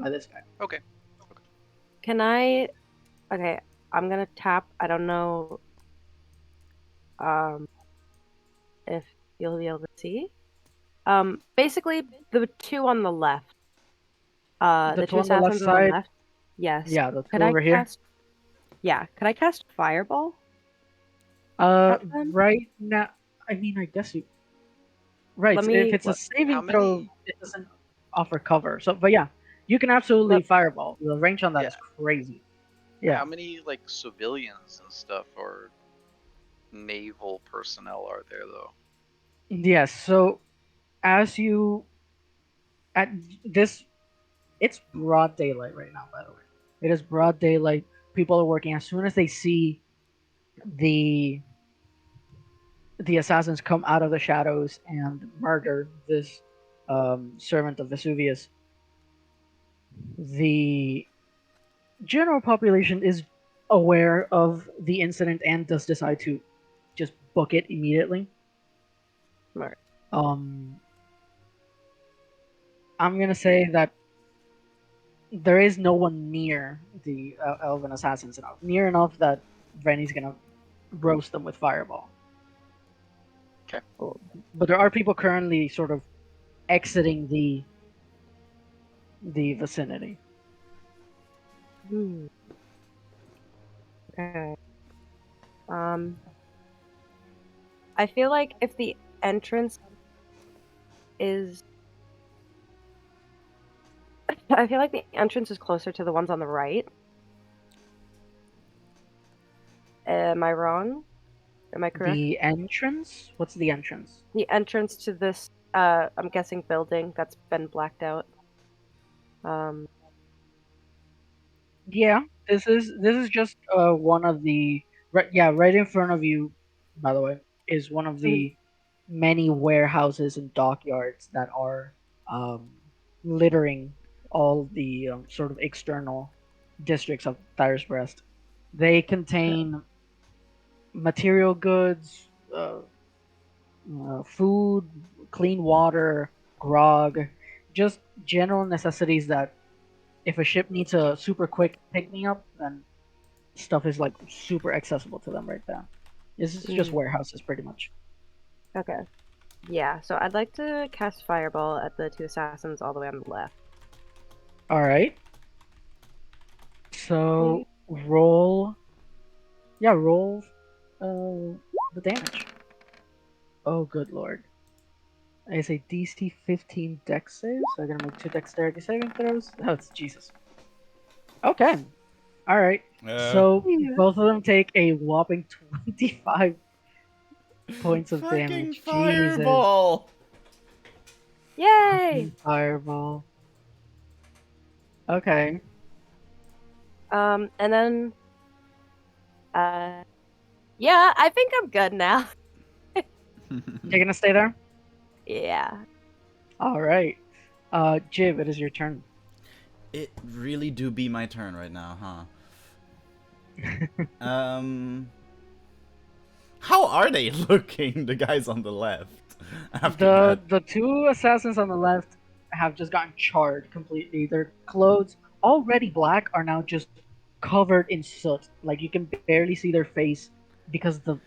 by this guy. Okay. Can I? Okay, I'm gonna tap. I don't know um if you'll be able to see. Basically the two on the left. The The two two on the left assassins on the side, left. Yes. yeah, the Could two I over here. cast? Yeah. Could I cast Fireball Uh, at them? right now, I mean, I guess you. Right, Let so if me. it's a How saving throw, many? it doesn't offer cover. So, but yeah, you can absolutely Let, fireball. The range on that Yeah. is crazy. How Yeah. many like civilians and stuff or naval personnel are there though? Yes. So as you at this, it's broad daylight right now. By the way, it is broad daylight. People are working. As soon as they see the the assassins come out of the shadows and murder this servant of Vesuvius, the general population is aware of the incident and does decide to just book it immediately. Mark. Um, I'm gonna say that there is no one near the elven assassins enough, near enough that Rennie's gonna roast them with fireball. Okay. But there are people currently sort of exiting the vicinity. Hmm. Okay. Um. I feel like if the entrance is, I feel like the entrance is closer to the ones on the right. Am I wrong? Am I correct? The entrance? What's the entrance? The entrance to this, I'm guessing building that's been blacked out. Um, Yeah, this is just one of the right, yeah, right in front of you, by the way, is one of mhm, the many warehouses and dockyards that are littering all the sort of external districts of Tyrus Breast. They contain material goods, food, clean water, grog, just general necessities that if a ship needs a super quick pick me up, then stuff is like super accessible to them right there. This is just mm, warehouses pretty much. okay. Yeah, so I'd like to cast Fireball at the two assassins all the way on the left. All right. Okay. So roll, yeah, roll the damage. Oh, good lord. It's a DC 15 dex save, so I'm gonna make two dexterity saving throws. Oh, it's Jesus. Okay. All right. So Yeah. both of them take a whopping 25 points of Fucking damage. Jesus. fireball! Yay! Fireball. Okay. And then, uh, yeah, I think I'm good now. You're gonna stay there? Yeah. All right. Jib, it is your turn. It really do be my turn right now, huh? How are they looking, the guys on the left? After the that. the two assassins on the left have just gotten charred completely. Their clothes, already black, are now just covered in soot. Like you can barely see their face because the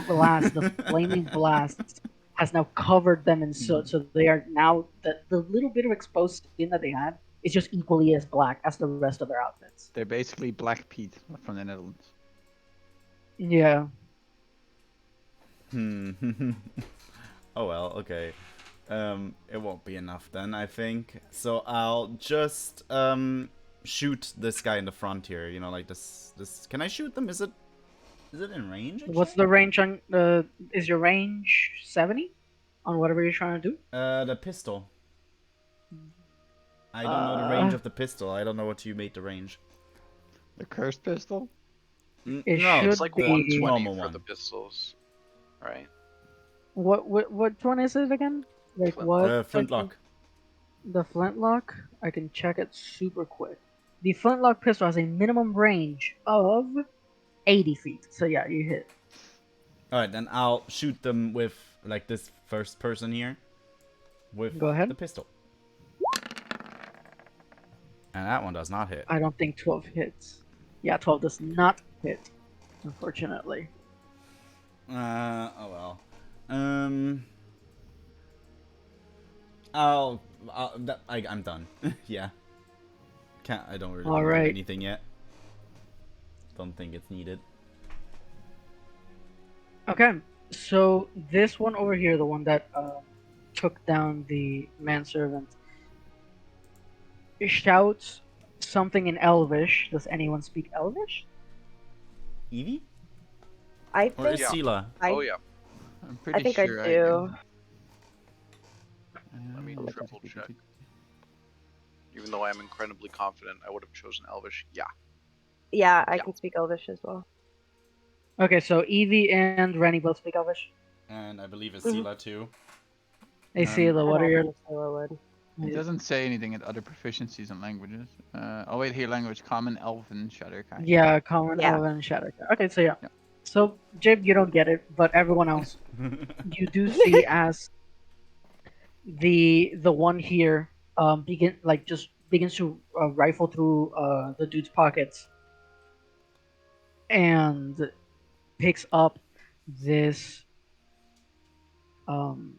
blast, the flaming blast, has now covered them in soot. So they are now the little bit of exposed skin that they had is just equally as black as the rest of their outfits. They're basically Black Pete from the Netherlands. Yeah. Oh well, okay. It won't be enough then, I think. So I'll just shoot this guy in the front here. You know, like this. Can I shoot them? Is it in range? Actually? What's the range on? Is your range 70 on whatever you're trying to do? The pistol. I don't know the range of the pistol. I don't know what you made the range. The cursed pistol? It No, should It's like be 120 normal for one. the pistols, right? what one is it again? Like what? Flintlock. The flintlock. I can check it super quick. The flintlock pistol has a minimum range of 80 feet. So yeah, you hit. Alright, then I'll shoot them with, like, this first person here. With Go ahead. the pistol. And that one does not hit. I don't think 12 hits. Yeah, 12 does not hit, unfortunately. Oh well. I'm done. Yeah. I don't really All want to do right. anything yet. Don't think it's needed. Okay, so this one over here, the one that took down the manservant, shouts something in Elvish. Does anyone speak Elvish? Evie? I Or think is Yeah. Sela? Oh yeah. I'm pretty I think I sure do. Let me Uh, triple check. Even though I am incredibly confident I would have chosen Elvish. Yeah. Yeah, I Yeah. can speak Elvish as well. Okay, so Evie and Rennie both speak Elvish. And I believe it's Mhm. Sela too. Hey, Sela, I what are your... imagine Sela would. It doesn't say anything at other proficiencies and languages. Oh wait, here language: Common, Elven, Shadowkai. Yeah, Common, Yeah. Elven, Shadowcat. Okay, so yeah. Yeah. So, Jib, you don't get it, but everyone else, you do see as the one here begins to rifle through the dude's pockets and picks up this um,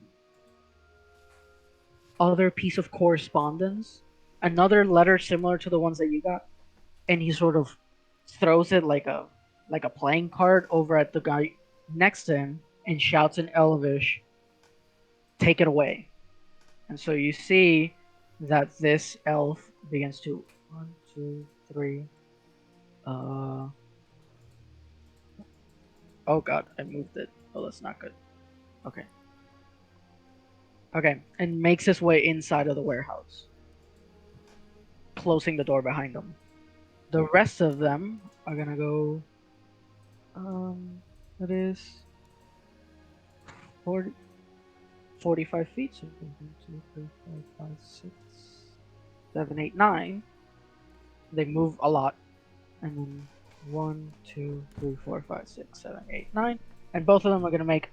other piece of correspondence, another letter similar to the ones that you got, and he sort of throws it like a playing card over at the guy next to him and shouts in Elvish, "Take it away." And so you see that this elf begins to 1, 2, 3. Oh god, I moved it. Oh, that's not good. Okay. Okay, and makes his way inside of the warehouse, closing the door behind him. The rest of them are gonna go. That is 40, 45 feet. So 1, 2, 3, 4, 5, 6, 7, 8, 9. They move a lot, and then 1, 2, 3, 4, 5, 6, 7, 8, 9, and both of them are gonna make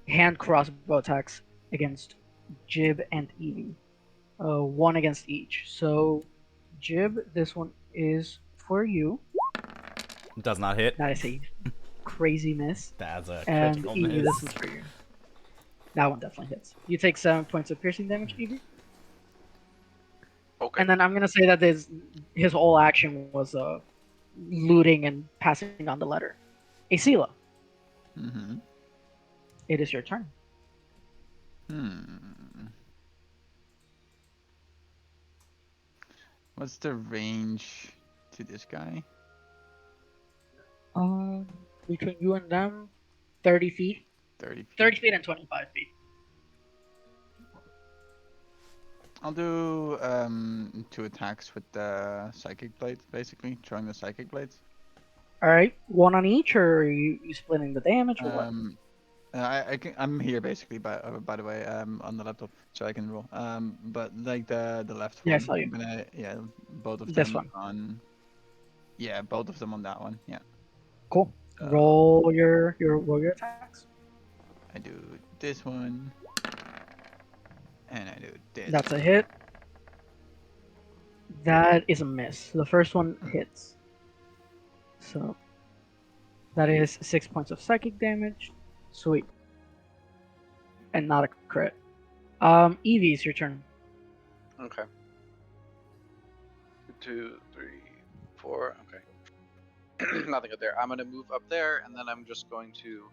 hand crossbow attacks against Jib and Evie. One against each. So, Jib, this one is for you. Does not hit. That is a crazy miss. That's a And critical Evie, miss. this one's for you. That one definitely hits. You take 7 points of piercing damage, Evie. Okay. And then I'm gonna say that his whole action was looting and passing on the letter. Asila, Mm-hmm. it is your turn. What's the range to this guy? Between you and them, 30 feet. 30 feet. 30 feet and 25 feet. I'll do 2 attacks with the psychic blades, basically throwing the psychic blades. All right, one on each, or are you splitting the damage, or what? I'm here basically by the way on the laptop, so I can roll. But like the left Yeah, I one, saw you. I'm gonna both of This them one. on. Yeah, both of them on that one. Yeah. Cool. So Roll your attacks. I do this one, and I do this. That's a hit. That is a miss. The first one hits. So that is 6 points of psychic damage. Sweet. And not a crit. Evie, it's your turn. Okay. 2, 3, 4. Okay. Nothing up there. I'm gonna move up there, and then I'm just going to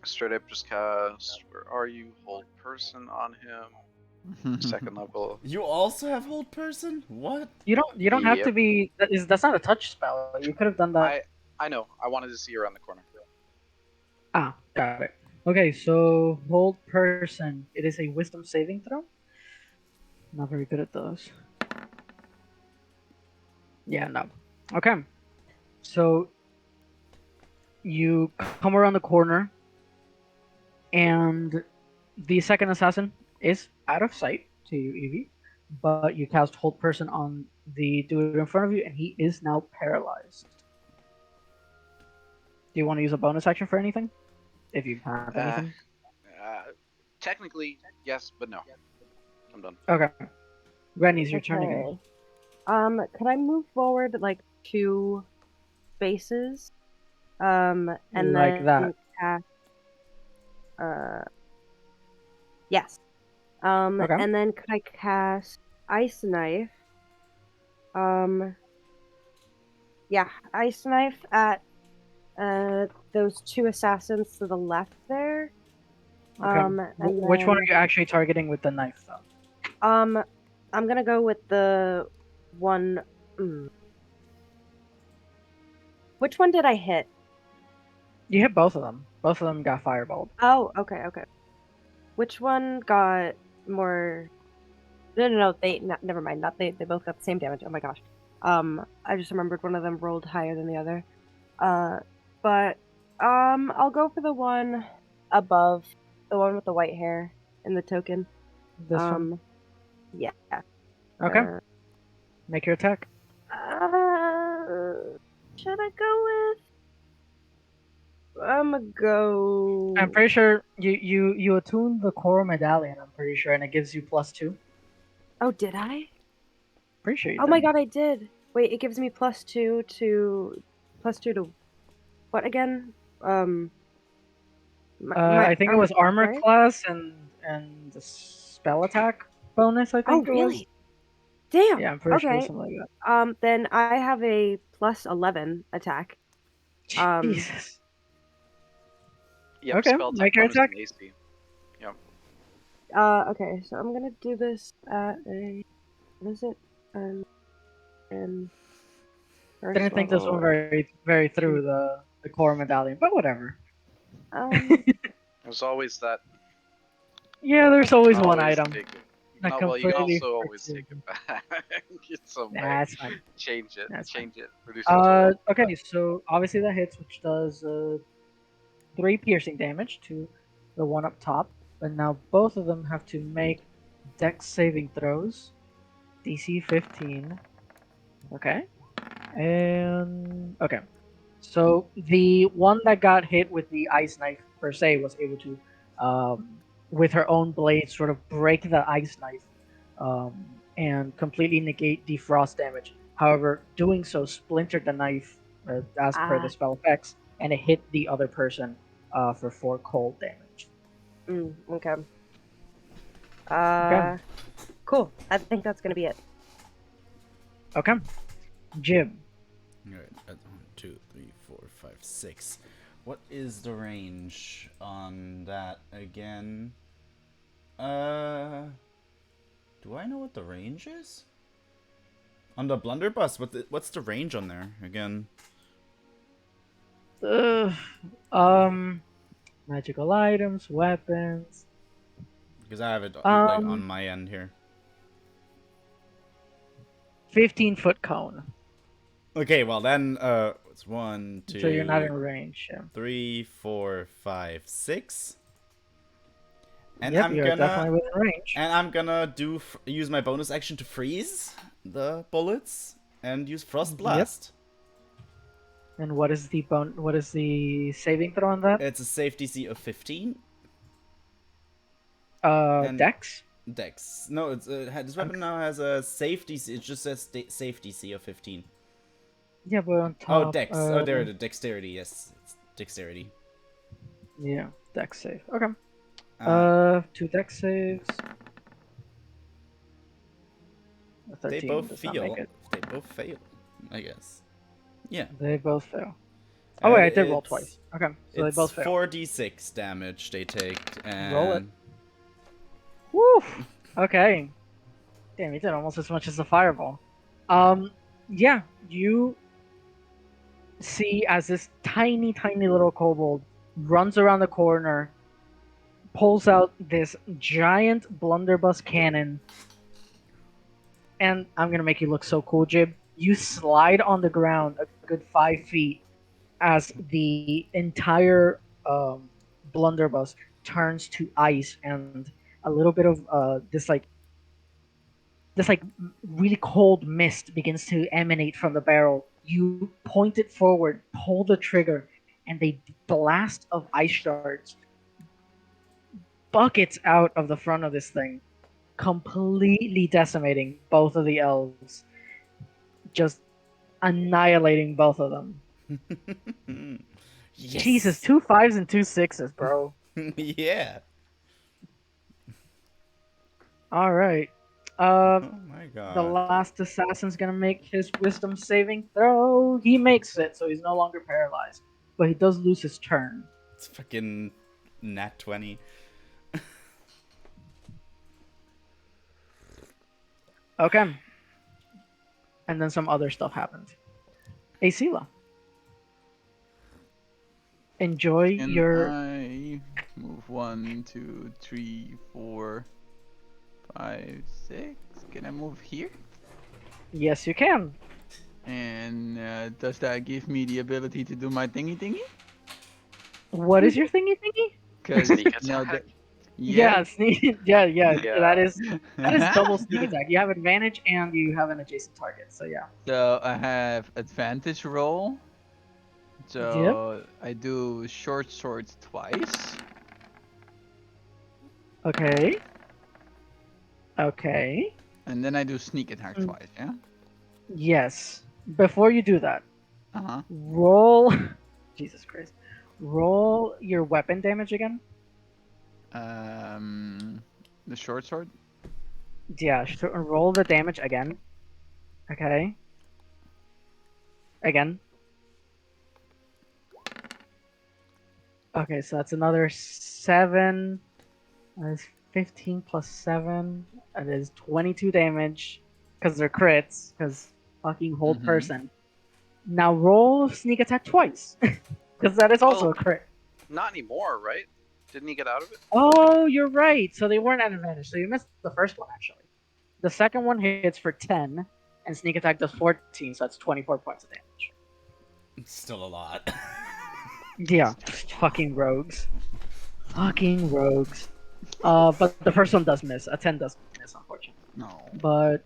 straight up just cast. Where are you? Hold person on him. Second level. You also have hold person? What? You don't have to Yep. be. That's not a touch spell. You could have done that. I know. I wanted to see around the corner. Ah, got it. Okay, so hold person. It is a wisdom saving throw. Not very good at those. Yeah, no. Okay. So you come around the corner, and the second assassin is out of sight to you, Evie. But you cast hold person on the dude in front of you, and he is now paralyzed. Do you want to use a bonus action for anything? If you have anything. Technically, yes, but no. I'm done. Okay. Rennie's your turn again. Okay. Could I move forward like 2 spaces? And Like then that. cast. Yes. Okay. And then could I cast Ice Knife? Yeah, Ice Knife at those 2 assassins to the left there. Okay. And Which one are then, you actually targeting with the knife, though? I'm gonna go with the one. Which one did I hit? You hit both of them. Both of them got fireballed. Oh, okay, okay. Which one got more? No. Never mind. Not they. They both got the same damage. Oh my gosh. I just remembered one of them rolled higher than the other. But I'll go for the one above, the one with the white hair in the token. This one. Yeah. Okay. Uh, Make your attack. should I go with? I'm gonna go. I'm pretty sure you attune the core medallion. I'm pretty sure, and it gives you +2. Oh, did I? Pretty sure you Oh did. my god, I did. Wait, it gives me +2 to what again? I think it was armor right? class and the spell attack bonus. I Oh, think it was. really? Damn. Yeah, I'm pretty sure it was Okay. something like that. Then I have a +11 attack. Jesus. Yep, Okay, spell make attack your bonus attack. and AC. Okay, so I'm gonna do this at a what is it? And first Didn't think this one level. very through the core medallion, but whatever. There's always that. Yeah, there's always one Always item. take it. that No, well, you can completely also always freaks you. take it back. Get some way. Nah, it's fine. Change it. That's Change it. Reduce it to 1. Okay, so obviously that hits, which does 3 piercing damage to the one up top. But now both of them have to make Dex saving throws. DC 15. Okay. And okay. So the one that got hit with the ice knife per se was able to, with her own blade, sort of break the ice knife and completely negate the frost damage. However, doing so splintered the knife as per the spell effects, and it hit the other person for 4 cold damage. Okay. Okay. Cool. I think that's gonna be it. Okay. Jim. Alright, that's 1, 2, 3, 4, 5, 6. What is the range on that again? Do I know what the range is? On the blunderbuss, what's the range on there again? Magical items, weapons. Because I have it like on my end here. 15-foot cone. Okay, well then, it's 1, 2. So you're not in range. Yeah. 3, 4, 5, 6. And Yep, I'm you're gonna definitely within range. and I'm gonna use my bonus action to freeze the bullets and use frost blast. And what is the saving throw on that? It's a safe DC of 15. and Dex. Dex. No, it's this weapon now has a safe DC. It just says safe DC of 15. Yeah, but on top. Oh, Dex. Oh, there it is. Dexterity. Yes, it's dexterity. Yeah, Dex save. Okay. 2 Dex saves. They 13 both does not fail. make it. They both fail, I guess. Yeah. They both fail. Oh wait, I did roll It's- twice. Okay, so they It's both fail. 4d6 damage they take, and Roll it. Woo! Okay. Damn, you did almost as much as the fireball. Yeah, you see as this tiny little kobold runs around the corner, pulls out this giant blunderbuss cannon, and I'm gonna make you look so cool, Jib. You slide on the ground a good 5 feet as the entire blunderbuss turns to ice, and a little bit of this really cold mist begins to emanate from the barrel. You point it forward, pull the trigger, and a blast of ice shards buckets out of the front of this thing. completely decimating both of the elves, just annihilating both of them. Yes. Jesus, 2 5s and 2 6s, bro. Yeah. All right. Oh my The god. last assassin's gonna make his wisdom saving throw. He makes it, so he's no longer paralyzed, but he does lose his turn. It's fucking nat 20. Okay. And then some other stuff happened. Asila. Enjoy Can your. I move 1, 2, 3, 4, 5, 6? Can I move here? Yes, you can. And does that give me the ability to do my thingy? What is your thingy thingy? Because Sneak no, attack. Yeah, sneak. Yeah. Yeah. That is double sneak attack. You have advantage and you have an adjacent target. So yeah. So I have advantage roll. Yep. So I do short swords twice. Okay. Okay. And then I do sneak attack Mm. twice, yeah? Yes. Before you do that, Uh-huh. roll. Jesus Christ. Roll your weapon damage again. The short sword? Yeah. Roll the damage again. Okay. Again. Okay, so that's another 7. That is 15 plus 7. That is 22 damage. Because they're crits. Because fucking hold Mhm. person. Now roll sneak attack twice. Because that is also Oh. a crit. Not anymore, right? Didn't he get out of it? Oh, you're right. So they weren't at advantage. So you missed the first one, actually. The second one hits for 10. And sneak attack does 14. So that's 24 points of damage. Still a lot. Yeah. Fucking rogues. Fucking rogues. But the first one does miss. A 10 does miss, unfortunately. No. But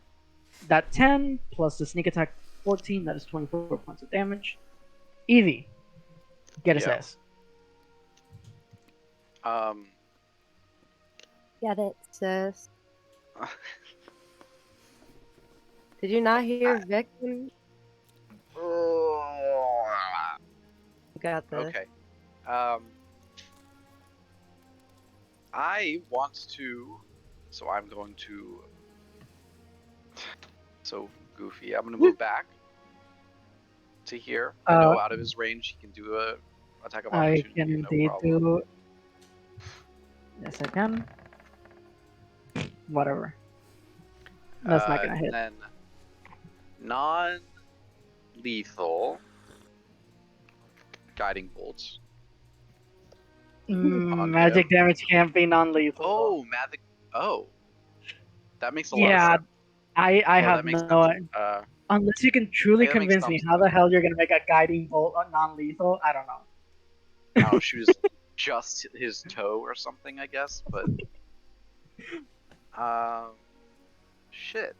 that 10 plus the sneak attack 14, that is 24 points of damage. Evie, get his Yeah. ass. Get it, sis. Did you not hear Vic? You got this. Okay. I want to, so I'm going to. So goofy. I'm gonna move back to here. I know out of his range he can do a attack of I opportunity. can No indeed problem. do. Yes, I can. Whatever. That's not gonna hit. And then non-lethal guiding bolts. on Magic him. damage can't be non-lethal. Oh, magic. Oh, that makes a lot of Yeah, sense. I Oh, have that makes no. sense. Unless you can truly that makes convince me some how the sense. hell you're gonna make a guiding bolt non-lethal, I don't know. Oh, shoot his just his toe or something, I guess. But shit.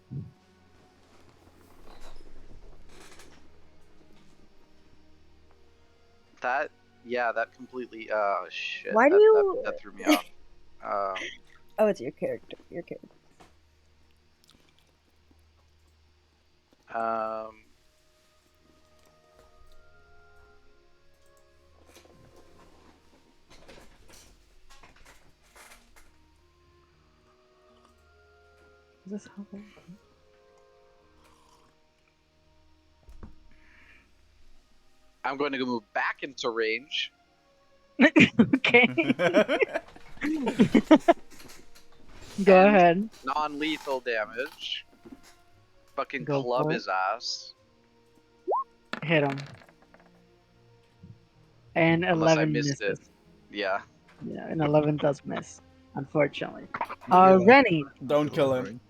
That that completely shit. Why do that, you- that threw me off. Oh, it's your character. Your character. Is this how they- I'm going to go move back into range. Okay. Go And ahead. Non-lethal damage. Fucking Go club for it. his ass. Hit him. And Unless I 11 missed misses. it. Yeah. Yeah, and 11 does miss, unfortunately. Yeah. Rennie. Don't kill him.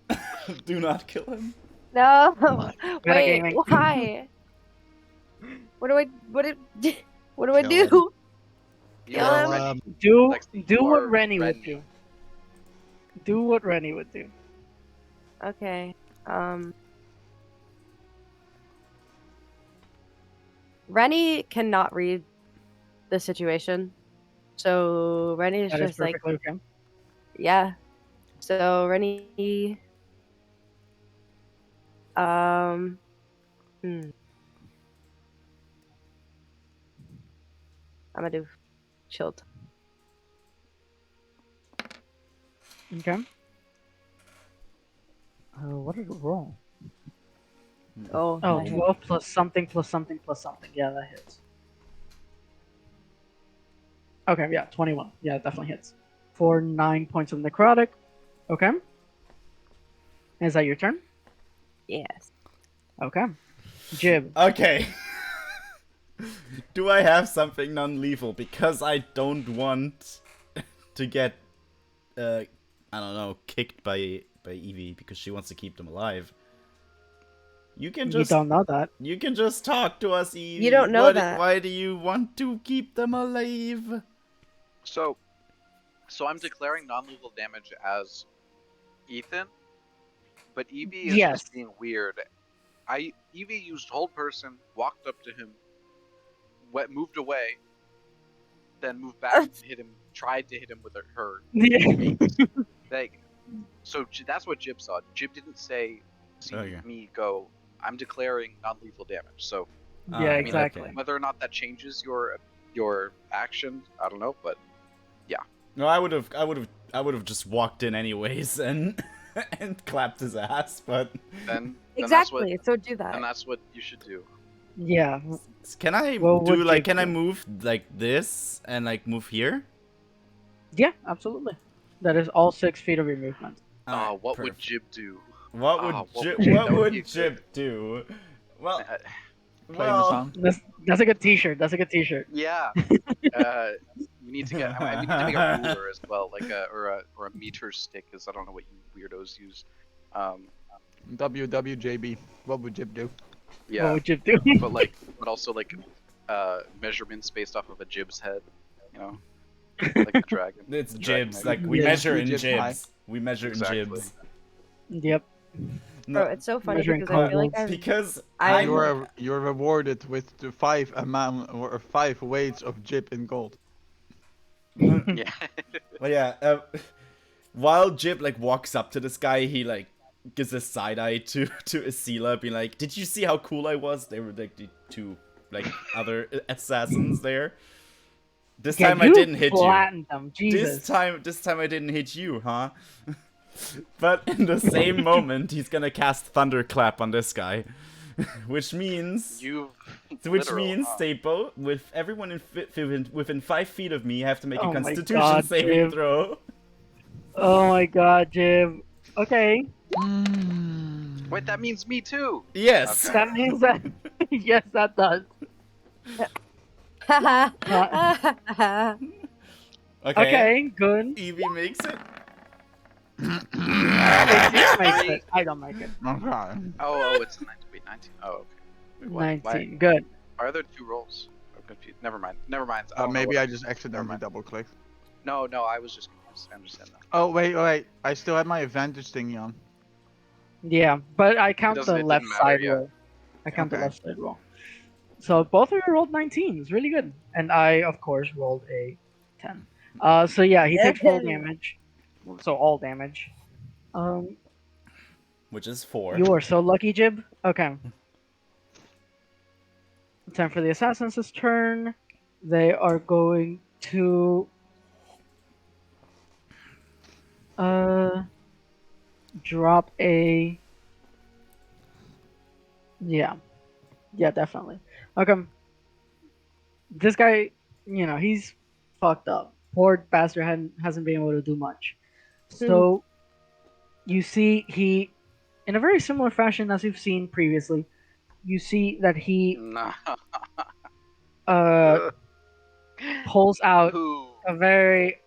Do not kill him. No. Wait. Metagaming. Why? What do I? What do? What do I Kill do? You Kill are him. ready. Do Lexi, do you what are Rennie would Rennie. do. Do what Rennie would do. Okay. Rennie cannot read the situation, so Rennie is That is just like, perfectly okay. yeah. So Rennie. I'm gonna do chilled. Okay. What did it roll? Oh, Oh, that hit. 12 plus something plus something plus something. Yeah, that hits. Okay, yeah, 21. Yeah, it definitely hits. For 9 points of necrotic. Okay. Is that your turn? Yes. Okay. Jib. Okay. Do I have something non-lethal? Because I don't want to get, I don't know, kicked by Evie because she wants to keep them alive. You can You just don't know that. you can just talk to us, Evie. You don't know that. Why do you want to keep them alive? So I'm declaring non-lethal damage as Ethan, but Evie is Yes. just being weird. Evie used hold person, walked up to him, moved away, then moved back and hit him. Tried to hit him with her. Like, so that's what Jib saw. Jib didn't see Okay. me go. I'm declaring non-lethal damage. So Yeah, I mean, exactly. okay. whether or not that changes your action, I don't know. But No, I would have just walked in anyways and and clapped his ass, but then Exactly. So do that. that's what you should do. Yeah. can I Well, do what like Jib can I do? move like this and like move here? Yeah, absolutely. That is all 6 feet of your movement. Alright, What would perfect. Jib do? What would what Jib, would Jib- what that would would be a Jib good- do? Well, Play the song. That's a good T-shirt. That's a good T-shirt. Yeah. We need to get. We need to make a ruler as well, like or a meter stick, because I don't know what you weirdos use. WWJB. What would Jib do? What Yeah, would you do? but also like measurements based off of a Jib's head, you know, like a dragon. it's Dragon jibs. egg. Like we Yeah. measure in Jibs high. jibs. We measure Exactly. in jibs. Yep. Bro, No, it's so funny Measuring because I feel like cartwheels. because I- You're rewarded with the 5 weights of Jib in gold. Yeah. Well, yeah. While Jib like walks up to this guy, he like gives a side eye to Asila, being like, "Did you see how cool I was?" They were like the two like other assassins there. This Yeah, time I didn't hit you. flattened them. Jesus. This time I didn't hit you, huh? But in the same moment, he's gonna cast Thunderclap on this guy, which means Literal, huh? they both, with everyone within 5 feet of me, have to make Oh a my Constitution God, saving Jib. throw. Oh my God, Jib. Okay. Wait, that means me too. Yes. Okay. That means that. Yes, that does. Okay, good. Evie makes it. I don't make it. Okay. Oh, it's a 19. Oh, okay. Wait, what? 19. Good. Why are there 2 rolls? I'm confused. Never mind. I don't know Maybe what- I just accidentally mind. double clicked. No, I was just confused. I understand that. Oh wait. I still had my advantage thingy on. Yeah, but I count doesn't- the it left didn't matter, side yeah. roll. I count the Okay. left side roll. So both of you rolled 19s. Really good. And I, of course, rolled a 10. So yeah, he takes full damage. So all damage. Which is 4. You are so lucky, Jib. Okay. Time for the assassins' turn. They are going to drop a yeah, definitely. Okay. This guy, he's fucked up. Poor bastard hasn't been able to do much. So you see he, in a very similar fashion as you've seen previously, you see that he Nah. pulls out Who? a very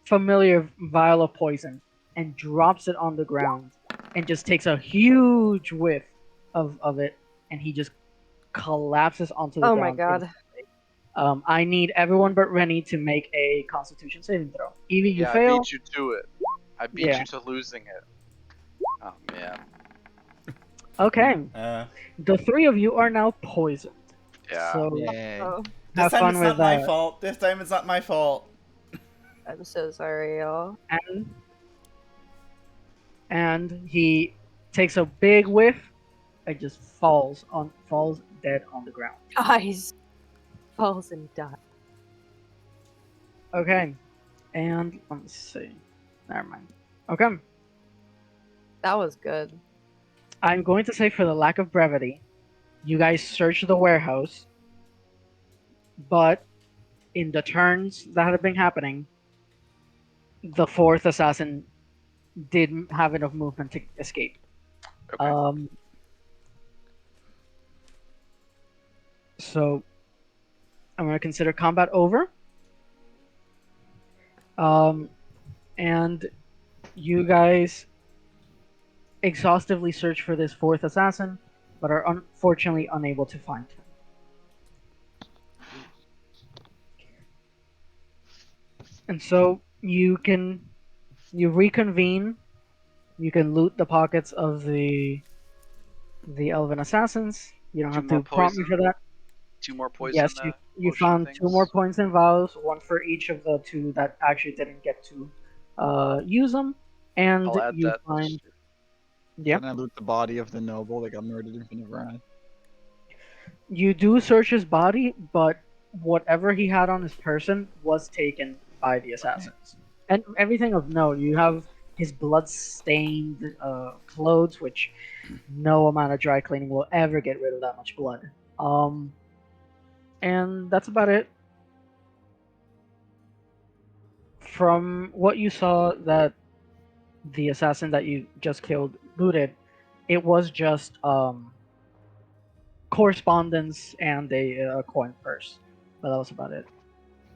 familiar vial of poison and drops it on the ground and just takes a huge whiff of it, and he just collapses onto the Oh ground. my god. I need everyone but Rennie to make a Constitution saving throw. Evie, you Yeah, fail. I beat you to it. I beat Yeah. you to losing it. Oh man. Okay, Uh, the 3 of you are now poisoned. Yeah. So Yay. Oh. this have time fun it's with not my that. fault. This time it's not my fault. I'm so sorry, y'all. And he takes a big whiff and just falls dead on the ground. Dies. Falls and dies. Okay, and let me see. Never mind. Okay, That was good. I'm going to say for the lack of brevity, you guys search the warehouse, but in the turns that have been happening, the fourth assassin didn't have enough movement to escape. Okay. So I'm going to consider combat over. And you guys exhaustively search for this fourth assassin, but are unfortunately unable to find him. And so you reconvene. You can loot the pockets of the elven assassins. You don't Two have more to prompt me poison. for that. 2 more poison. Yes, you potion found things. 2 more points in vials, one for each of the 2 that actually didn't get to use them, and I'll add you that. find. Yeah, Can I loot the body of the noble that got murdered in front of our eyes? you do search his body, but whatever he had on his person was taken by the assassins, and everything of note. You have his blood-stained clothes, which no amount of dry cleaning will ever get rid of that much blood. And that's about it. From what you saw that the assassin that you just killed looted, it was just correspondence and a coin purse, but that was about it.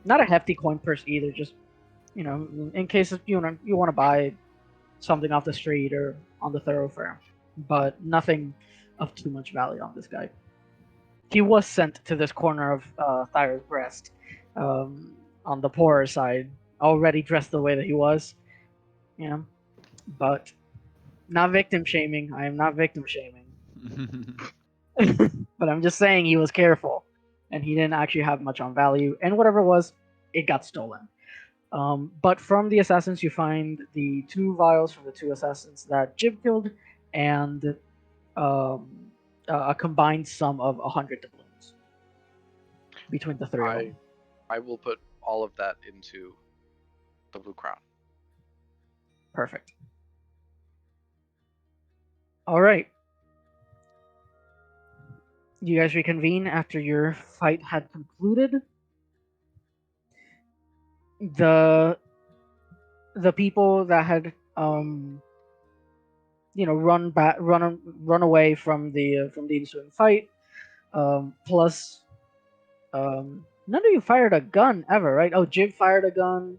Not a hefty coin purse either. Just in case you want to buy something off the street or on the thoroughfare, but nothing of too much value on this guy. He was sent to this corner of Thyra's breast, on the poorer side, already dressed the way that he was, you know, but not victim shaming. I am not victim shaming. But I'm just saying he was careful, and he didn't actually have much on value, and whatever it was, it got stolen. But from the assassins, you find the 2 vials from the 2 assassins that Jib killed, and um, a combined sum of 100 doubloons between the 3 of them. I will put all of that into the Blue Crown. Perfect. All right. You guys reconvene after your fight had concluded. The people that had run away from the ensuing fight, plus none of you fired a gun ever, right? Oh, Jib fired a gun.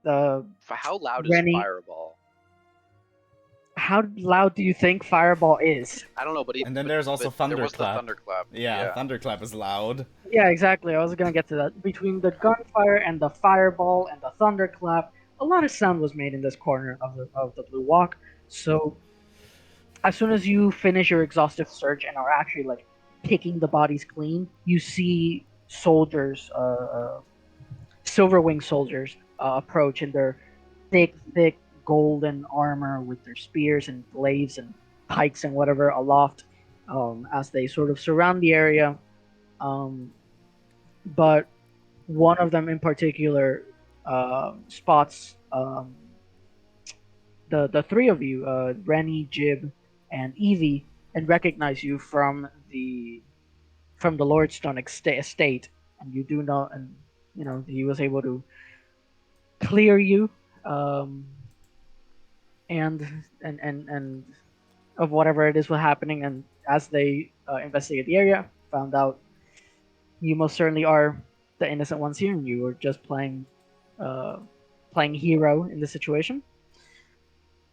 How loud is Rennie, Fireball? how loud do you think Fireball is? I don't know, but And then there's also there was the Thunderclap. Thunderclap. Yeah, Thunderclap is loud. Yeah, exactly. I was gonna get to that. Between the gunfire and the fireball and the thunderclap, a lot of sound was made in this corner of the Blue Walk. So, as soon as you finish your exhaustive search and are actually like picking the bodies clean, you see soldiers, Silverwing soldiers, approach in their thick golden armor with their spears and glaives and pikes and whatever aloft, as they sort of surround the area. But one of them in particular spots the 3 of you, Rennie, Jib, and Evie, and recognize you from the Lordstone estate, and you do know, and he was able to clear you, and of whatever it is was happening, and as they investigate the area, found out you most certainly are the innocent ones here, and you were just playing hero in the situation.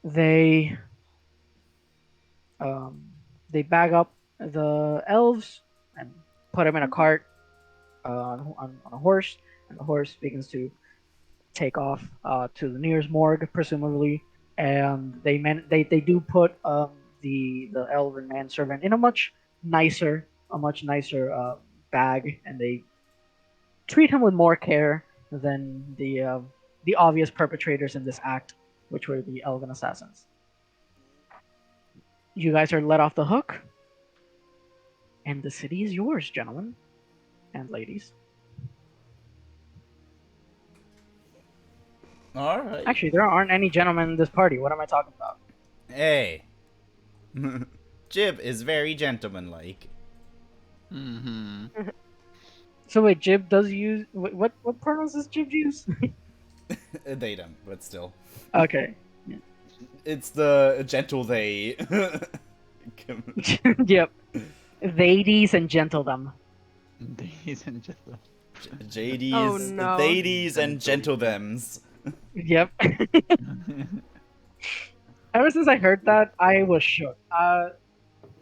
They they bag up the elves and put them in a cart, on a horse, and the horse begins to take off to the nearest morgue, presumably. And they do put the elven manservant in a much nicer bag, and they treat him with more care than the obvious perpetrators in this act, which were the Elven assassins. You guys are let off the hook, and the city is yours, gentlemen and ladies. All right. Actually, there aren't any gentlemen in this party. What am I talking about? Hey. Jib is very gentlemanlike. Mm-hmm. So wait, Jib does use what pronouns does Jib use? They don't, but still. Okay. It's the gentle they. Yep. Ladies and gentledom. Ladies and gentlemen. JDs, Oh, no. ladies, and gentlethems. Yep. Ever since I heard that, I was shook.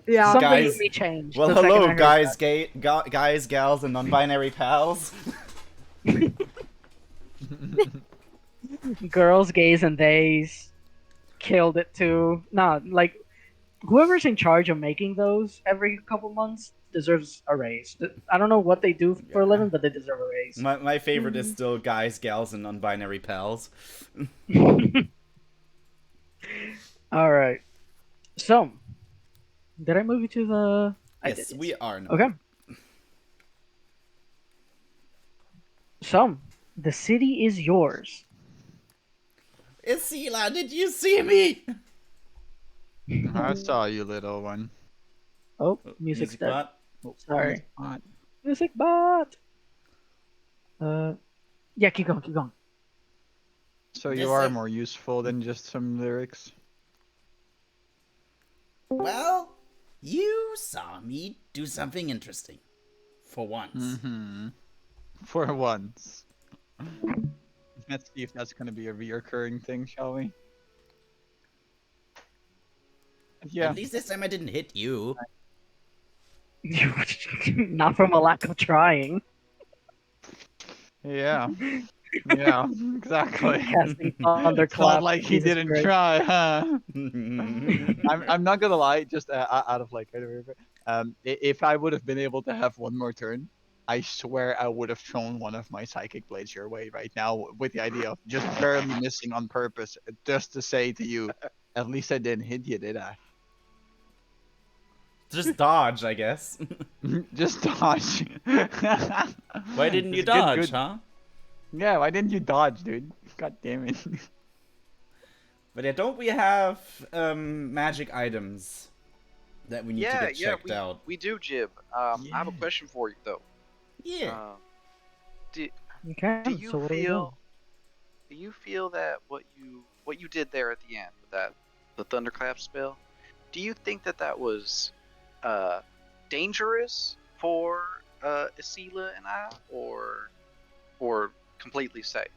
Yeah. Something Guys- in me changed. Well, the second I hello, heard guys, that. guys, gals, and non-binary pals. Girls, gays, and theys killed it too. Nah, like whoever's in charge of making those every couple months deserves a raise. I don't know what they do for a Yeah. living, but they deserve a raise. My favorite is still guys, gals, and non-binary pals. All right. So, did I move you to the? I Yes, did. we are. Now. Okay. So, the city is yours. Isila, did you see me? I saw you, little one. Oh, music's dead. bot? Oh, sorry. What? Music bot. Yeah, keep going, keep going. So Yes, you are sir. more useful than just some lyrics. Well, you saw me do something interesting. For once. Mm-hmm. For once. Let's see if that's gonna be a reoccurring thing, shall we? Yeah. At least this time I didn't hit you. Not from a lack of trying. Yeah. Yeah. Exactly. Casting It's not thunderclap. like he Jesus didn't Christ. try, huh? I'm not gonna lie, just out of like, if I would have been able to have one more turn, I swear I would have thrown one of my psychic blades your way right now with the idea of just barely missing on purpose, just to say to you, at least I didn't hit you, did I? Just dodge, I guess. Just dodge. Why didn't you It's good, dodge, good. huh? Yeah, why didn't you dodge, dude? God damn it. But yeah, don't we have magic items that we need to get checked out? we do, Jib. I have a Yeah. question for you though. Yeah. Okay, Do you so what do we do? feel that what you did there at the end with the thunderclap spell? Do you think that was dangerous for Isila and I, or completely safe?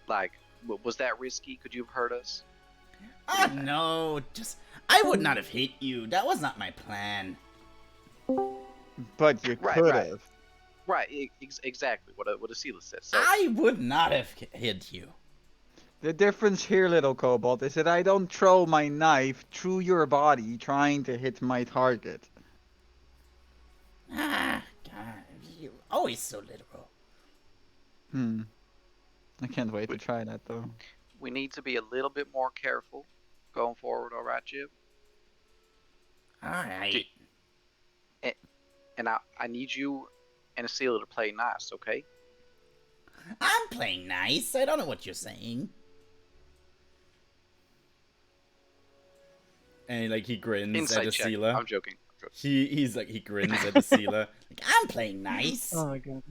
Like, was that risky? Could you have hurt us? No, I would not have hit you. That was not my plan. But you Right, could right. have. Right, exactly what Isila said. So I would not have hit you. The difference here, little kobold, is that I don't throw my knife through your body trying to hit my target. Ah, God, you always so literal. I can't wait to try that though. we need to be a little bit more careful going forward. All right, Jib. All right. And I need you and Isila to play nice, okay? I'm playing nice. I don't know what you're saying. And like he grins Insight at check. Asila. I'm joking. He grins at Asila. Like, I'm playing nice. Oh my god.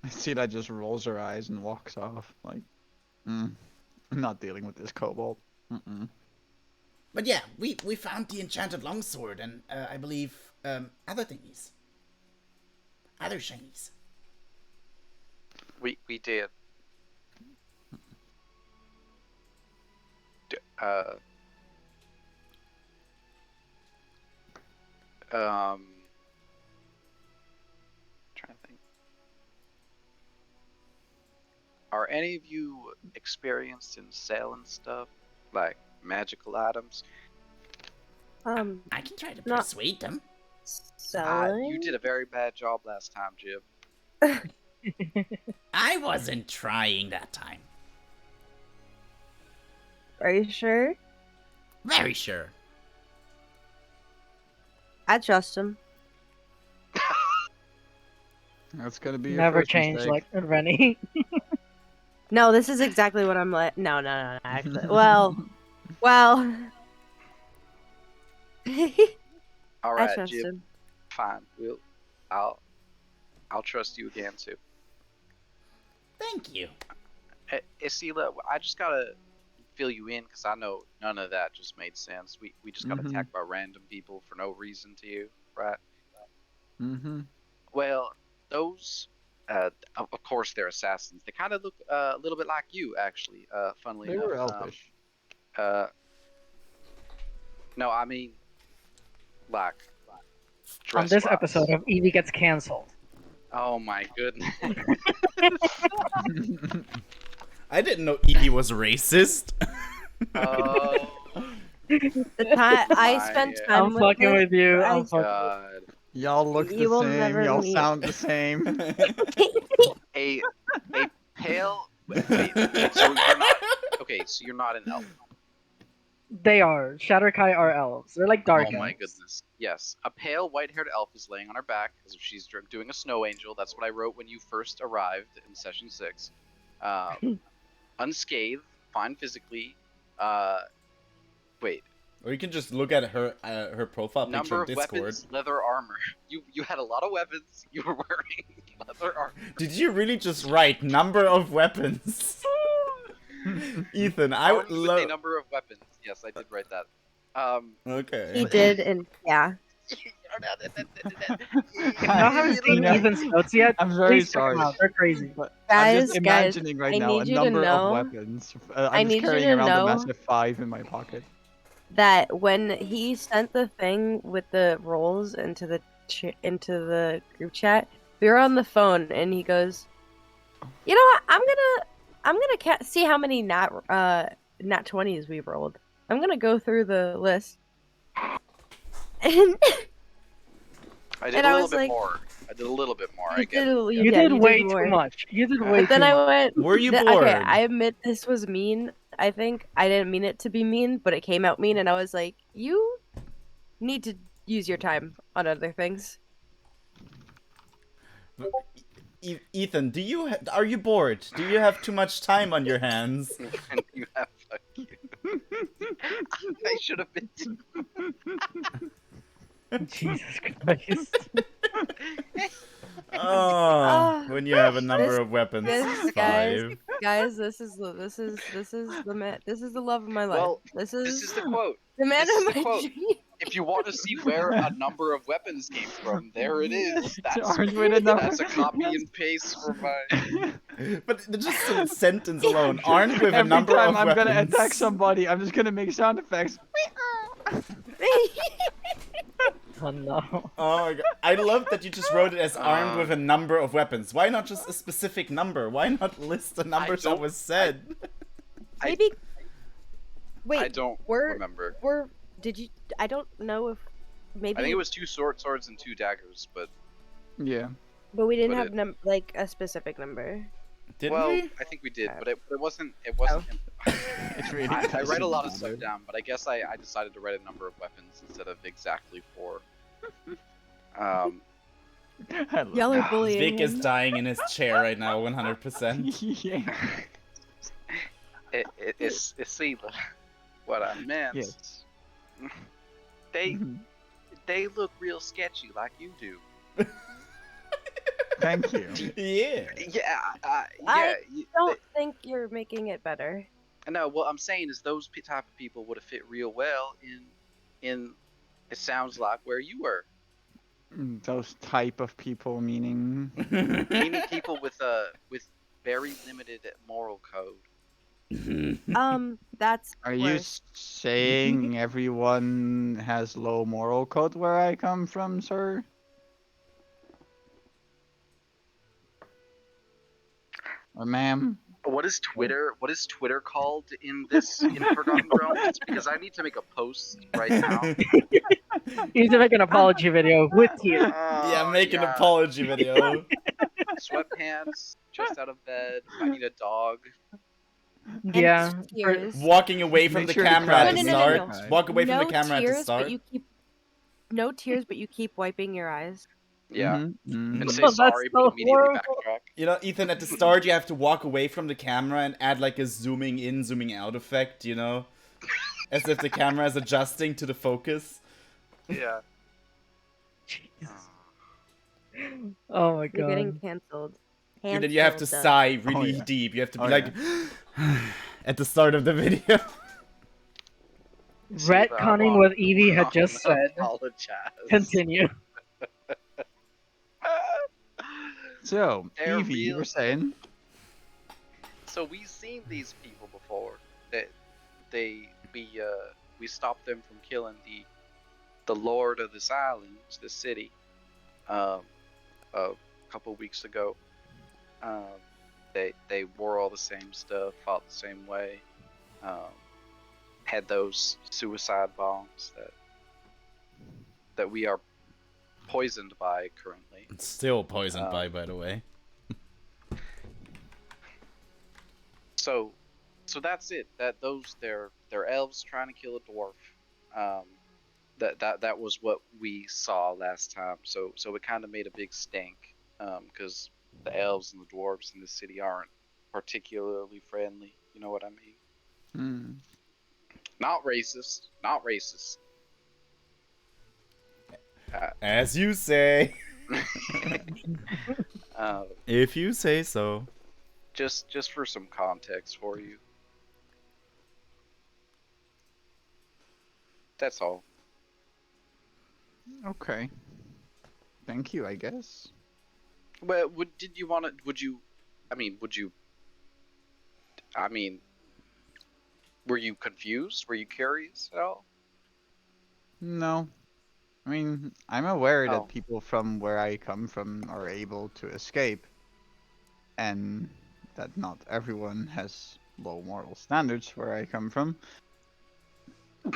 I see that just rolls her eyes and walks off. Like, I'm not dealing with this kobold. But yeah, we found the enchanted longsword and I believe other thingies. Other shinies. We did. Trying to think. Are any of you experienced in selling stuff like magical items? I can try to Not- persuade them. Selling? You did a very bad job last time, Jib. I wasn't trying that time. Are you sure? Very sure. I trust him. That's gonna be your Never first change mistake. like Rennie. No, this is exactly what I'm like. No, actually. Well. All I right, trust Jib. him. Fine. I'll trust you again too. Thank you. Hey, Isila, I just gotta fill you in because I know none of that just made sense. We just got Mhm. attacked by random people for no reason to you, right? Mm-hmm. Well, those, of course, they're assassins. They kind of look a little bit like you, actually. Funnily They enough. were elfish. No, I mean, like, On this dress-wise. episode of Eevee Gets Cancelled. Oh my goodness. I didn't know Eevee was racist. Oh The time I My, spent yeah. time I'm with fucking it, with you. I- I'm fucking. God. Y'all look You the will same. never Y'all meet- sound the same. A pale. Wait. So you're not. Okay. So you're not an elf. They are. Shatterkai are elves. They're like dark Oh my elves. goodness. Yes. A pale white-haired elf is laying on her back as if she's doing a snow angel. That's what I wrote when you first arrived in session 6. Unscathed, fine physically. Wait. Or you can just look at her profile picture Number on of Discord. weapons, leather armor. You had a lot of weapons. You were wearing leather armor. Did you really just write number of weapons? Ethan, I would Armed with a love. number of weapons. Yes, I did write that. Okay. he did, and yeah. If you haven't seen Yeah. Ethan's notes yet, I'm very please check them sorry. out. They're crazy. But I'm just Guys, guys, imagining right I now a need you to number know- of weapons. I I'm just need you carrying to around a know- massive 5 in my pocket. That when he sent the thing with the rolls into the group chat, we were on the phone, and he goes, "You know what? I'm gonna see how many nat 20s we rolled. I'm gonna go through the list." And I did And a I little was bit like- more. I did a little bit more. I you guess. did, You yeah, did you way more. too much. You did way But then too I much. went, Were you Okay, bored? I admit this was mean. I think I didn't mean it to be mean, but it came out mean, and I was like, "You need to use your time on other things." Ethan, are you bored? Do you have too much time on your hands? And you have fuck you. I should have been. Jesus Christ. Oh, when you have a number This- of weapons, this, 5. Guys, this is the love of my life. Well, this This is is the quote. the man this is of the my quote. dreams. If you want to see where a number of weapons came from, there it is. Armed with a number- That's a copy and paste for my. But just the sentence alone, armed with a Every number time of I'm weapons. gonna attack somebody, I'm just gonna make sound effects. Oh no. Oh my god. I love that you just wrote it as armed with a number of weapons. Why not just a specific number? Why not list the numbers that don't- was said? Maybe. Wait, I don't we're- remember. did you? I don't know if maybe. I think it was 2 swords and 2 daggers, but Yeah. but we didn't but have like a specific number. Did well, we? I think we did, Okay. but it wasn't. It wasn't. It's really. I write a lot of doesn't stuff matter. down, but I guess I decided to write a number of weapons instead of exactly 4. I love Y'all that. are bullying Vic is him. dying in his chair right now, 100%. Yeah. It's see what I meant. Yes. They Mhm. they look real sketchy like you do. Thank you. Yeah. Yeah, I yeah. Don't think you're making it better. No, what I'm saying is those type of people would have fit real well in. It sounds like where you were, Those type of people, meaning. meaning people with very limited moral code. That's. Are you saying everyone has low moral code where I come from, sir? Or ma'am? What is Twitter? What is Twitter called in this in Forgotten Realms? Because I need to make a post right now. You need to make an apology video with you. Yeah, make an yeah. apology video. Sweatpants, just out of bed. I need a dog. Yeah. And for- tears. Walking away from Make the sure to camera cry. at the No, no, no, no, start. no. Walk away from the No camera at the tears, start. but you keep no tears, but you keep wiping your eyes. Yeah. Mhm, mhm. And say That's sorry, but so immediately horrible. backtrack. You know, Ethan, at the start you have to walk away from the camera and add like a zooming in, zooming out effect, you know? As if the camera is adjusting to the focus. Yeah. Jesus. Oh my You're getting god. canceled. And then you have to Canceled. sigh really Oh, yeah. deep. You have to be Oh, like at the start of the video. Retconning what Evie had just said. Apologize. Continue. So, They're Evie, you real- were saying? So we've seen these people before. That we stopped them from killing the lord of this island, the city, a couple weeks ago. They wore all the same stuff, fought the same way, had those suicide bombs that we are poisoned by currently. It's still poisoned by the way. So that's it. They're elves trying to kill a dwarf. That was what we saw last time. So it kind of made a big stink. Because the elves and the dwarves in the city aren't particularly friendly. You know what I mean? Hmm. Not racist. Not racist. As you say. Uh, If you say so. just for some context for you. That's all. Okay. Thank you, I guess. Well, did you want to? Would you? I mean, were you confused? Were you curious at all? No. I mean, I'm aware Oh. that people from where I come from are able to escape. And that not everyone has low moral standards where I come from.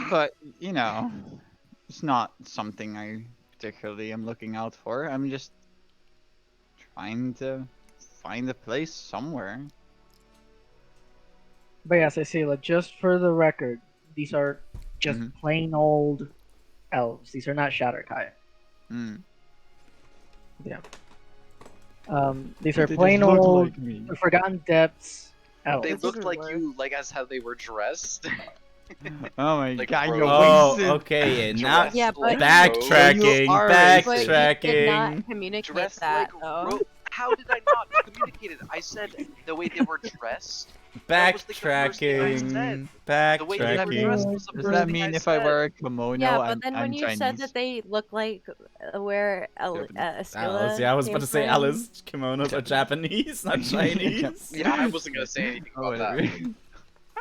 But, you know, it's not something I particularly am looking out for. I'm just trying to find a place somewhere. But yeah, Cecilia, just for the record, these are just Mhm. plain old elves. These are not Shatterkai. Mm. These are They just plain look old like me. Forgotten Depths elves. They This looked isn't like worse. you, like as how they were dressed. Oh my Like god, rogue. you're Oh, wasted. okay. Now Dressed Yeah, but- like backtracking, You are But you racist. did not backtracking. communicate Dressed that, like though. rogue. How did I not communicate it? I said the way they were dressed. That was the first thing I said. Backtracking, The way they were backtracking. dressed was the Does first that thing mean I if I said. wear a kimono, Yeah, but I'm, then I'm when you Chinese? said that they look like where Japanese. Esquila Yeah, I was about came to say from. Alice kimonos are Japanese, not Chinese. Yeah, I wasn't gonna say anything Oh, about that.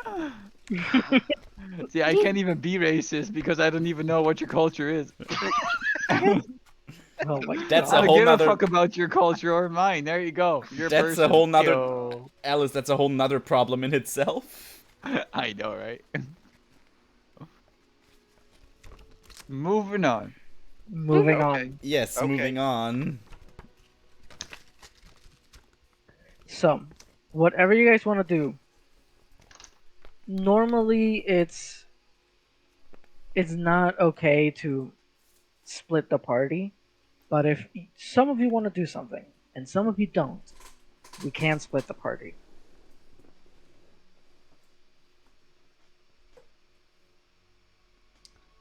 whatever. See, I can't even be racist because I don't even know what your culture is. Oh my god. That's I a don't whole give nother- a fuck about your culture or mine. There you go. You're That's a person. whole nother- Yo. Alice, that's a whole nother problem in itself. I know, right? Moving on. Moving Okay. on. Yes, Okay. moving on. So, whatever you guys want to do. Normally, it's not okay to split the party, but if some of you want to do something and some of you don't, we can split the party.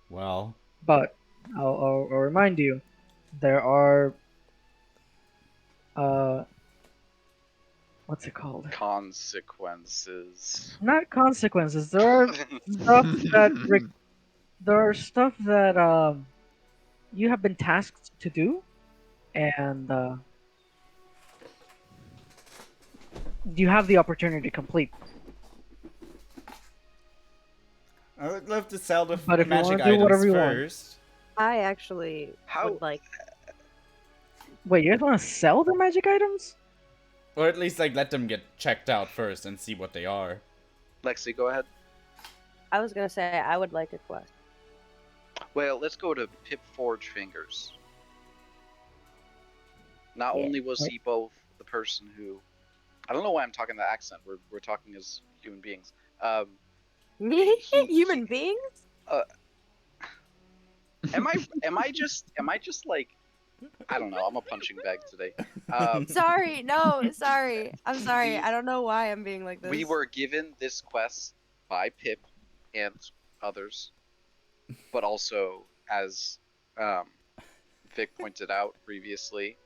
Well, But I'll remind you, there are what's it called? Consequences. Not consequences. There are stuff that you have been tasked to do, and you have the opportunity to complete. I would love to sell the But if you magic wanna do items whatever you want. first. I actually How- would like. Wait, you guys want to sell the magic items? Or at least like let them get checked out first and see what they are. Lexi, go ahead. I was gonna say I would like a quest. Well, let's go to Pip Forge Fingers. Not Yeah. only was he both the person who, I don't know why I'm talking that accent. We're talking as human beings. Human beings? Am I just like, I don't know. I'm a punching bag today. Sorry, no, sorry. I'm sorry. I don't know why I'm being like this. We were given this quest by Pip and others, but also as Vic pointed out previously,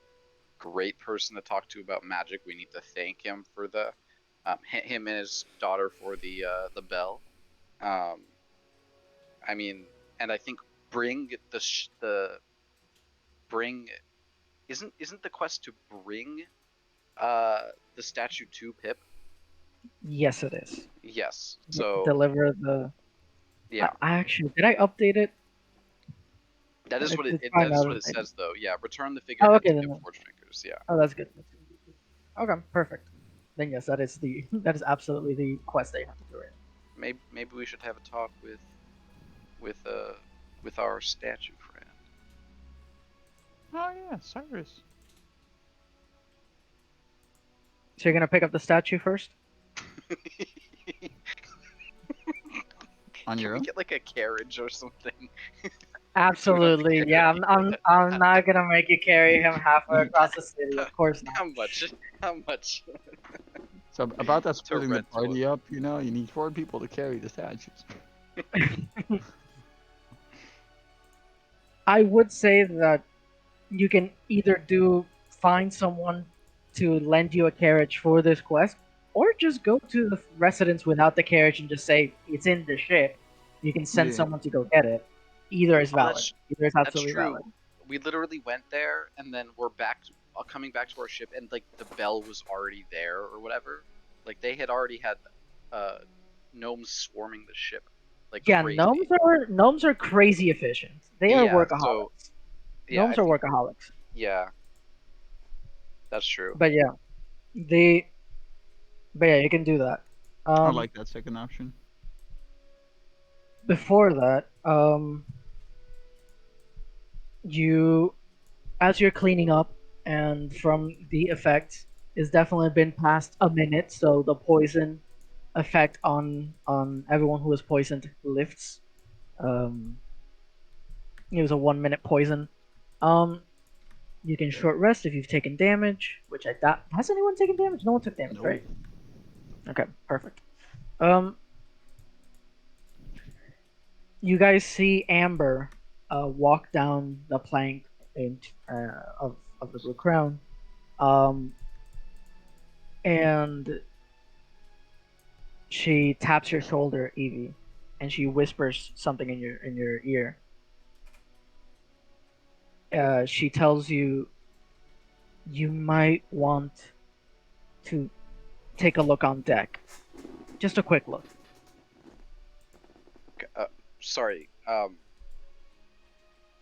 great person to talk to about magic. We need to thank him for the him and his daughter for the bell. I mean, and I think bring the bring isn't the quest to bring the statue to Pip? Yes, it is. Yes. So Deliver the. yeah, I actually did I update it? that is what It's fine that is now. what it says though. Yeah, return the Oh, figurehead okay to then. Pip Forgefingers. Yeah. Oh, that's good. Okay, perfect. Then yes, that is the that is absolutely the quest that you have to do it. Maybe we should have a talk with with our statue friend. Oh yeah, Cyrus. So you're gonna pick up the statue first? On Can your we own? get like a carriage or something? Absolutely, yeah. I'm not gonna make you carry him halfway across the city. Of course not. How much? How much? So about that splitting the rent to party up, you know, you need 4 people to carry the statues. I would say that you can either find someone to lend you a carriage for this quest, or just go to the residence without the carriage and just say it's in the ship. You can send Yeah. someone to go get it. Either is Oh, valid. Either is That's absolutely true. valid. We literally went there and then we're back, coming back to our ship, and like the bell was already there or whatever. Like they had already had gnomes swarming the ship, like Yeah, crazy. gnomes are crazy efficient. They are Yeah, workaholics. so yeah, Gnomes are workaholics. yeah, that's true. But yeah, they. But yeah, you can do that. I like that second option. Before that, you, as you're cleaning up, and from the effect, it's definitely been past a minute, so the poison effect on everyone who was poisoned lifts. Um, it was a 1 minute poison. Um, you can short rest if you've taken damage, which I doubt. Has anyone taken damage? No one took damage, Nope. right? Okay, perfect. Um, you guys see Amber walk down the plank of the Blue Crown, um, and she taps your shoulder, Evie, and she whispers something in your ear. She tells you you might want to take a look on deck. Just a quick look. Sorry,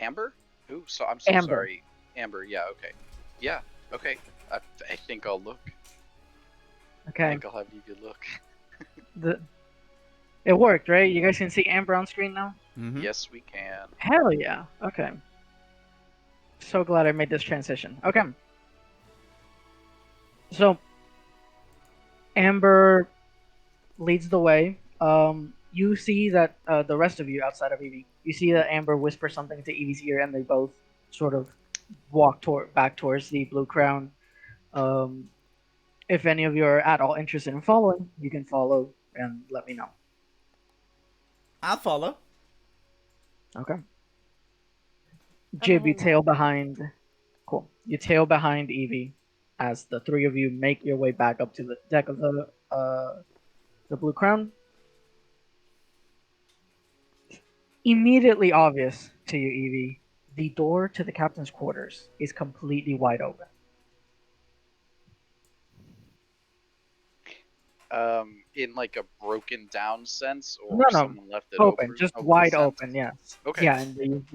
Amber? Who? So I'm so Amber. sorry. Amber. Yeah. Okay. Yeah. Okay. I think I'll look. I Okay. think I'll have you look. It worked, right? You guys can see Amber on screen now? Mm-hmm. Yes, we can. Hell yeah. Okay. So glad I made this transition. Okay. So, Amber leads the way. You see that the rest of you outside of Evie, you see that Amber whispers something to Evie's ear, and they both sort of walk back towards the Blue Crown. If any of you are at all interested in following, you can follow and let me know. I'll follow. Okay. Jib, you tail behind. Cool. You tail behind Evie as the three of you make your way back up to the deck of the Blue Crown. Immediately obvious to you, Evie, the door to the captain's quarters is completely wide open. In like a broken down sense, or No, someone left it open, open? just Open wide sense? open. Yes. Okay. Yeah, and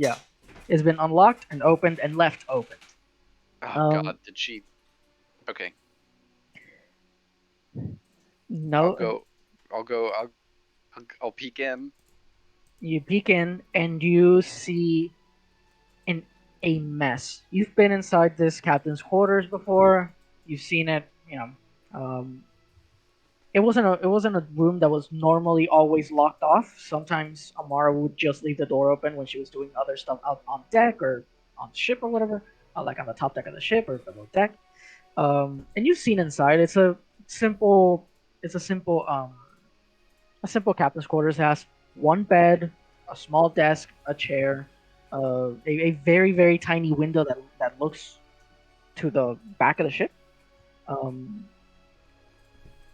it's been unlocked and opened and left open. Oh God, did she? Okay. No. I'll peek in. You peek in and you see a mess. You've been inside this captain's quarters before. You've seen it, it wasn't a room that was normally always locked off. Sometimes Amara would just leave the door open when she was doing other stuff out on deck or on the ship or whatever, like on the top deck of the ship or below deck. And you've seen inside. Simple. It's a simple captain's quarters. It has one bed, a small desk, a chair, a very very tiny window that looks to the back of the ship. Um,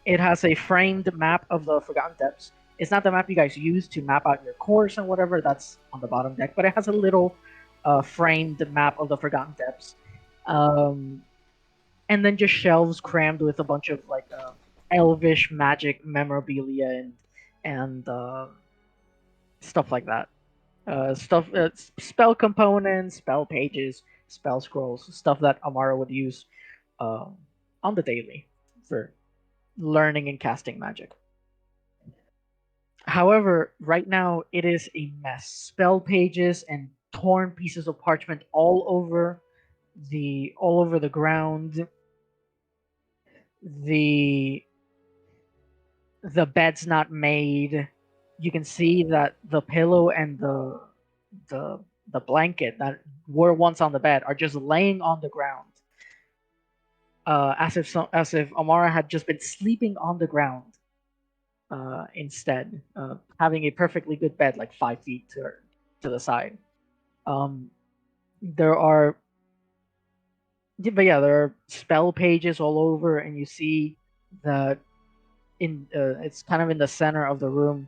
it has a framed map of the Forgotten Depths. It's not the map you guys use to map out your course and whatever. That's on the bottom deck, but it has a little framed map of the Forgotten Depths. Um, and then just shelves crammed with a bunch of like elvish magic memorabilia and stuff like that. Spell components, spell pages, spell scrolls, stuff that Amara would use um, on the daily for learning and casting magic. However, right now it is a mess. Spell pages and torn pieces of parchment all over the ground. The the bed's not made. You can see that the pillow and the the blanket that were once on the bed are just laying on the ground, as if Amara had just been sleeping on the ground instead, having a perfectly good bed like 5 feet to the side. Um, there are, but yeah, there are spell pages all over, and you see that it's kind of in the center of the room.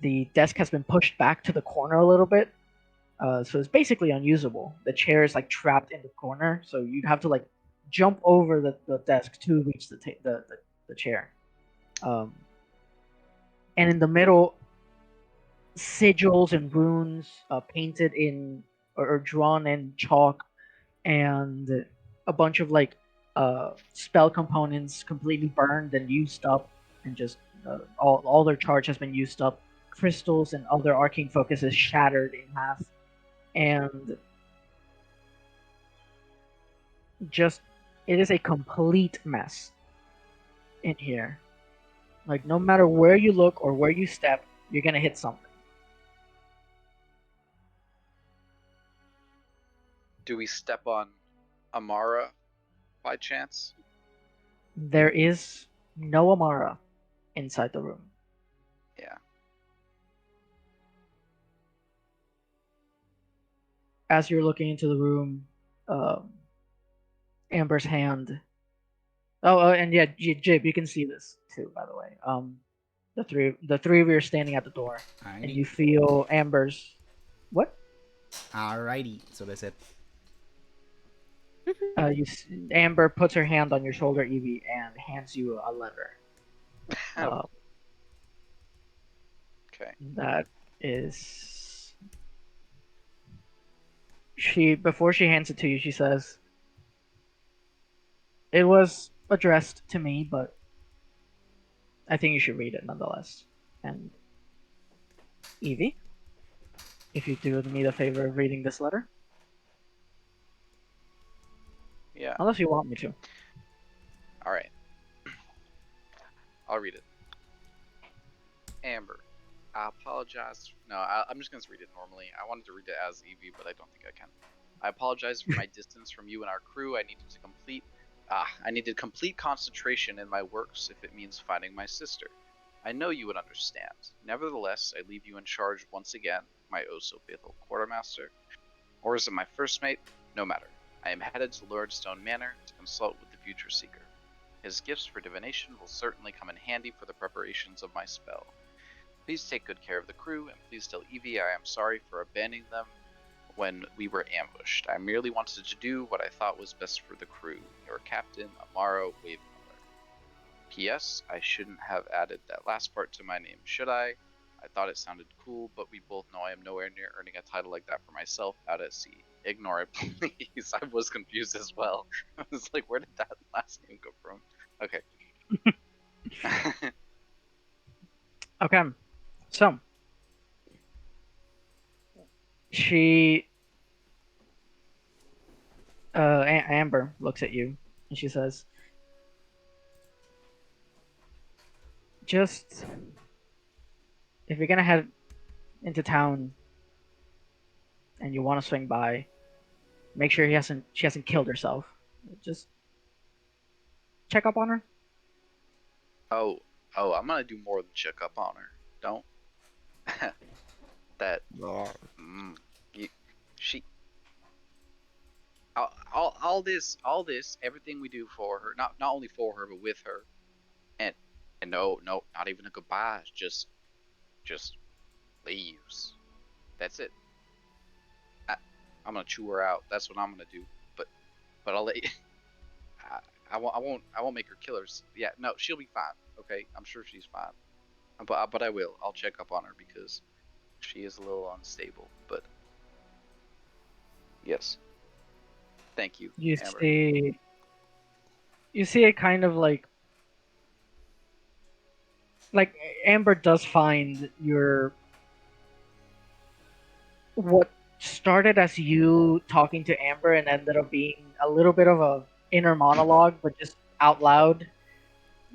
The desk has been pushed back to the corner a little bit, so it's basically unusable. The chair is like trapped in the corner, so you'd have to like jump over the desk to reach the chair. Um, and in the middle, sigils and runes painted in or drawn in chalk, and a bunch of like spell components completely burned and used up, and just all their charge has been used up. Crystals and other arcane focuses shattered in half, and just it is a complete mess in here. Like no matter where you look or where you step, you're gonna hit something. Do we step on Amara by chance? There is no Amara inside the room. Yeah. As you're looking into the room, Amber's hand. And yeah, Jib, you can see this too, by the way. The three of you are standing at the door, and you feel Amber's. What? Alrighty, so that's it. Amber puts her hand on your shoulder, Evie, and hands you a letter. Okay. That is. Before she hands it to you, she says, "It was addressed to me, but I think you should read it nonetheless." And Evie, if you do me the favor of reading this letter, Yeah. unless you want me to. All right. I'll read it. Amber, I apologize. No, I'm just gonna read it normally. I wanted to read it as Evie, but I don't think I can. I apologize for my distance from you and our crew. I needed complete concentration in my works if it means finding my sister. I know you would understand. Nevertheless, I leave you in charge once again, my oh so faithful quartermaster. Or is it my first mate? No matter. I am headed to Lordstone Manor to consult with the Future Seeker. His gifts for divination will certainly come in handy for the preparations of my spell. Please take good care of the crew, and please tell Evie I am sorry for abandoning them when we were ambushed. I merely wanted to do what I thought was best for the crew. Your captain, Amara Wavemiller. P.S. I shouldn't have added that last part to my name, should I? I thought it sounded cool, but we both know I am nowhere near earning a title like that for myself out at sea. Ignore it, please. I was confused as well. I was like, where did that last name go from? Okay. Okay, so she, Amber looks at you and she says, just if you're gonna head into town and you want to swing by, make sure she hasn't killed herself. Just check up on her. Oh, oh, I'm gonna do more than check up on her. Don't. That. Mm, you, she. All this, everything we do for her, not only for her, but with her, and no, not even a goodbye. Just leaves. That's it. I'm gonna chew her out. That's what I'm gonna do. But I'll let you. I won't make her killers. Yeah, no, she'll be fine. Okay, I'm sure she's fine. But I will. I'll check up on her because she is a little unstable. But yes, thank you, You Amber. see it kind of like Amber does find your what started as you talking to Amber and ended up being a little bit of a inner monologue, but just out loud.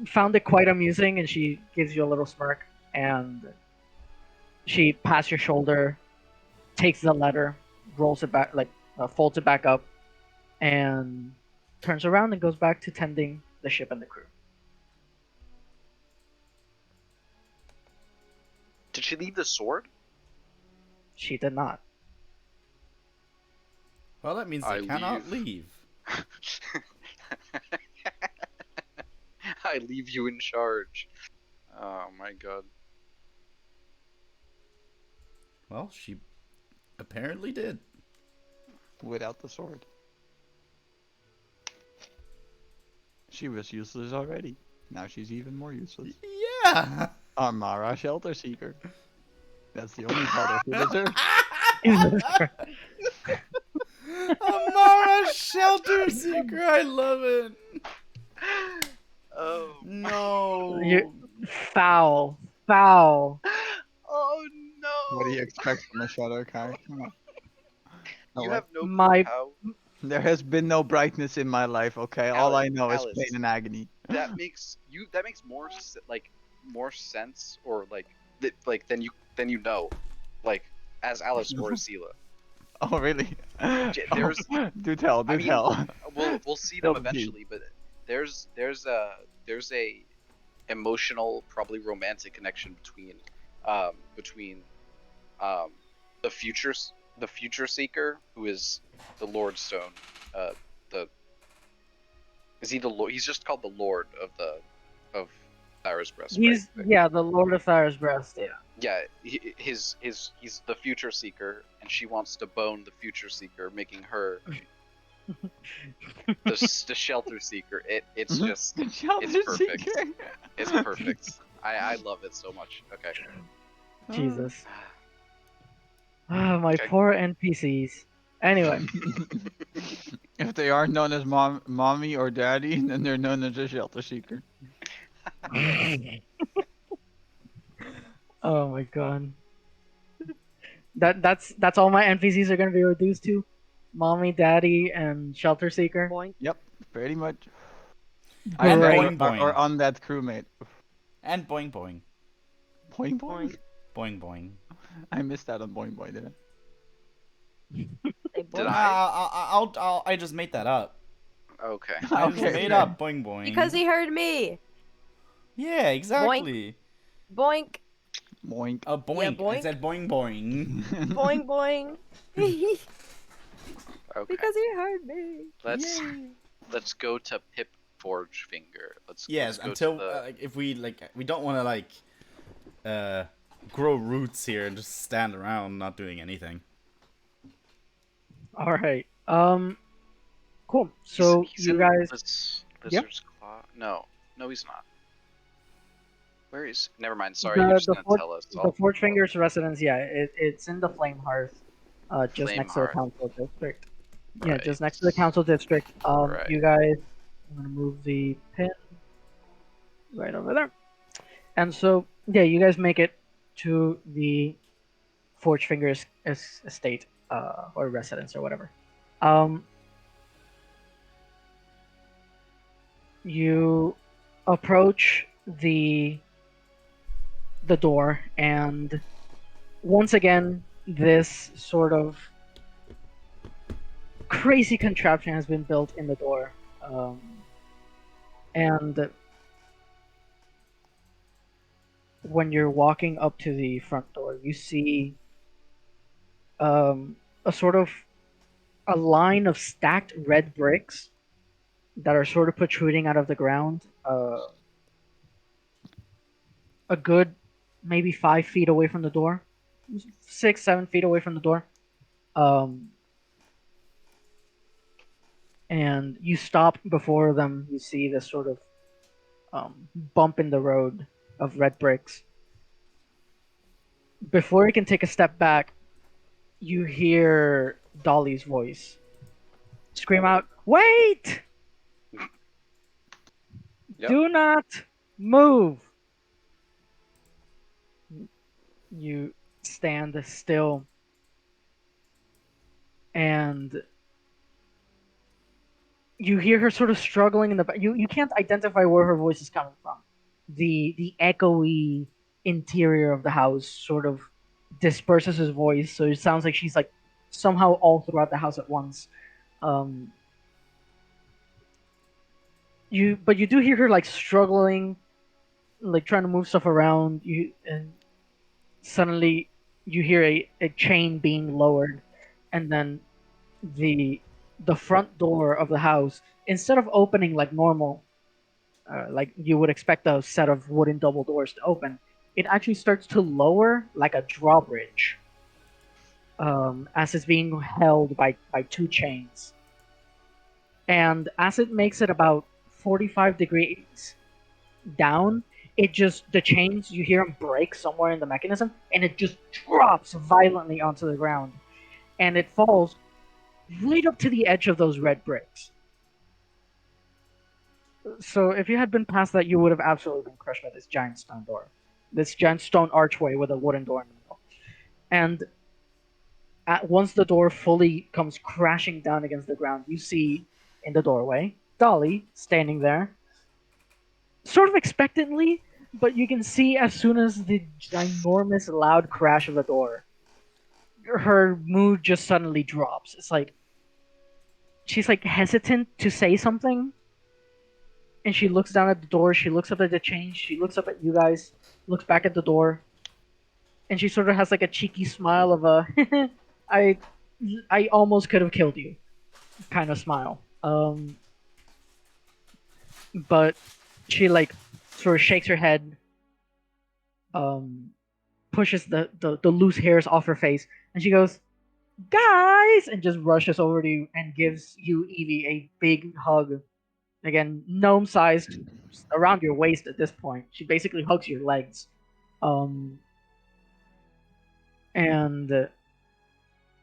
Found it quite amusing, and she gives you a little smirk, and she pats your shoulder, takes the letter, rolls it back, folds it back up, and turns around and goes back to tending the ship and the crew. Did she leave the sword? She did not. Well, that means I they cannot leave. I leave you in charge. Oh my god. Well, she apparently did. Without the sword. She was useless already. Now she's even more useless. Yeah. Amara Shelter Seeker. That's the only title she deserves. Jesus Christ. Amara Shelter Seeker. I love it. Oh. No. You foul, foul. Oh no. What do you expect from a Shadow character? Come on. You What? have no clue My- how There has been no brightness in my life, okay? All I know is Alice. pain and agony. that makes more sense or than you know, like as Alice or Azila. Oh, really? There's- Oh, do tell, do I mean, tell. We'll see them Tell the tea. eventually, but there's a emotional, probably romantic connection between the future seeker, who is the Lord Stone. He's just called the Lord of Thyra's Breast. He's right? the Lord of Thyra's breast. Yeah. Yeah, he's the future seeker, and she wants to bone the future seeker, making her the shelter seeker. It's just Shelter perfect. Seeker. it's perfect. I love it so much. Okay. Jesus. Ah, my Okay. poor NPCs. Anyway, If they aren't known as mommy or daddy, then they're known as a Shelter Seeker. oh my god. That's all my NPCs are gonna be reduced to, mommy, daddy, and shelter seeker. Boink. Yep, pretty much. And Great. boing boing. Or on that crewmate. And boing boing. Boing boing. Boing boing. I missed out on boing boing, didn't They Did boink. I just made that up. Okay. I? I just made up boing boing. Because he heard me. Yeah, exactly. Boink. Boink. Boink. Yeah, I boink. said boing boing. Boing boing. Okay. Because he heard me. Let's go to Pip Forgefinger. Yes, let's go until to the... if we we don't want to grow roots here and just stand around not doing anything. All right. Cool. So he's you in guys, Lizard's Claw. No, he's not. Where is? Never mind. Sorry, The- you're just the gonna Forge- tell us. the Forge Fingers residence, it's in the Flame Hearth, just Flame next to the Hearth. council district. Yeah, Right. just next to the council district. Right. You guys, I'm gonna move the pin right over there. And so, yeah, you guys make it to the Forge Fingers estate, or residence or whatever. You approach the the door, and once again, this sort of crazy contraption has been built in the door. And when you're walking up to the front door, you see a sort of a line of stacked red bricks that are sort of protruding out of the ground. A good maybe 5 feet away from the door, 6, 7 feet away from the door. And you stop before them. You see this sort of bump in the road of red bricks. Before you can take a step back, you hear Dolly's voice scream out, "Wait! Yep. Do not move!" You stand still, and you hear her sort of struggling in the back. You can't identify where her voice is coming from. The echoey interior of the house sort of disperses his voice, so it sounds like she's like somehow all throughout the house at once. But you do hear her like struggling, like trying to move stuff around. And suddenly you hear a chain being lowered, and then the front door of the house, instead of opening like normal, like you would expect a set of wooden double doors to open, it actually starts to lower like a drawbridge, as it's being held by two chains. And as it makes it about 45 degrees down, it just, the chains, you hear them break somewhere in the mechanism, and it just drops violently onto the ground, and it falls right up to the edge of those red bricks. So if you had been past that, you would have absolutely been crushed by this giant stone door, this giant stone archway with a wooden door in the middle. And once the door fully comes crashing down against the ground, you see in the doorway Dolly standing there, sort of expectantly, but you can see as soon as the ginormous loud crash of the door, her mood just suddenly drops. It's like she's like hesitant to say something, and she looks down at the door, she looks up at the chain, she looks up at you guys, looks back at the door, and she sort of has like a cheeky smile of a I almost could have killed you kind of smile. But she like sort of shakes her head, pushes the loose hairs off her face, and she goes, "Guys!" and just rushes over to you and gives you, Evie, a big hug. Again, gnome-sized, around your waist at this point. She basically hugs your legs. And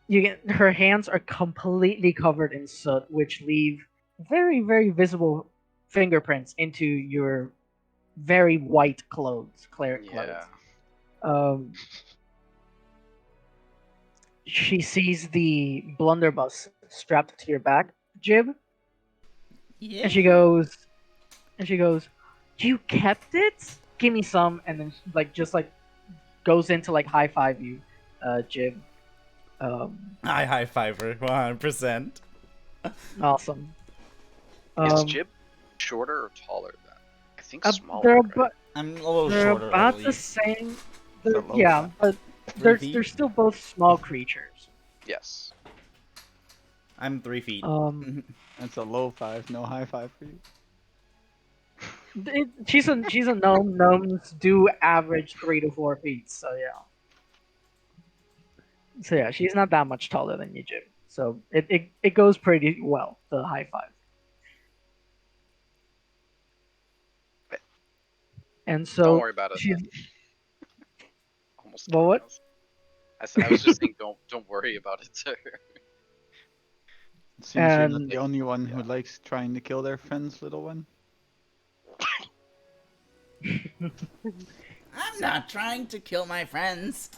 you get, her hands are completely covered in soot, which leave very, very visible fingerprints into your very white clothes, cleric clothes. Yeah. She sees the blunderbuss strapped to your back, Jib, Yeah. and she goes, "You kept it? Give me some." And then just goes into like high five you, Jib. I high five her 100%. Awesome. Is Jib shorter or taller than? I think smaller. They're right? I'm a little they're shorter. about at the least. same. It's a low Yeah, five. but 3 feet? they're still both small creatures. Yes. I'm 3 feet. That's a low five, no high five for you. She's a gnome. Gnomes do average 3 to 4 feet, so yeah. So yeah, she's not that much taller than you, Jim. So it goes pretty well, the high five. And so Don't worry about it. she's then. Almost. Well, what? I was just saying, don't worry about it. It seems you're not And- the only one who likes trying to kill their friends, little one. I'm not trying to kill my friends.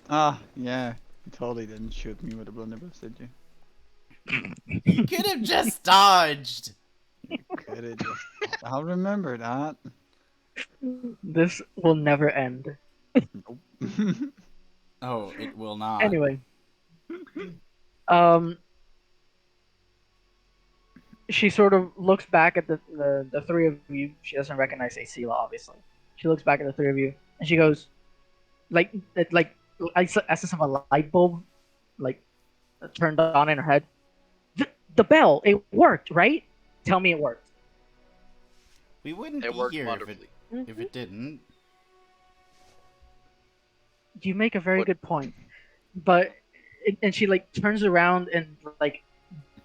Ah, yeah. You totally didn't shoot me with a blunderbuss, did you? You could have just dodged. Could it just... I'll remember that. This will never end. Oh, it will not. Anyway, um, she sort of looks back at the three of you. She doesn't recognize Asila, obviously. She looks back at the three of you, and she goes, like as if a light bulb, like turned on in her head. The bell, it worked, right? Tell me it worked. We wouldn't It be worked here wonderfully. if it didn't. You make a very What- good point, but and she like turns around and like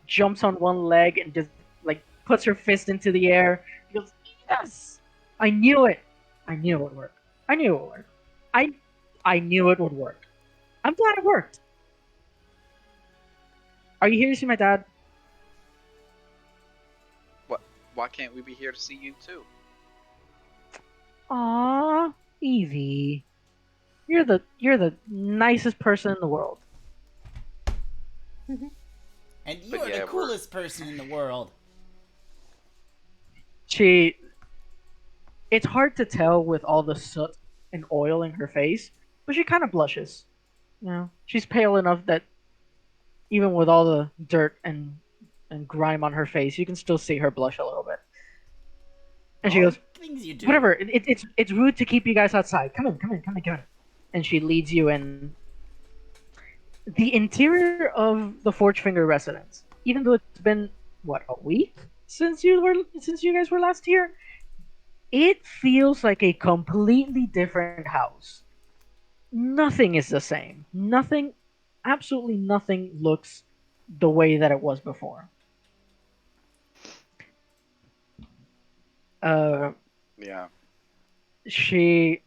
jumps on one leg and just like puts her fist into the air. She goes, "Yes, I knew it. I knew it would work. I knew it would work. I knew it would work. I'm glad it worked. Are you here to see my dad? Why can't we be here to see you too? Aw, Evie, you're the nicest person in the world. And But you're yeah, the coolest person in the world. She, it's hard to tell with all the soot and oil in her face, but she kind of blushes. You know, she's pale enough that even with all the dirt and grime on her face, you can still see her blush a little bit. And she All goes, the things you do. "Whatever. It's rude to keep you guys outside. Come in, come in, come in, come in." And she leads you in the interior of the Forge Finger residence. Even though it's been what, a week since you guys were last here, it feels like a completely different house. Nothing is the same. Nothing, absolutely nothing looks the way that it was before. Uh, Yeah. she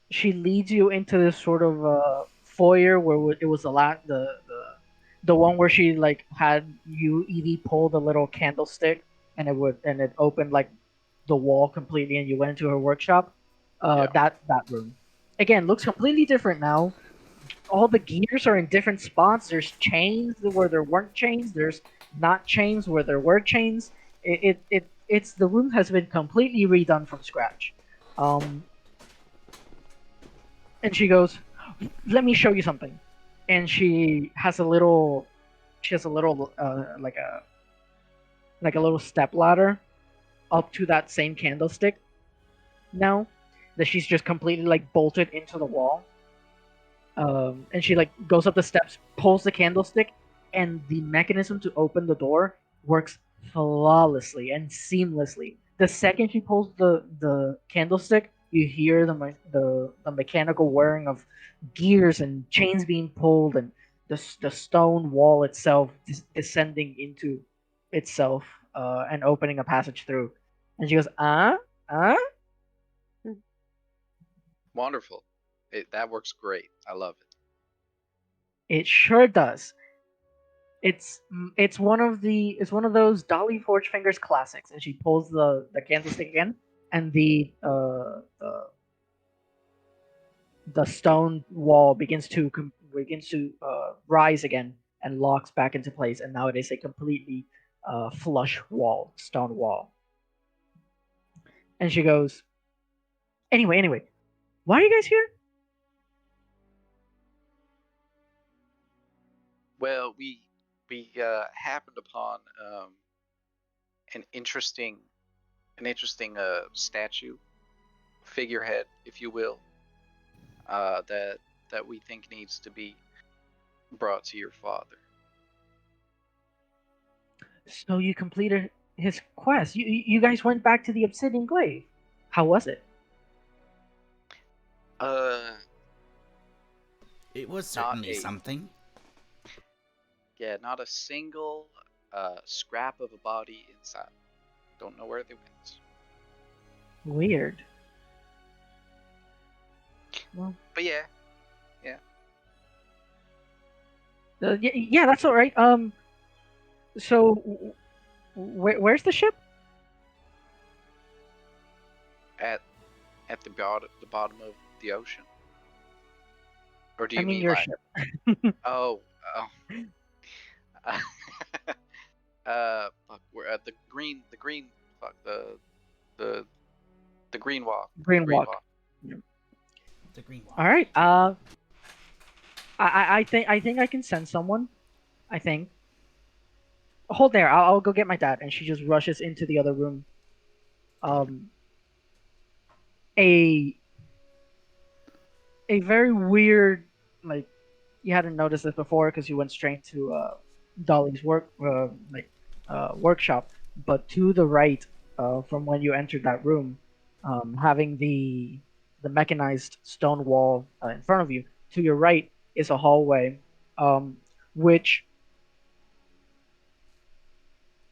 she leads you into this sort of foyer where it was the one where she like had you Evie pull the little candlestick and it opened like the wall completely and you went into her workshop. Yeah. That room again looks completely different now. All the gears are in different spots. There's chains where there weren't chains. There's not chains where there were chains. It's the room has been completely redone from scratch. Um, and she goes, "Let me show you something." And she has a little like a little step ladder up to that same candlestick now that she's just completely like bolted into the wall. And she like goes up the steps, pulls the candlestick, and the mechanism to open the door works flawlessly and seamlessly. The second she pulls the candlestick, you hear the mechanical whirring of gears and chains being pulled, and the stone wall itself descending into itself and opening a passage through. And she goes, "Ah." Wonderful. That works great. I love it. It sure does. It's one of those Dolly Forge Fingers classics, and she pulls the candlestick again, and the stone wall begins to rise again and locks back into place, and now it is a completely flush wall, stone wall. And she goes, anyway, why are you guys here? Well, we happened upon an interesting statue, figurehead, if you will, that we think needs to be brought to your father. So you completed his quest. You guys went back to the Obsidian Glaive. How was it? It was Not certainly a- something. Yeah, not a single scrap of a body inside. Don't know where they went. Weird. Well, But yeah, yeah, that's all right. So where's the ship? at the bottom of the ocean. Or do you I mean mean your like? ship. Oh, fuck, we're at the green, fuck, The green walk. Green walk. The green one. All right. I think I can send someone. I think. Hold there. I'll go get my dad, and she just rushes into the other room. A very weird, like, you hadn't noticed this before because you went straight to Dolly's workshop, but to the right, from when you entered that room, having the mechanized stone wall in front of you, to your right is a hallway, which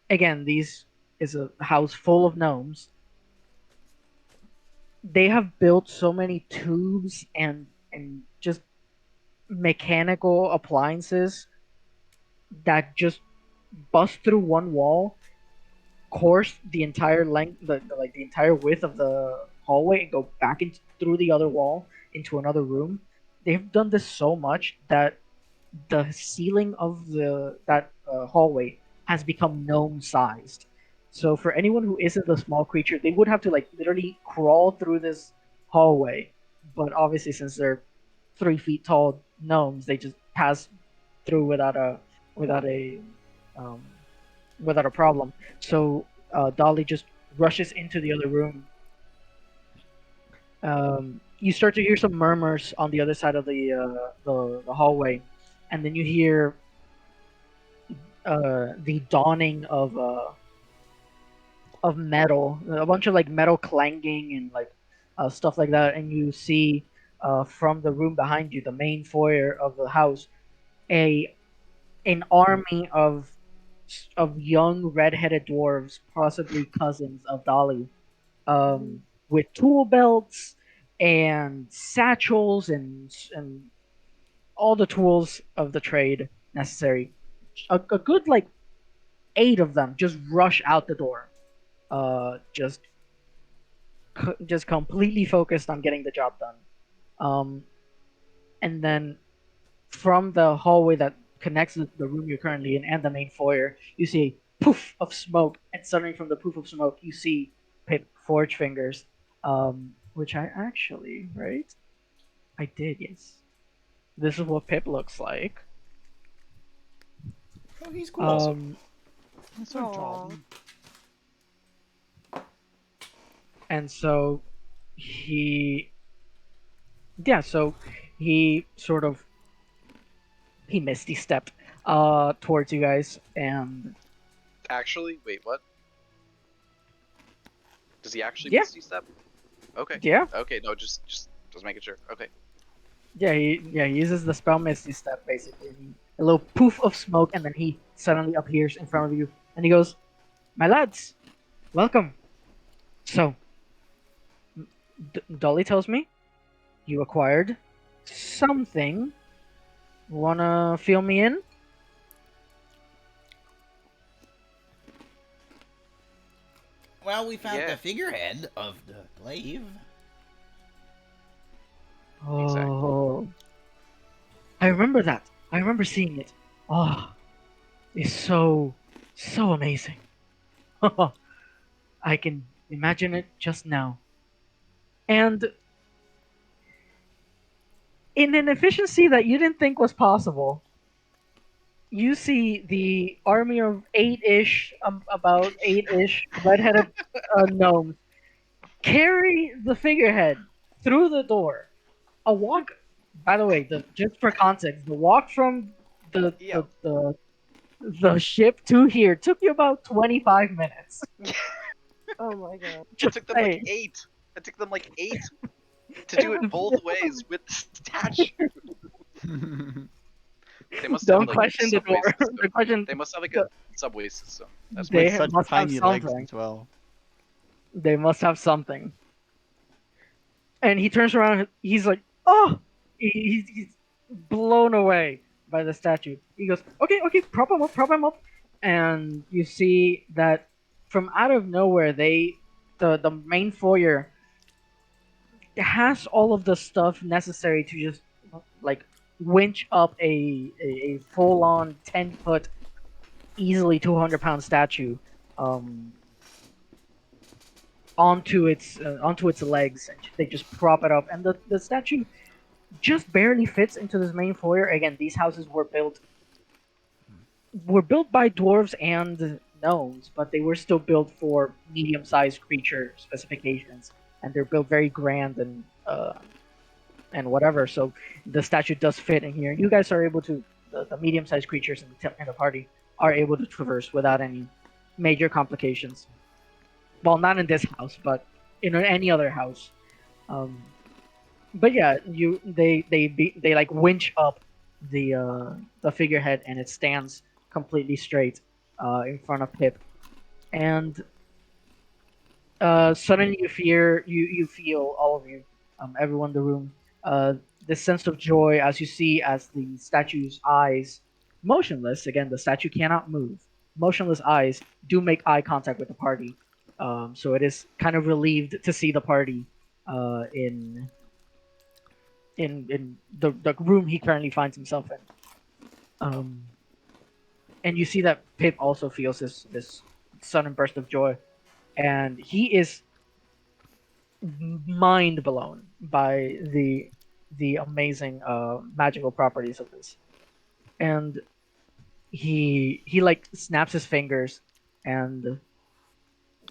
again, these is a house full of gnomes. They have built so many tubes and just mechanical appliances that just bust through one wall, course the entire length, the entire width of the hallway, and go back through the other wall into another room. They've done this so much that the ceiling of that hallway has become gnome sized. So for anyone who isn't a small creature, they would have to like literally crawl through this hallway. But obviously, since they're 3 feet tall gnomes, they just pass through without a um, without a problem. So Dolly just rushes into the other room. You start to hear some murmurs on the other side of the hallway, and then you hear the dawning of metal, a bunch of like metal clanging and like stuff like that, and you see from the room behind you, the main foyer of the house, a an army of young red-headed dwarves, possibly cousins of Dolly, with tool belts and satchels and all the tools of the trade necessary. A good like 8 of them just rush out the door, just completely focused on getting the job done. Um, and then from the hallway that connects the room you're currently in and the main foyer, you see a poof of smoke, and suddenly from the poof of smoke, you see Pip Forge Fingers, which I actually, right? I did, yes. This is what Pip looks like. Oh, he's cool. That's so Aw. jolly. And so he, yeah, so he sort of he misty stepped towards you guys, and Actually, wait, what? Does he actually Yeah. misty step? Okay. yeah, Okay, no, just making sure. Okay. he uses the spell Misty Step basically. A little poof of smoke, and then he suddenly appears in front of you, and he goes, "My lads, welcome." So, Dolly tells me you acquired something. Wanna fill me in? Well, we found Yeah. the figurehead of the glaive. Oh, I remember that. I remember seeing it. Oh, it's so amazing. I can imagine it just now. And in an efficiency that you didn't think was possible, you see the army of about 8-ish red-headed gnomes carry the figurehead through the door. A walk, by the way, just for context, the walk from the Yeah. the ship to here took you about 25 minutes. Oh my god. It Just took them like saying. 8. It took them like 8 to do it both ways with the statue. They must Don't have like question the subway door. system. The question, They must have like a subway system. That's They what With such must have tiny legs something. as well. They must have something. And he turns around. He's like, "Oh!" He's blown away by the statue. He goes, "Okay, okay, prop him up, prop him up." And you see that from out of nowhere, the main foyer has all of the stuff necessary to just like winch up a full on 10-foot, easily 200-pound statue. onto its legs, and they just prop it up, and the statue just barely fits into this main foyer. Again, these houses were built by dwarves and gnomes, but they were still built for medium-sized creature specifications, and they're built very grand and whatever. So the statue does fit in here. You guys are able to the medium-sized creatures in the party are able to traverse without any major complications. Well, not in this house, but in any other house. Um, but yeah, they like winch up the figurehead, and it stands completely straight in front of Pip, and suddenly you feel all of you, everyone in the room, this sense of joy as you see as the statue's eyes, motionless. Again, the statue cannot move. Motionless eyes do make eye contact with the party, so it is kind of relieved to see the party in the room he currently finds himself in. And you see that Pip also feels this sudden burst of joy, and he is mind blown by the amazing magical properties of this. And he like snaps his fingers, and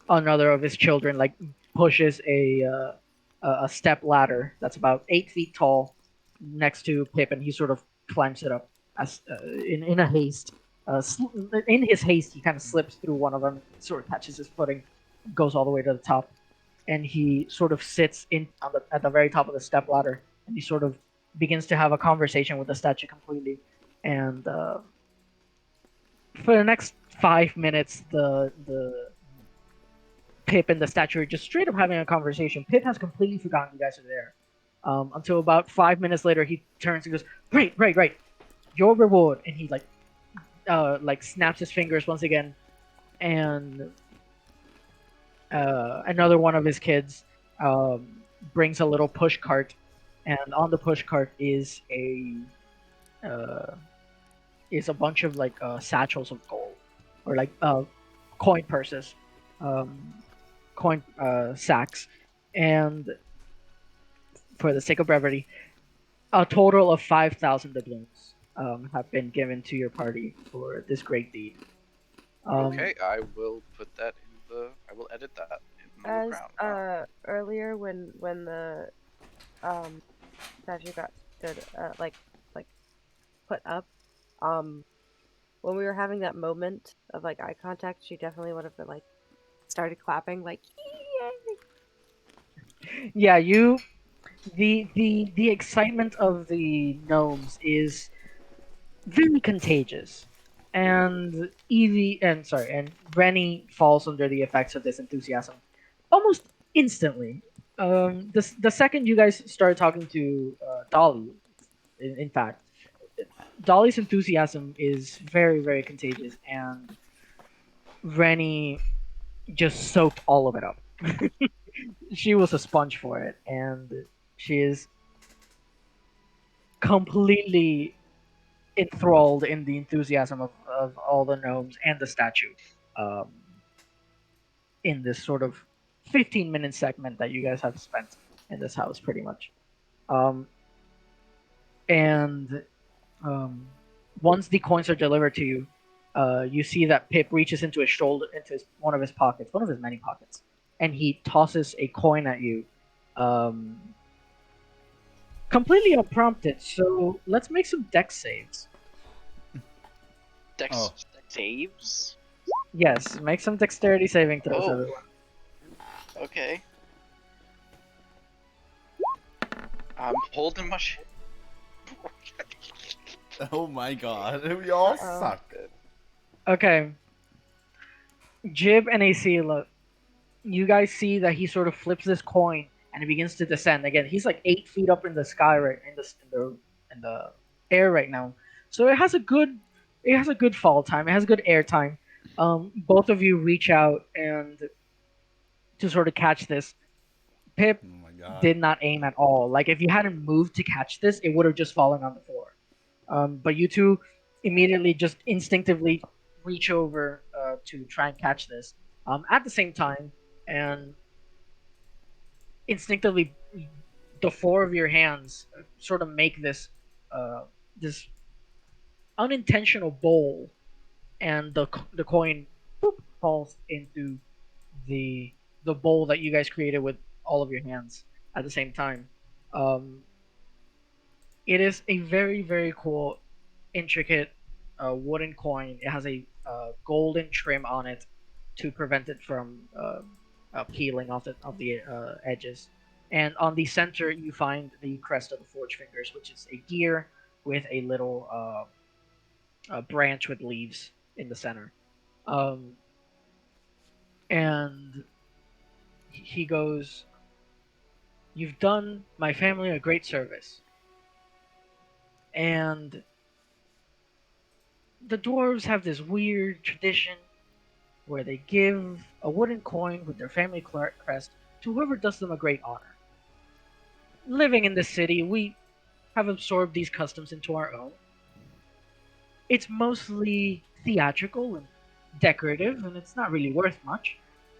another of his children like pushes a step ladder that's about 8 feet tall next to Pip, and he sort of climbs it up as in a haste. In his haste, he kind of slips through one of them, sort of catches his footing, goes all the way to the top, and he sort of sits at the very top of the step ladder, and he sort of begins to have a conversation with the statue completely. And for the next 5 minutes, the Pip and the statue are just straight up having a conversation. Pip has completely forgotten you guys are there. Until about 5 minutes later, he turns and goes, "Right, your reward," and he like snaps his fingers once again, and another one of his kids brings a little push cart, and on the push cart uh, is a bunch of like satchels of gold, or like coin purses, um, coin sacks, and for the sake of brevity, a total of 5,000 doubloons have been given to your party for this great deed. Okay, I will put that in the. I will edit that in the As background. earlier when the statue got stood like put up, when we were having that moment of like eye contact, she definitely would have been like started clapping like yay. Yeah, the excitement of the gnomes is very contagious, and and Rennie falls under the effects of this enthusiasm almost instantly. The second you guys started talking to Dolly, in fact, Dolly's enthusiasm is very, very contagious, and Rennie just soaked all of it up. She was a sponge for it, and she is completely enthralled in the enthusiasm of all the gnomes and the statue, um, in this sort of 15-minute segment that you guys have spent in this house, pretty much. Um, and once the coins are delivered to you, you see that Pip reaches into his shoulder, one of his pockets, one of his many pockets, and he tosses a coin at you, um, completely unprompted. So let's make some dex saves. Dex Oh. saves. Yes, make some dexterity saving throws, Oh. everyone. Okay. I'm holding my shit. Oh my god, we all Uh-oh. suck. Okay. Jib and Acela, you guys see that he sort of flips this coin and it begins to descend. Again, he's like 8 feet up in the sky, right in the air right now. So it has a good fall time. It has a good air time. Both of you reach out and to sort of catch this. Pip Oh my god. did not aim at all. Like if you hadn't moved to catch this, it would have just fallen on the floor. But you two immediately just instinctively reach over to try and catch this at the same time, and instinctively, the four of your hands sort of make this unintentional bowl, and the coin boop, falls into the the bowl that you guys created with all of your hands at the same time. Um, it is a very very cool, intricate wooden coin. It has a golden trim on it to prevent it from peeling off the edges. And on the center, you find the crest of the Forge Fingers, which is a deer with a little branch with leaves in the center. Um, and he goes, "You've done my family a great service." And the dwarves have this weird tradition where they give a wooden coin with their family crest to whoever does them a great honor. Living in the city, we have absorbed these customs into our own. It's mostly theatrical and decorative, and it's not really worth much.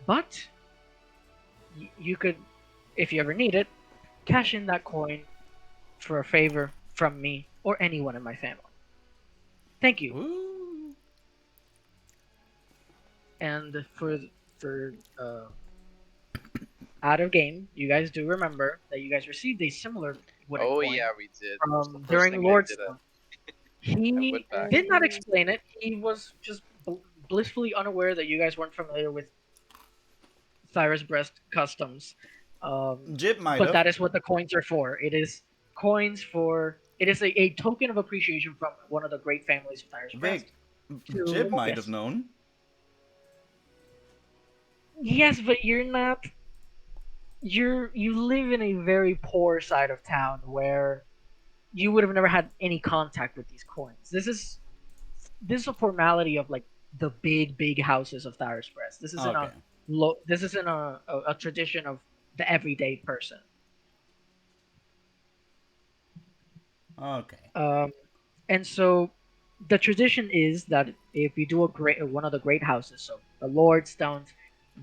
But you could, if you ever need it, cash in that coin for a favor from me or anyone in my family. Thank you. Ooh. And for out of game, you guys do remember that you guys received a similar wooden Oh coin yeah, we did. It was the first during thing I Lord's did, Stone. I He went back. did not explain it. He was just blissfully unaware that you guys weren't familiar with Cyrus Breast customs. Jib might But have. that is what the coins are for. It is coins for. It is a token of appreciation from one of the great families of Cyrus Breast. Vic, Jib might yes. have known. Yes, but you're not. You live in a very poor side of town where you would have never had any contact with these coins. This is a formality of like the big houses of Thyros Press. This isn't Okay. this isn't a tradition of the everyday person. Okay. And so the tradition is that if you do one of the great houses, so the Lordstones,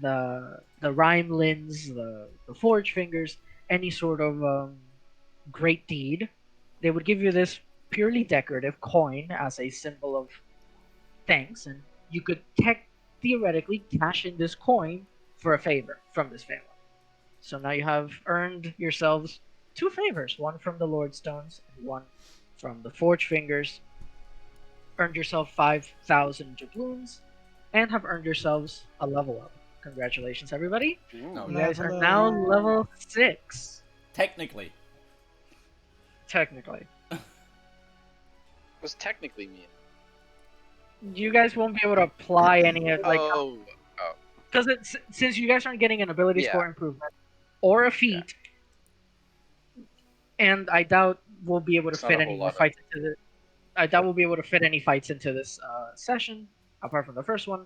the Rhymelins, the Forge Fingers, any sort of great deed, they would give you this purely decorative coin as a symbol of thanks, and you could theoretically cash in this coin for a favor from this family. So now you have earned yourselves two favors, one from the Lordstones and one from the Forge Fingers. Earned yourself 5,000 doubloons, and have earned yourselves a level up. Congratulations, everybody! No, You guys are Level now up. level 6, technically. technically. was technically me. You guys won't be able to apply any of Oh, because since you guys aren't getting an ability Yeah. score improvement or a feat, and I doubt we'll be able to It's not fit a any whole more lot of- fights into the. I doubt we'll be able to fit any fights into this session, apart from the first one.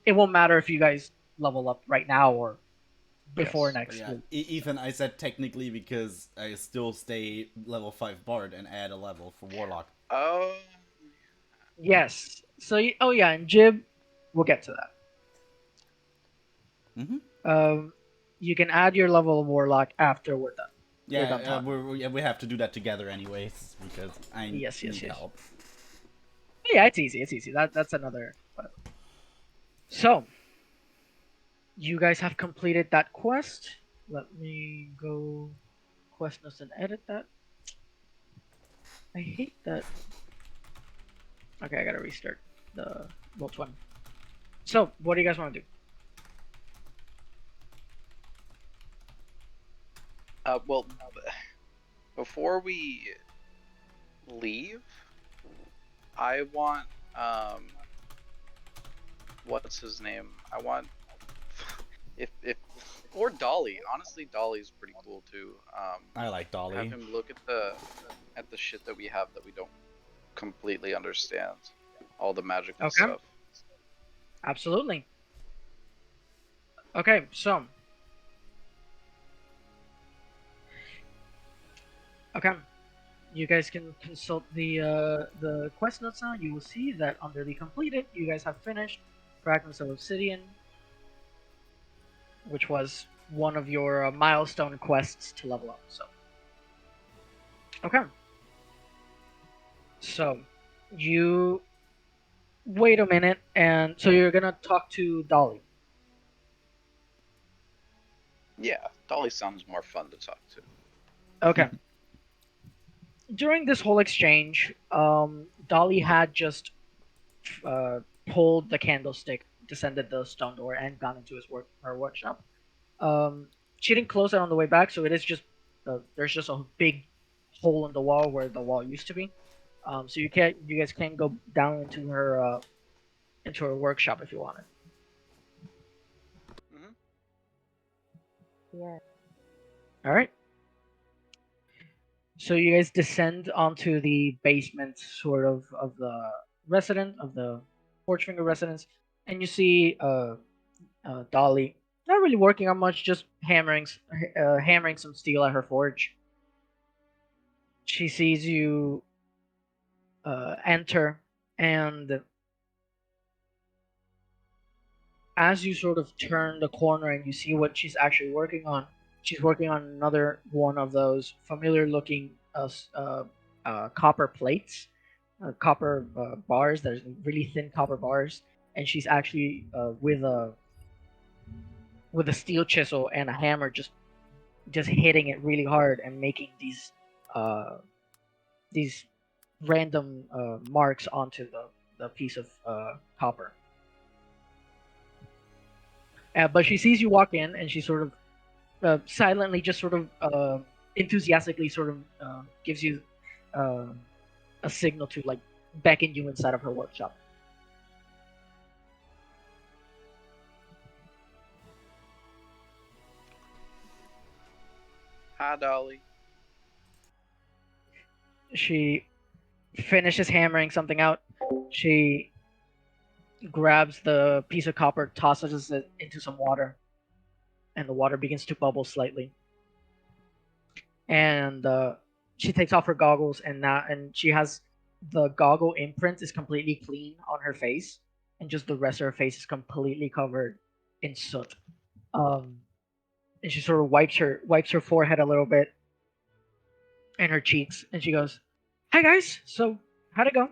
It won't matter if you guys level up right now or before Yes. next Yeah, week. Ethan, I said technically because I still stay level 5 Bard and add a level for Warlock. oh, Yes. So, oh yeah, and Jib, we'll get to that. Mm-hmm. You can add your level of Warlock after we're done. Yeah, done talking. we have to do that together anyways because I Yes, need yes. help. Yeah, it's easy. It's easy. That's another. Whatever. So, you guys have completed that quest. Let me go quest notes and edit that. I hate that. Okay, I gotta restart the Bolt one. So, what do you guys want to do? well, before we leave, I want what's his name? I want if or Dolly. Honestly, Dolly's pretty cool too. I like Dolly. Have him look at the shit that we have that we don't completely understand, all the magical Okay. stuff. Absolutely. Okay, so. Okay. You guys can consult the quest notes now. You will see that under the completed, you guys have finished Fragments of Obsidian, which was one of your milestone quests to level up. So, okay. So, you wait a minute, and so you're gonna talk to Dolly. Yeah, Dolly sounds more fun to talk to. Okay. During this whole exchange, Dolly had just pulled the candlestick, descended the stone door, and gone into her workshop. Um, she didn't close it on the way back, so it is just there's just a big hole in the wall where the wall used to be. So you guys can go down into her workshop if you wanted. Hmm. Yeah. All right. So you guys descend onto the basement, sort of the resident of the Forgefinger residence, and you see Dolly not really working on much, just hammering some steel at her forge. She sees you enter, and as you sort of turn the corner and you see what she's actually working on, she's working on another one of those familiar-looking copper plates, copper bars. There's really thin copper bars, and she's actually with a steel chisel and a hammer, just hitting it really hard and making uh, these random marks onto the piece of copper. But she sees you walk in, and she sort of silently, just sort of enthusiastically, sort of gives you uh, a signal to like beckon you inside of her workshop. Hi, Dolly. She finishes hammering something out. She grabs the piece of copper, tosses it into some water, and the water begins to bubble slightly. And she takes off her goggles, and she has the goggle imprint is completely clean on her face, and just the rest of her face is completely covered in soot. Um, and she sort of wipes her forehead a little bit and her cheeks, and she goes, "Hi guys, so how'd it go?"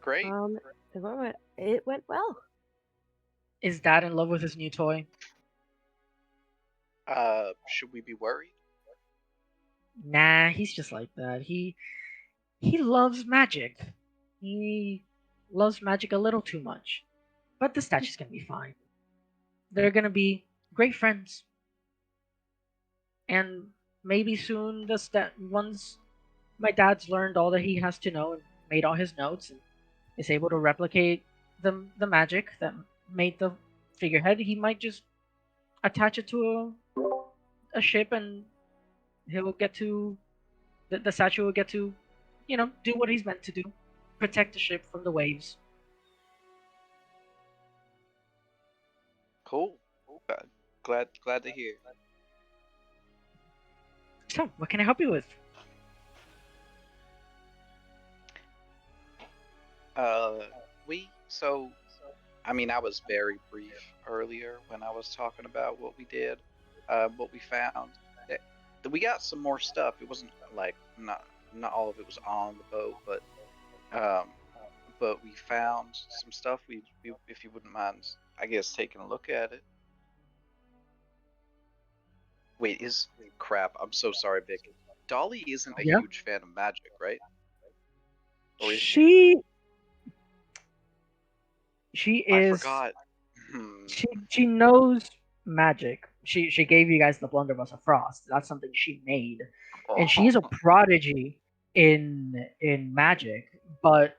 Great. It went well. Is Dad in love with his new toy? Should we be worried? Nah, he's just like that. He loves magic. He loves magic a little too much. But the statue's gonna be fine. They're gonna be great friends. And maybe soon once my dad's learned all that he has to know and made all his notes and is able to replicate the magic that made the figurehead, he might just attach it to a ship, and he'll get to the statue will get to, do what he's meant to do, protect the ship from the waves. Cool. Glad to hear. So, what can I help you with? Uh, I mean, I was very brief earlier when I was talking about what we did, what we found. We got some more stuff. It wasn't like not all of it was on the boat, um, but we found some stuff. We if you wouldn't mind, I guess taking a look at it. Wait, crap? I'm so sorry, Vic. Dolly isn't a Yeah. huge fan of magic, right? Or is She I is forgot. Hmm. she knows magic. She gave you guys the blunderbuss of frost. That's something she made, and she's a prodigy in magic. But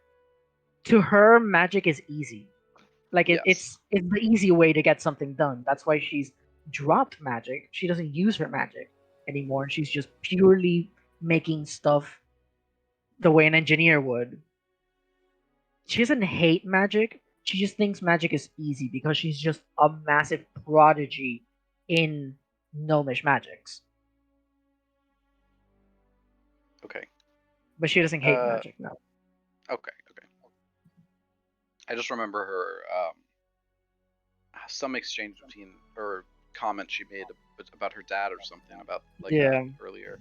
to her, magic is easy. Like Yes. it's the easy way to get something done. That's why she's dropped magic. She doesn't use her magic anymore. She's just purely making stuff the way an engineer would. She doesn't hate magic. She just thinks magic is easy because she's just a massive prodigy in gnomish magics. Okay. But she doesn't hate Uh, magic, no. Okay. I just remember her some exchange between or comment she made about her dad or something about like Yeah. that earlier.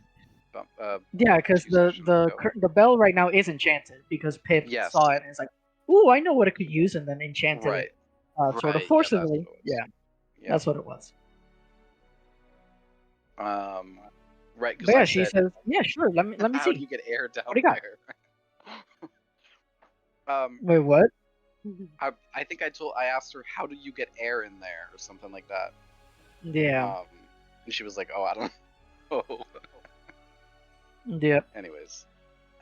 Yeah, because Few sessions ago. the bell right now is enchanted because Pip Yes. saw it and it's like, ooh, I know what it could use, and then enchanted Right. it sort of Right, yeah, that's forcibly. what it was. Yeah, Yeah. that's what it was. Right, because But yeah, I she said, says, yeah, sure. Let me how do see. you get air down What do you got? there? Wait, what? I think I asked her, how do you get air in there or something like that. Yeah, And she was like, oh, I don't know. yeah. Anyways,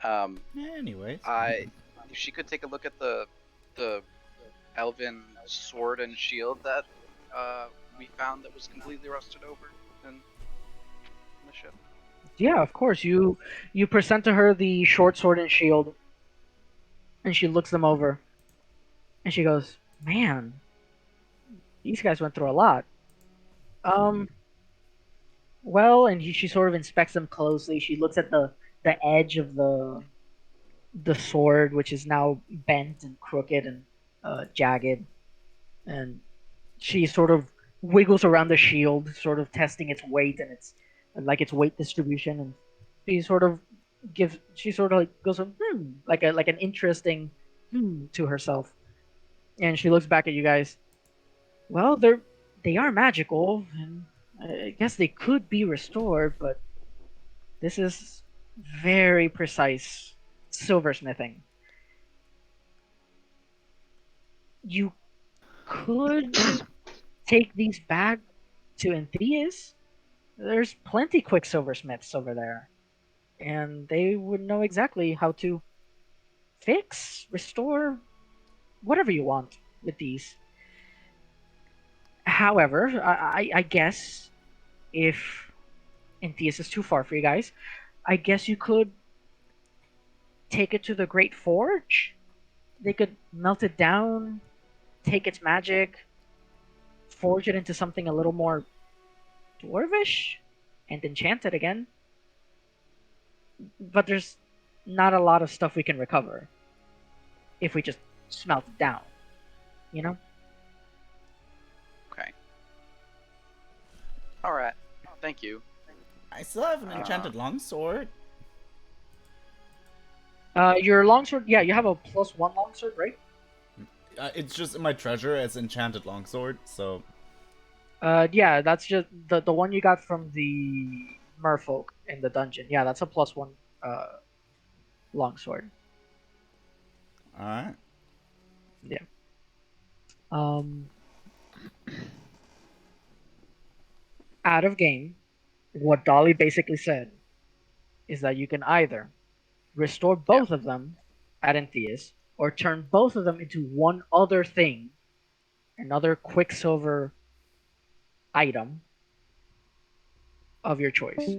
Anyways. if she could take a look at the elven sword and shield that we found that was completely rusted over in the ship. Yeah, of course. You present to her the short sword and shield, and she looks them over, and she goes, "Man, these guys went through a lot." Well, and she sort of inspects them closely. She looks at the edge of the sword, which is now bent and crooked and jagged, and she sort of wiggles around the shield, sort of testing its weight and its weight distribution, and she sort of like goes like an interesting to herself, and she looks back at you guys. Well, they are magical, and I guess they could be restored, but this is very precise silversmithing. You could take these back to Entheus. There's plenty quicksilversmiths over there, and they would know exactly how to fix, restore, whatever you want with these. However, I guess if Entheus is too far for you guys, I guess you could take it to the Great Forge. They could melt it down, take its magic, forge it into something a little more dwarvish, and enchant it again. But there's not a lot of stuff we can recover if we just smelt it down, you know? Okay. All right. Thank you. I still have an enchanted longsword. Your longsword, yeah, you have a +1 longsword, right? It's just in my treasure as enchanted longsword, so... Yeah, that's just the one you got from the merfolk in the dungeon. Yeah, that's a +1 longsword. Alright. Yeah. Out of game, what Dolly basically said is that you can either restore both of them at Entheus, or turn both of them into one other thing, another Quicksilver item of your choice.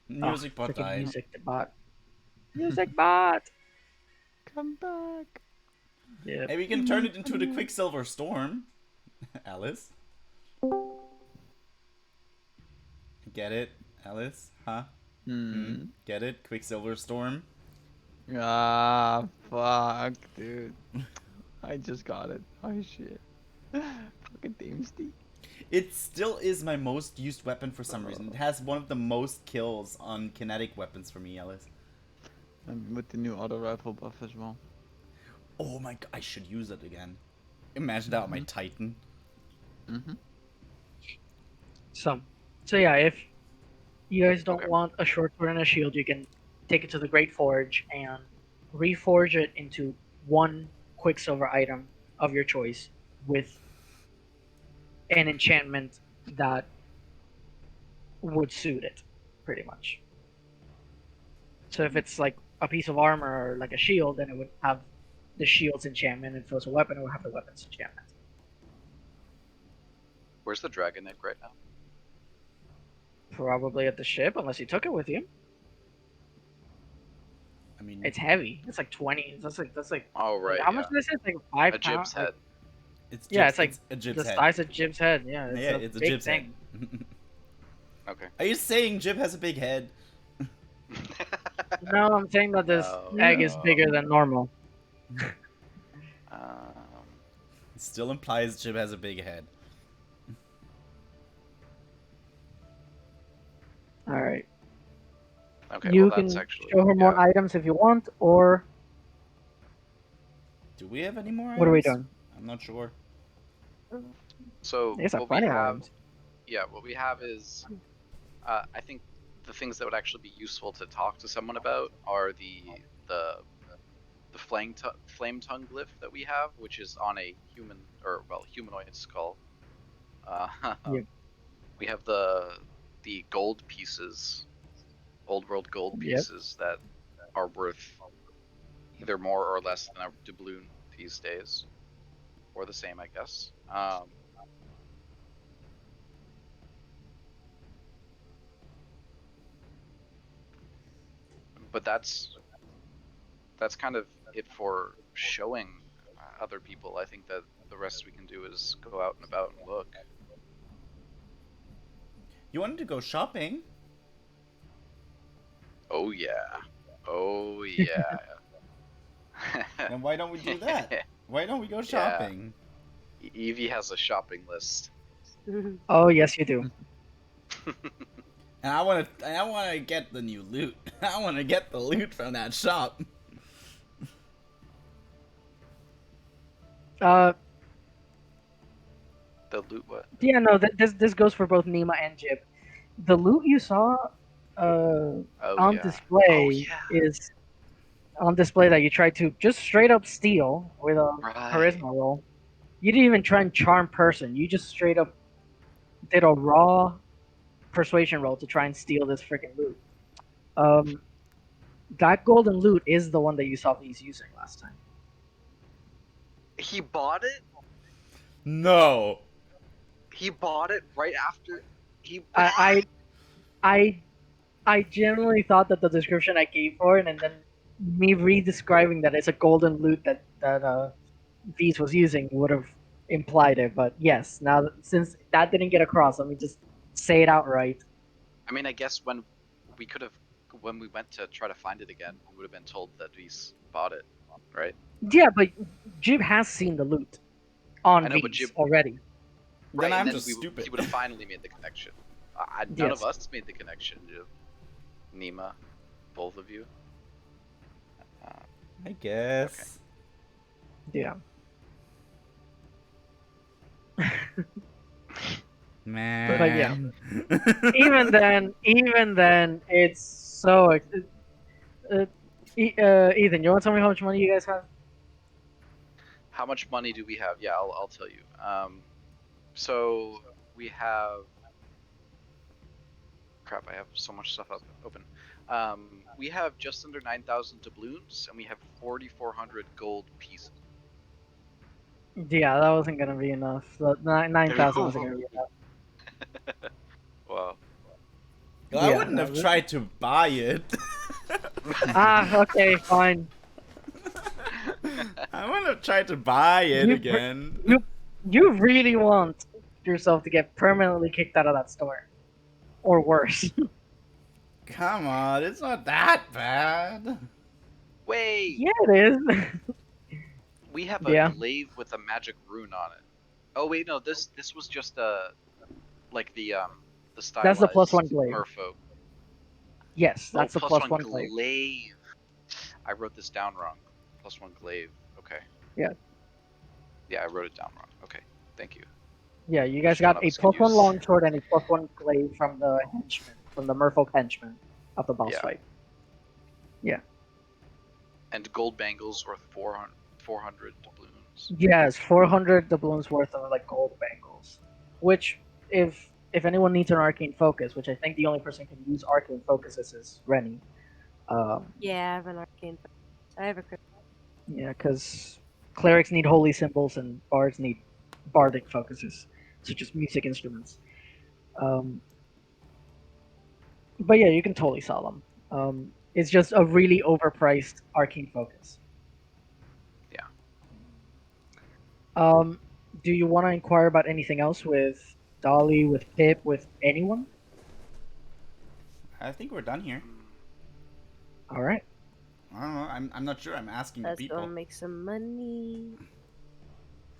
Music bot Freaking died. music bot. Music bot. Come back. Yeah. Maybe we can turn it into the Quicksilver Storm. Alice? Get it, Alice? Huh? Get it? Quicksilver Storm? Ah, fuck, dude. I just got it. Oh shit. Fucking Damsty. It still is my most used weapon for some reason. It has one of the most kills on kinetic weapons for me, Alice. And with the new auto rifle buff as well. Oh my god, I should use it again. Imagine that on my Titan. So yeah, if you guys don't Okay. want a short sword and a shield, you can take it to the Great Forge and reforge it into one Quicksilver item of your choice with an enchantment that would suit it, pretty much. So if it's like a piece of armor or like a shield, then it would have the shield's enchantment. If it was a weapon, it would have the weapon's enchantment. Where's the dragon egg right now? Probably at the ship, unless you took it with you. I mean, It's heavy. It's like 20. That's like. Oh right. How much is this? Like 5 A pounds. jib's head. it's Yeah, Jib's- it's like a Jib's the head. size of Jib's head. Yeah, Yeah, it's a Jib's thing. head. Okay. Are you saying Jib has a big head? No, I'm saying that this No, egg is no. bigger than normal. Um, Still implies Jib has a big head. All right. Okay, You well that's can actually show her more yeah. items if you want, or Do we have any more what are we items? doing? I'm not sure. So There's what we plenty of have, items. yeah, what we have is, I think the things that would actually be useful to talk to someone about are the flame tongue glyph that we have, which is on a human or well humanoid skull. Uh, Yep. we have the gold pieces, old world gold Yep. pieces that are worth either more or less than a doubloon these days, or the same, I guess. But that's kind of it for showing other people. I think that the rest we can do is go out and about and look. You wanted to go shopping? Oh yeah. Oh yeah. Then why don't we do that? Why don't we go shopping? Evie has a shopping list. Oh yes, you do. And I wanna get the new loot. I wanna get the loot from that shop. Uh, The loot what? yeah, no, this goes for both Nima and Jib. The loot you saw, Oh on yeah. Oh display yeah. is on display that you tried to just straight up steal with a Right. charisma roll. You didn't even try and charm person. You just straight up did a raw persuasion roll to try and steal this freaking loot. That golden loot is the one that you saw these using last time. He bought it? No. He bought it right after he I genuinely thought that the description I gave for it, and then me re-describing that it's a golden loot that V's was using would have implied it. But yes, now since that didn't get across, let me just say it outright. I mean, I guess when we went to try to find it again, we would have been told that V's bought it, right? Yeah, but Jib has seen the loot on I know, but V's Jib- already. Right, Then I'm and then just stupid. he would have finally made the connection. None of Yes. us made the connection, Jib. Nima, both of you. I guess. Yeah. Man. even then, it's so. Ethan, you want to tell me how much money you guys have? How much money do we have? Yeah, I'll tell you. So we have. Crap! I have so much stuff open. We have just under 9,000 doubloons, and we have 4,400 gold pieces. Yeah, that wasn't gonna be enough. 9,000 wasn't gonna be enough. Wow. Well, I Yeah, wouldn't no, have tried to buy it. Okay, fine. I wouldn't have tried to buy it You- again. You really want yourself to get permanently kicked out of that store, or worse. Come on, it's not that bad. Wait. Yeah, it is. We have a Yeah. glaive with a magic rune on it. Oh wait, no. This was just like the stylized That's the +1 glaive. merfolk. Yes, Oh, that's the +1 +1 glaive. glaive. I wrote this down wrong. +1 glaive. Okay. Yeah. Yeah, I wrote it down wrong. Okay. Thank you. Yeah, you guys Which one got of a us can +1 use? longsword and a +1 glaive from the henchman, from the merfolk henchman of the boss Yeah. fight. And gold bangles worth 400 doubloons. Yes, 400 doubloons worth of like gold bangles. Which, if anyone needs an arcane focus, which I think the only person who can use arcane focuses is Rennie. Yeah, I have an arcane. I have a crit. Yeah, because clerics need holy symbols and bards need bardic focuses, such as music instruments. But yeah, you can totally sell them. It's just a really overpriced arcane focus. Yeah. Do you want to inquire about anything else with Dolly, with Pip, with anyone? I think we're done here. All right. I don't know. I'm not sure. I'm asking the Let's people. go make some money.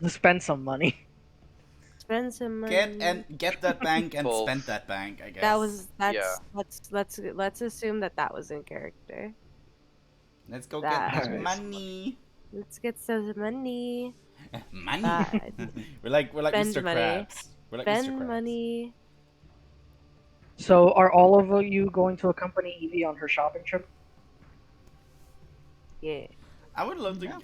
spend some money. Spend some money. Get that bank and Both. spend that bank, I guess. Yeah. Let's assume that was in character. Let's go that- get that Alright. money. Let's get some money. Money. That- we're like Spend Mr. money. Krabs. We're like Mr. Spend Krabs. money. So, are all of you going to accompany Evie on her shopping trip? Yeah. I would love to.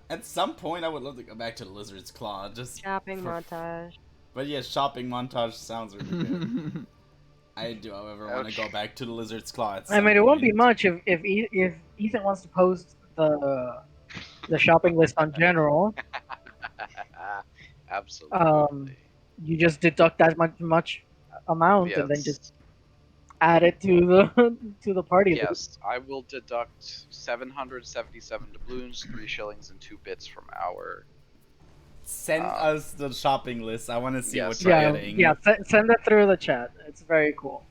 At some point, I would love to go back to the Lizard's Claw. Just. Shopping for- montage. But yeah, shopping montage sounds really good. I do, however, want to Okay. go back to the Lizard's Claw. At I mean, some it won't be point. much if Ethan wants to post the shopping list on general. Absolutely. You just deduct that much amount and then Yes. just add it to the to the party. Yes, I will deduct 777 doubloons, 3 shillings, and 2 bits from our. Send us the shopping list. I want to see what Yes. you're Yeah, getting. yeah. Send it through the chat. It's very cool.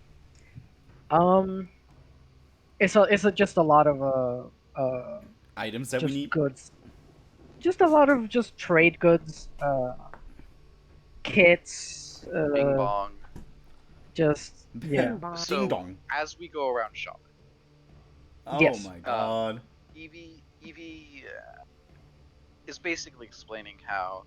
It's just a lot of Items that just we need. goods. Just a lot of just trade goods, kits, Bing bong. just yeah. Bing bong. So- Ding dong. As we go around shopping, Oh Yes. my god. Evie is basically explaining how,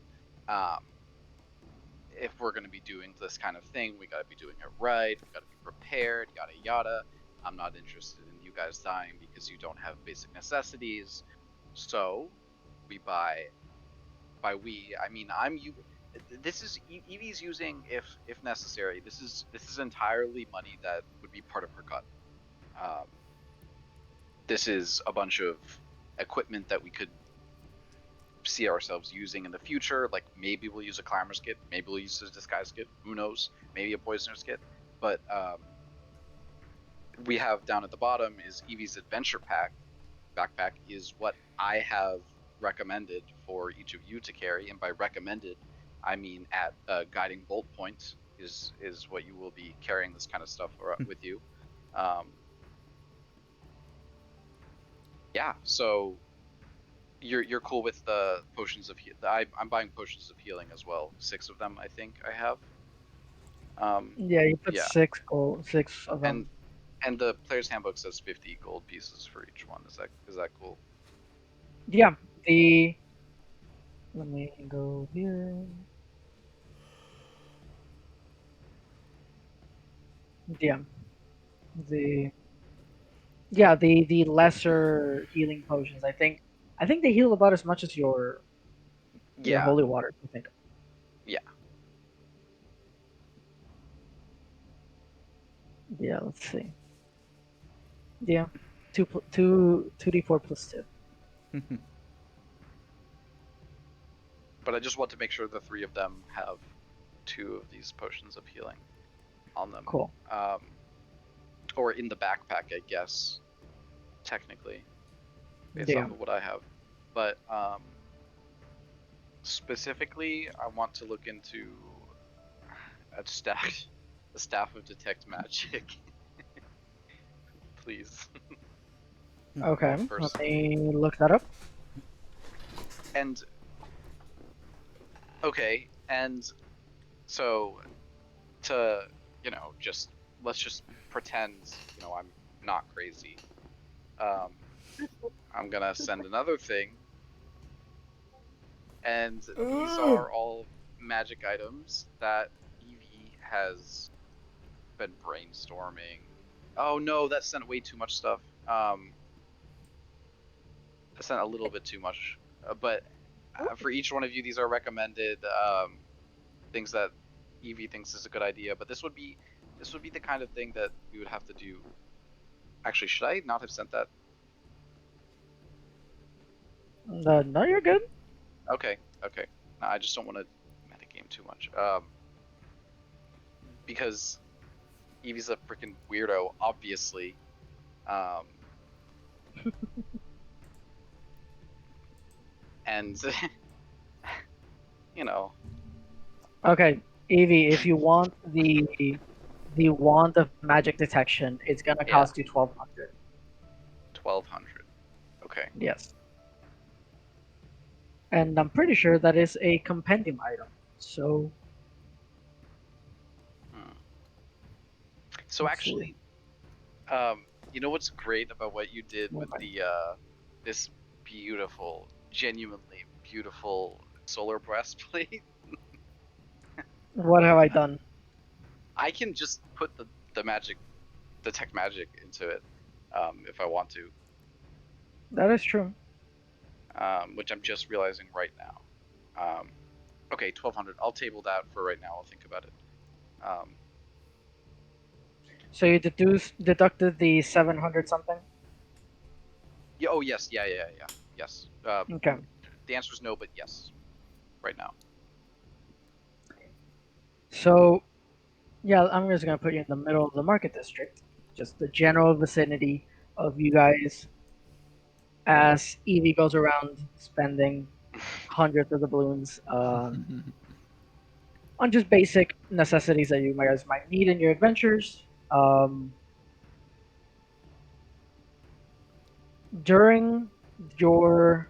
if we're going to be doing this kind of thing, we got to be doing it right. We got to be prepared. Yada yada. I'm not interested in you guys dying because you don't have basic necessities. So, we buy. By we, I mean I'm you. This is Evie's using if necessary. This is entirely money that would be part of her cut. This is a bunch of equipment that we could see ourselves using in the future. Like maybe we'll use a climber's kit, maybe we'll use a disguise kit. Who knows? Maybe a poisoner's kit. But we have down at the bottom is Evie's adventure backpack is what I have recommended for each of you to carry, and by recommended, I mean at guiding bolt point is what you will be carrying this kind of stuff with you. Yeah, so you're cool with the potions of I'm buying potions of healing as well. 6 of them, I think I have. Yeah, you put Yeah. 6 of them. And the player's handbook says 50 gold pieces for each one. Is that cool? Yeah, let me go here. Yeah, the lesser healing potions. I think they heal about as much as your holy water. I think. Yeah. Yeah, let's see. Yeah, 2d4 plus 2. But I just want to make sure the 3 of them have 2 of these potions of healing on them. Cool. Or in the backpack, I guess, technically, based Yeah. off of what I have. But specifically, I want to look into a staff of detect magic. Please. Okay, First. let me look that up. And okay, and so to let's just pretend I'm not crazy. I'm gonna send another thing, and these are all magic items that Evie has been brainstorming. Oh no, that sent way too much stuff. That sent a little bit too much, but for each one of you, these are recommended things that Evie thinks is a good idea. But this would be the kind of thing that we would have to do. Actually, should I not have sent that? No, you're good. Okay. No, I just don't want to metagame too much. Because Evie's a freaking weirdo, obviously. And Okay, Evie, if you want the wand of magic detection, it's gonna Yeah. cost you 1,200. 1,200. Okay. Yes. and I'm pretty sure that is a compendium item. So So Let's see. actually, you know what's great about what you did with What? the this beautiful, genuinely beautiful solar breastplate? what have I done? I can just put the magic, the tech magic into it, if I want to. That is true. Which I'm just realizing right now. Okay, 1200. I'll table that for right now. I'll think about it. So you deducted the 700 something. Yeah. Oh yes. Yeah. Yes. Okay. The answer is no, but yes. Right now. So yeah, I'm just gonna put you in the middle of the market district, just the general vicinity of you guys. As Evie goes around spending hundreds of doubloons on just basic necessities that you guys might need in your adventures. During your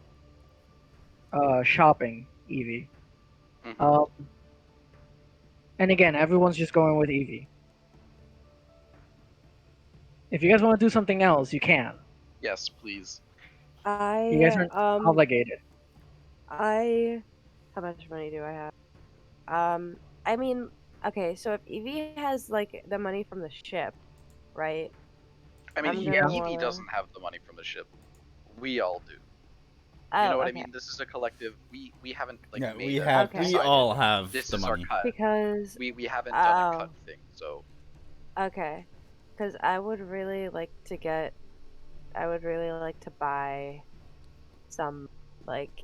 shopping, Evie, Mhm. and again, everyone's just going with Evie. If you guys want to do something else, you can. Yes, please. You guys aren't obligated. How much money do I have? I mean, okay, so if Evie has like the money from the ship, right? I mean, I'm Evie gonna wanna- doesn't have the money from the ship. We all do. Oh, You know what okay. I mean? This is a collective. We haven't like Yeah, made we a- have. Okay. We decided all have this the is money. our cut. Because We haven't done a Oh. cut thing, so okay, because I would really like to get. I would really like to buy some like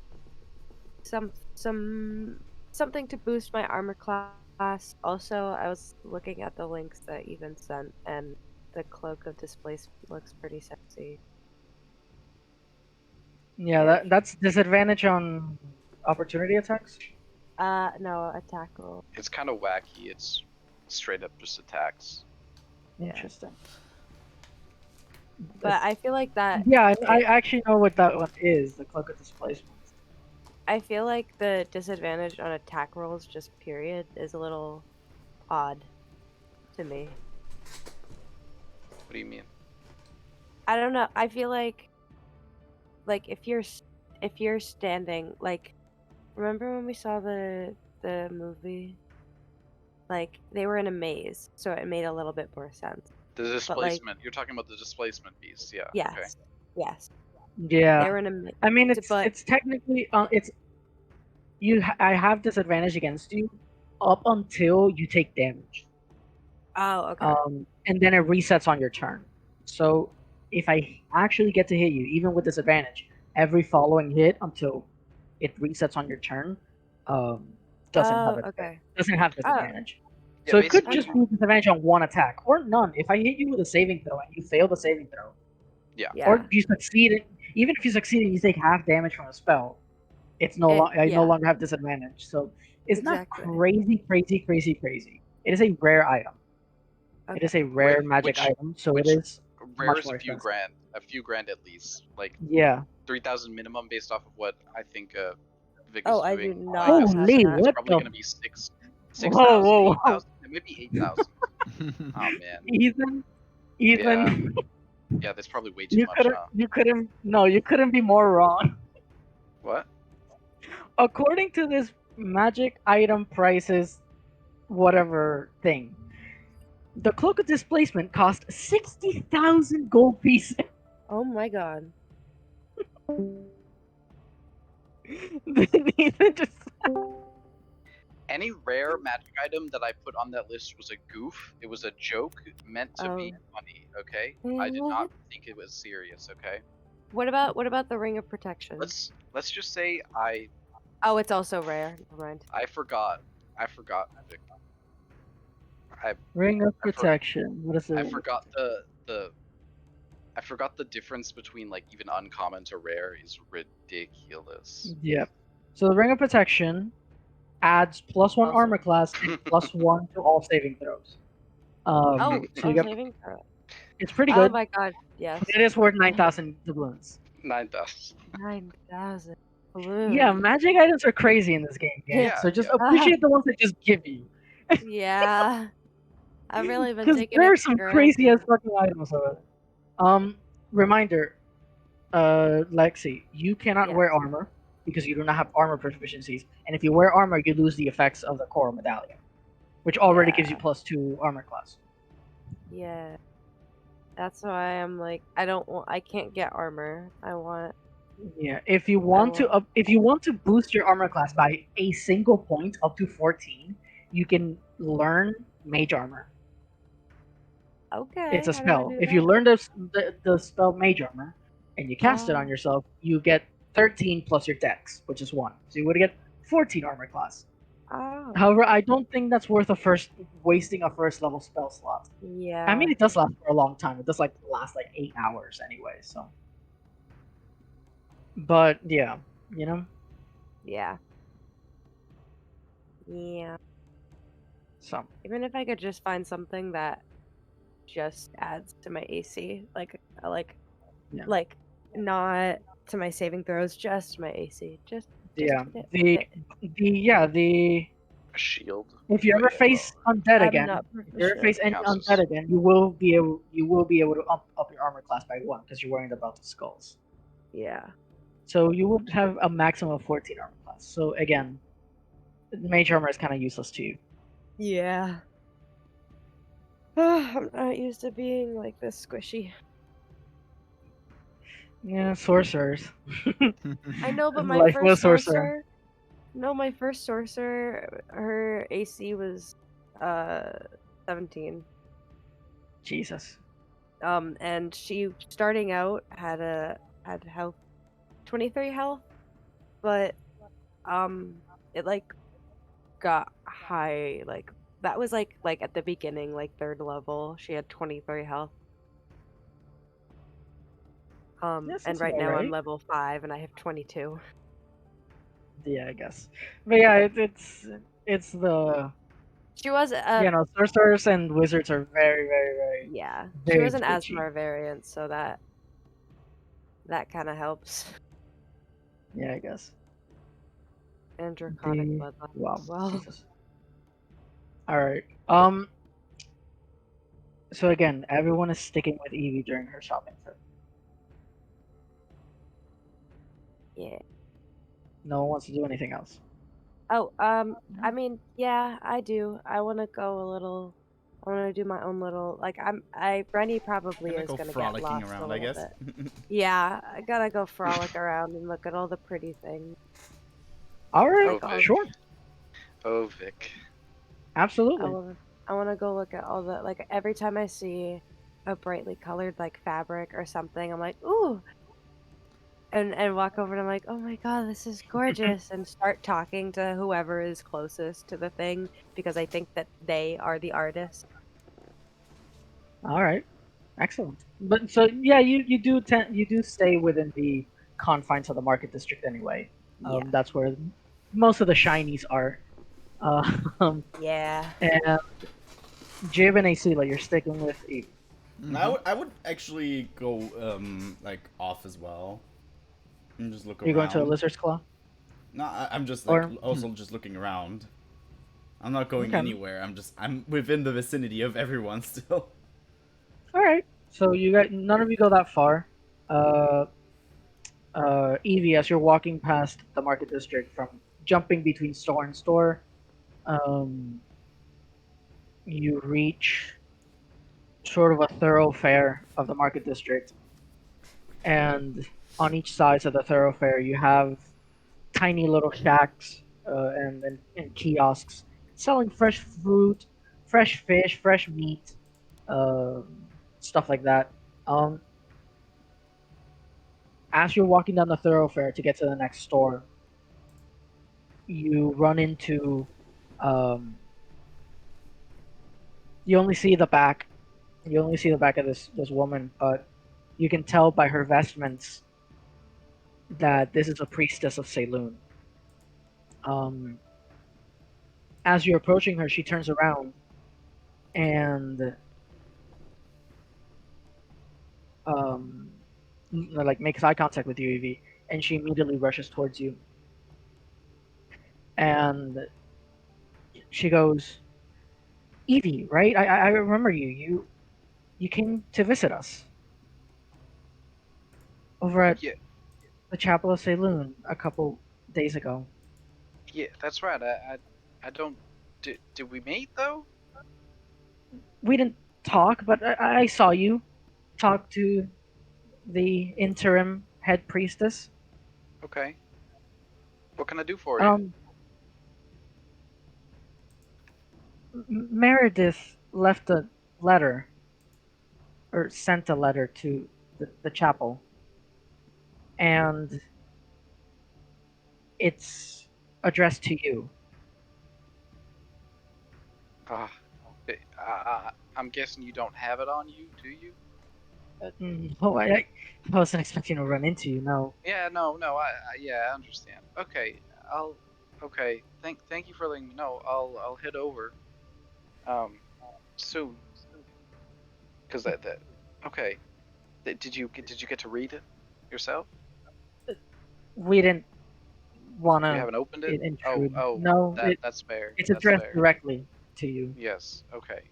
something to boost my armor class. Also, I was looking at the links that Even sent, and the cloak of displacement looks pretty sexy. Yeah, that's disadvantage on opportunity attacks. No, attack roll. it's kind of wacky. It's straight up just attacks. Yeah. Interesting. But I feel like that. Yeah, I actually know what that one is. The cloak of displacement. I feel like the disadvantage on attack rolls, just period, is a little odd to me. What do you mean? I don't know. I feel like if you're standing, like, remember when we saw the movie? Like they were in a maze, so it made a little bit more sense. The displacement. You're talking about the displacement piece, yeah. Yes, Okay. yes, Yeah. they were in a maze. I mean, but it's technically I have disadvantage against you up until you take damage. oh, okay. And then it resets on your turn. So if I actually get to hit you, even with disadvantage, every following hit until it resets on your turn, doesn't have it. Okay. Doesn't have Oh, disadvantage. Yeah, So it could basically- just be disadvantage on one attack or none. If I hit you with a saving throw and you fail the saving throw, Yeah. or you succeed, even if you succeed and you take half damage from a spell, it's no I no yeah. longer have disadvantage. So it's Exactly. not crazy. It is a rare item. It is a rare magic item, so it is Rare much is more a few expensive. grand. A few grand at least. Like Yeah. 3,000 minimum based off of what I think Vic is Oh, I doing. do on not my have business. Holy, that. It's what probably the? gonna be 6,000, Whoa. 8,000. It might be 8,000. Oh man. Ethan, Yeah, that's probably way too much, huh? you couldn't be more wrong. What? According to this magic item prices, whatever thing, the cloak of displacement cost 60,000 gold pieces. Oh my god. Ethan just Any rare magic item that I put on that list was a goof. It was a joke meant to be funny, okay? I did not think it was serious, okay? What about the ring of protection? Let's just say I Oh, it's also rare. Never mind. forgot. Vic. Ring of I for- protection. What is it? I forgot I forgot the difference between like even uncommon to rare is ridiculous. Yep. So the ring of protection adds +1 Awesome. armor class and +1 to all saving throws. Oh, so you get, saving throw. it's pretty Oh good. my god, yes. It is worth 9,000 doubloons. 9,000. 9,000. Blue. Yeah, magic items are crazy in this game. Yeah, So just yeah. appreciate the ones they just give you. Yeah. I've really been Because taking there it are for some crazy ass granted. fucking items over there. Reminder, Lexi, you cannot Yes. wear armor because you do not have armor proficiencies, and if you wear armor, you lose the effects of the core medallion, which already gives you Yeah. +2 armor class. Yeah. That's why I'm like, I can't get armor. I want, Yeah, if you I want to want, if you want to boost your armor class by a single point up to 14, you can learn mage armor. It's okay, a how do I spell. do If you that? learn the spell mage armor and you cast it on Oh, yourself, you get 13 plus your dex, which is 1. So you would get 14 armor class. oh, However, I don't think that's worth wasting a first level spell slot. I yeah, mean, it does last for a long time. It does last 8 hours anyway. So, but yeah, you know. yeah, yeah. So Even if I could just find something that just adds to my AC, yeah, like not to my saving throws, just my AC, just yeah. hit The it. the A shield. if you But ever yeah, well, face undead I'm again, not if you ever face proficient. any houses. undead again, you will be able to up your armor class by 1 because you're worrying about the skulls. Yeah, So you would have a maximum of 14 armor class. So again, mage armor is kind of useless to you. yeah. I'm not used to being like this squishy. Yeah, sorcerers. I know, but my Life was first sorcerer. sorcerer. No, my first sorcerer, her AC was uh 17. Jesus. And she starting out had health 23 health, but it like got high like that was like at the beginning, like third level. She had 23 health. Yes, And that's right about now I'm right. level 5 and I have 22. Yeah, I guess. But yeah, it's the She was sorcerers and wizards are very, very, very, yeah, she very was an glitchy. Asmar variant, so that kind of helps. Yeah, I guess. And Draconic The Bloodline wow, as well. Jesus. All right. So again, everyone is sticking with Evie during her shopping trip. Yeah. No one wants to do anything else. Oh, I mean, yeah, I do. I want to go a little. I want to do my own little. Brenny probably Gonna is go gonna get frolicking lost a around, I little guess. bit. Yeah, I gotta go frolic around and look at all the pretty things. All right, Oh, Like all, Vic. sure, Oh, Vic. I absolutely. want. I want to go look at all the every time I see a brightly colored fabric or something, I'm like, ooh, and walk over and I'm like, oh my god, this is gorgeous, and start talking to whoever is closest to the thing because I think that they are the artist. All right, excellent. But so yeah, you do stay within the confines of the market district anyway. Yeah. That's where most of the shinies are. Um, Yeah. and Jib and Asila, you're sticking with Evie. I would actually go like off as well and just look You're going to a around. Lizard's Claw, No, I'm just like or also just looking around. I'm not going okay. anywhere. I'm within the vicinity of everyone still. All right. So you got none of you go that far. Uh, Evie, as you're walking past the market district from jumping between store and store, um, you reach sort of a thoroughfare of the market district, and on each side of the thoroughfare you have tiny little shacks and kiosks selling fresh fruit, fresh fish, fresh meat, stuff like that. Um, as you're walking down the thoroughfare to get to the next store, you run into um, you only see the back. You only see the back of this woman, but you can tell by her vestments that this is a priestess of Saloon. Um, as you're approaching her, she turns around and um, makes eye contact with you, Evie, and she immediately rushes towards you. And she goes, Evie, right? I remember you. You came to visit us over at Yeah, the Chapel of Saloon a couple days ago. yeah, that's right. I don't. Did we meet though? We didn't talk, but I saw you talk to the interim head priestess. Okay. What can I do for you? Um, Meredith left a letter, or sent a letter to the chapel, and it's addressed to you. Ah, I'm guessing you don't have it on you, do you? Oh, I wasn't expecting to run into you. No, Yeah, no, no. Yeah, I understand. Okay, I'll. Okay, thank you for letting me know. I'll head over. Soon, cause that. Okay. Did you get to read it yourself? we didn't want You to haven't opened it? intrude. Oh, No, that's fair. it's That's addressed fair. directly to you. Yes. Okay.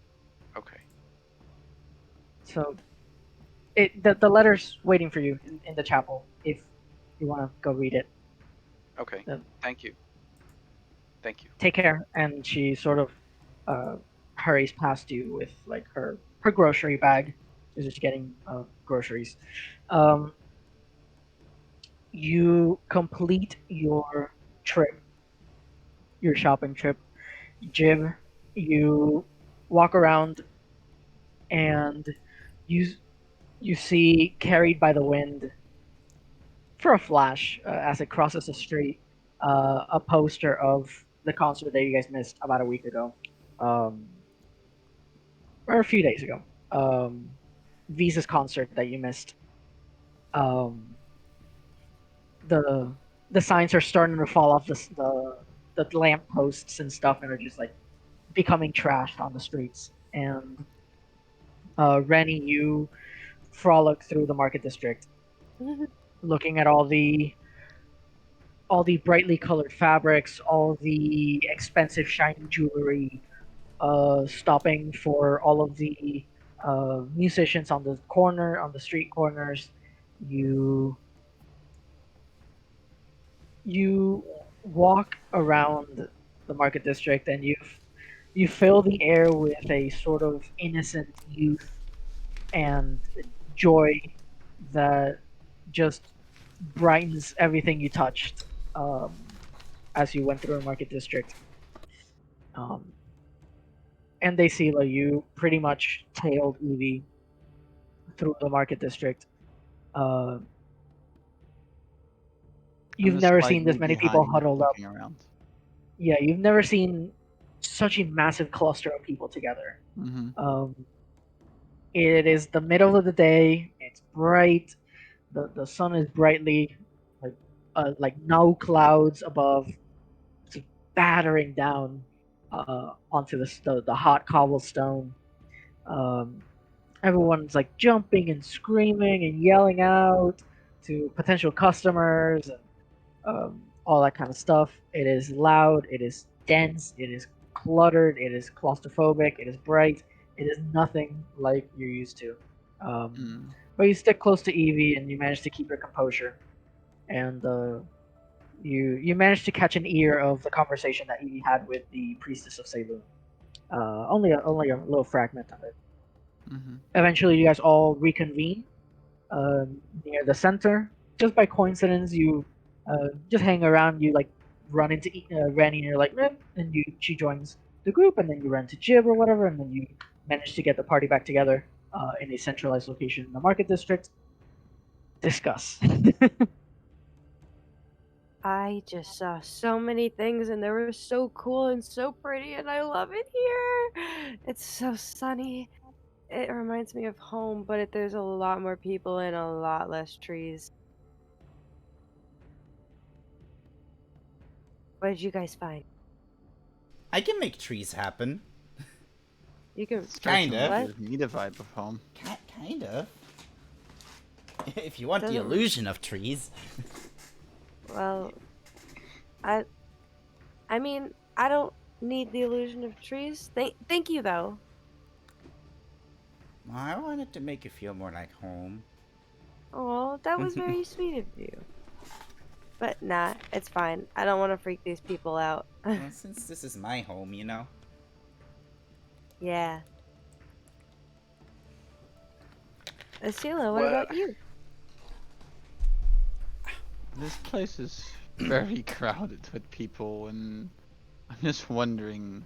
Okay. So the letter's waiting for you in the chapel if you want to go read it. Okay. Uh, Thank you. Thank you. Take care. And she sort of hurries past you with like her grocery bag. She's just getting groceries. Um, you complete your trip, your shopping trip. Jib, you walk around and you you see carried by the wind for a flash as it crosses the street a poster of the concert that you guys missed about a week ago, um, or a few days ago. Visa's concert that you missed. Um, the the signs are starting to fall off the lamp posts and stuff, and are just like becoming trashed on the streets. And Rennie, you frolic through the market district, looking at all the brightly colored fabrics, all the expensive shiny jewelry, stopping for all of the musicians on the street corners. You you walk around the market district, and you fill the air with a sort of innocent youth and joy that just brightens everything you touched um, as you went through a market district. Um, and they see like you pretty much tailed Evie through the market district. Uh, I'm you've just never seen slightly this many people behind, huddled up. looking around. Yeah, you've never seen such a massive cluster of people together. Mm-hmm. It is the middle of the day. It's bright. The sun is brightly like no clouds above, just battering down onto the hot cobblestone. Um, Everyone's like jumping and screaming and yelling out to potential customers and all that kind of stuff. It is loud. It is dense. It is cluttered. It is claustrophobic. It is bright. It is nothing like you're used to. Mm. But you stick close to Evie and you manage to keep your composure. And you manage to catch an ear of the conversation that Evie had with the priestess of Saloon. Only a little fragment of it. Mm-hmm. Eventually, you guys all reconvene near the center. Just by coincidence, you just hang around. You like run into Ranny, and you're like, "Eh," and she joins the group, and then you run to Jib or whatever, and then you manage to get the party back together in a centralized location in the market district. Discuss. I just saw so many things and they were so cool and so pretty and I love it here. It's so sunny. It reminds me of home, but there's a lot more people and a lot less trees. What did you guys find? I can make trees happen. You can Kinda. What? Gives me the vibe of home. Kind of. If you want the Doesn't- illusion of trees. Well, I I mean, I don't need the illusion of trees. Thank you though. I wanted to make you feel more like home. Oh, that was very sweet of you. But nah, it's fine. I don't want to freak these people out. Well, since this is my home, you know. Yeah. Sheila, what Well, about you? This place is very crowded with people, and I'm just wondering,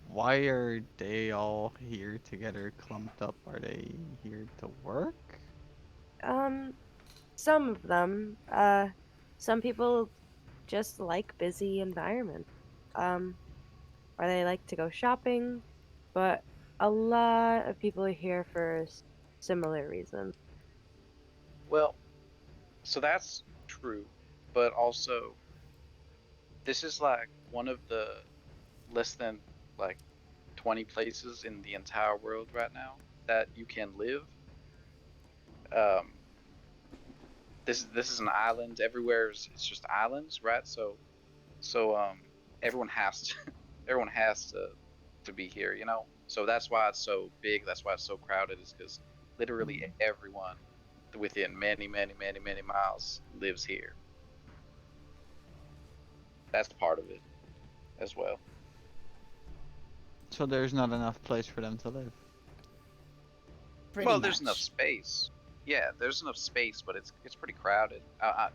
why are they all here together, clumped up? Are they here to work? Um, some of them. Some people just like busy environments. Um, or they like to go shopping, but a lot of people are here for similar reasons. well, so that's true, but also this is like one of the less than like 20 places in the entire world right now that you can live. Um, this is an island. Everywhere is it's just islands, right? So everyone has to everyone has to be here, you know. So that's why it's so big. That's why it's so crowded. Is because literally everyone within many miles lives here. That's part of it as well. So there's not enough place for them to live. Pretty Well, much. there's enough space. Yeah, there's enough space, but it's pretty crowded.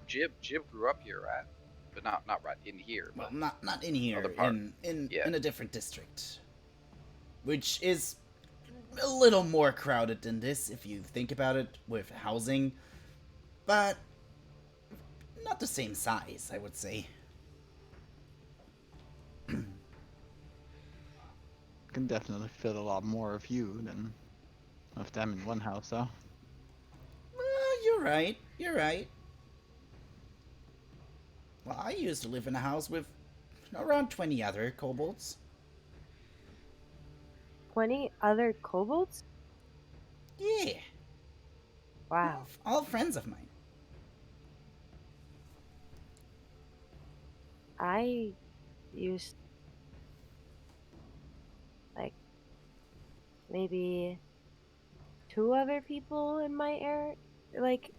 Jib grew up here, right? But not right in here. Well, But not in here. other part. Yeah. In a different district, which is a little more crowded than this if you think about it with housing, but not the same size, I would say. Can definitely fit a lot more of you than of them in one house, though. Well, you're right. You're right. Well, I used to live in a house with around 20 other kobolds. 20 other kobolds? Yeah, Wow. all friends of mine. I used like maybe 2 other people in my area, like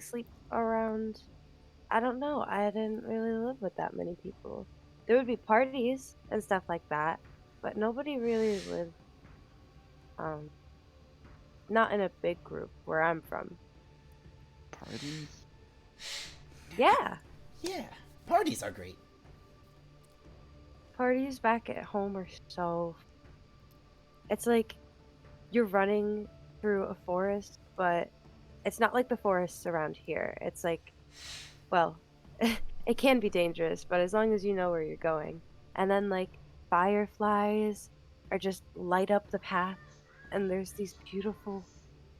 sleep around. I don't know. I didn't really live with that many people. There would be parties and stuff like that, but nobody really lived um not in a big group where I'm from. Parties? Yeah, Yeah, parties are great. parties back at home are so it's like you're running through a forest, but it's not like the forests around here. It's like, well, it can be dangerous, but as long as you know where you're going. And then like fireflies are just light up the path, and there's these beautiful